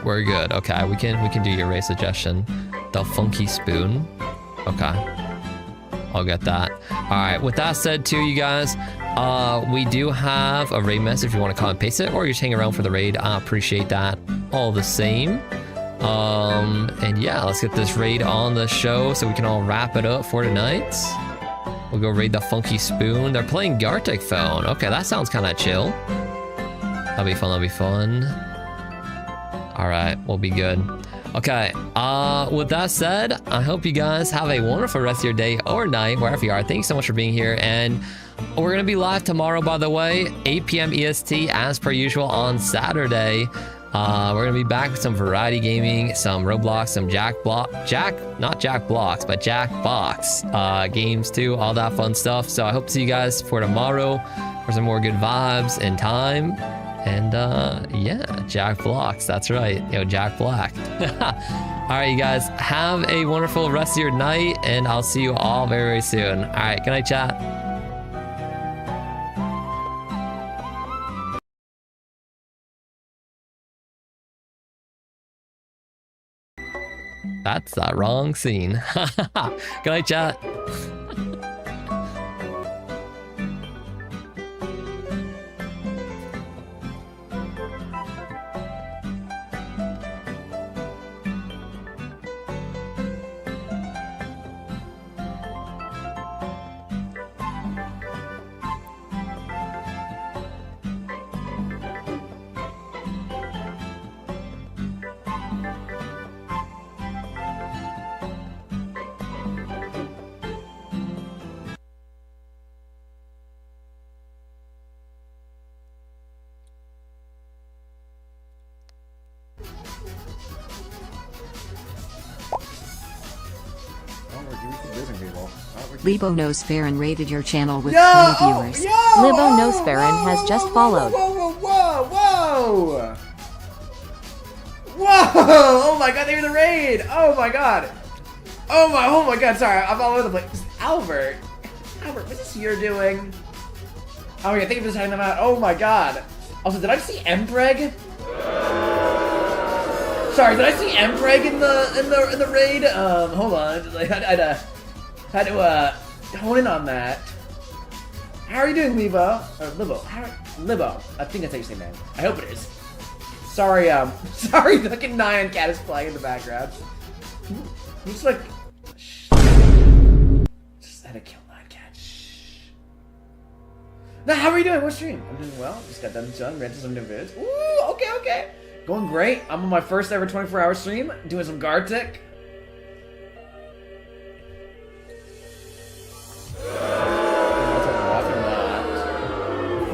Okay, we can do your raid suggestion. The funky spoon. Okay. I'll get that. All right, with that said too, you guys, we do have a raid message if you want to copy and paste it, or you just hang around for the raid. I appreciate that all the same. And yeah, let's get this raid on the show so we can all wrap it up for tonight. We'll go raid the funky spoon. They're playing Gartic Phone. Okay, that sounds kind of chill. That'll be fun. All right, we'll be good. Okay, with that said, I hope you guys have a wonderful rest of your day or night, wherever you are. Thank you so much for being here, and we're going to be live tomorrow, by the way, 8 p.m. EST, as per usual on Saturday. We're going to be back with some variety gaming, some Roblox, some Jackbox games too, all that fun stuff. So I hope to see you guys for tomorrow for some more good vibes and time. And yeah, Jack Blocks, that's right. Yo, Jack Black. All right, you guys, have a wonderful rest of your night, and I'll see you all very, very soon. All right, good night, chat. That's the wrong scene. Good night, chat. Libonosfaron rated your channel with 20 viewers. Libonosfaron has just followed. Whoa! Oh my god, they were the raid! Oh my god! Oh my god, sorry, I'm all over the place. Albert, what's this you're doing? Oh yeah, thank you for shouting them out. Oh my god. Also, did I see Mpreg? Sorry, did I see Mpreg in the raid? Hold on, like I had to hone in on that. How are you doing, Libo? Or Libo? Libo. I think that's how you say name. I hope it is. Sorry, sorry, fucking Nyan Cat is playing in the background. Looks like. Shh. Just had to kill Nyan Cat. Shh. Now, how are you doing? What stream? I'm doing well. Just got done renting some new vids. Ooh, okay. Going great. I'm on my first ever 24-hour stream, doing some Gartic.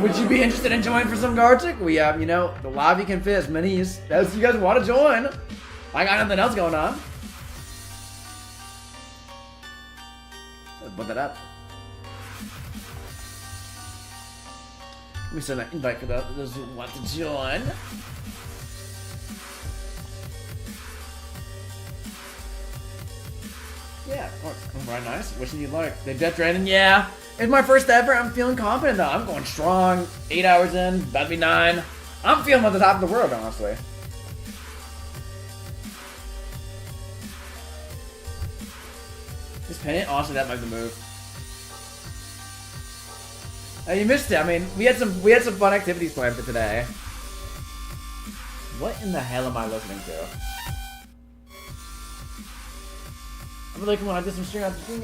Would you be interested in joining for some Gartic? We have, you know, the lobby can fit as many as you guys want to join. I got nothing else going on. Let's put that up. Let me send an invite for those who want to join. Yeah, of course. Very nice. Wishing you luck. They death draining? Yeah. It's my first ever. I'm feeling confident though. I'm going strong. 8 hours in, about to be 9. I'm feeling at the top of the world, honestly. This pennant, honestly, that might be the move. You missed it. I mean, we had some fun activities planned for today. What in the hell am I listening to? I'm really come on. I did some stream after stream.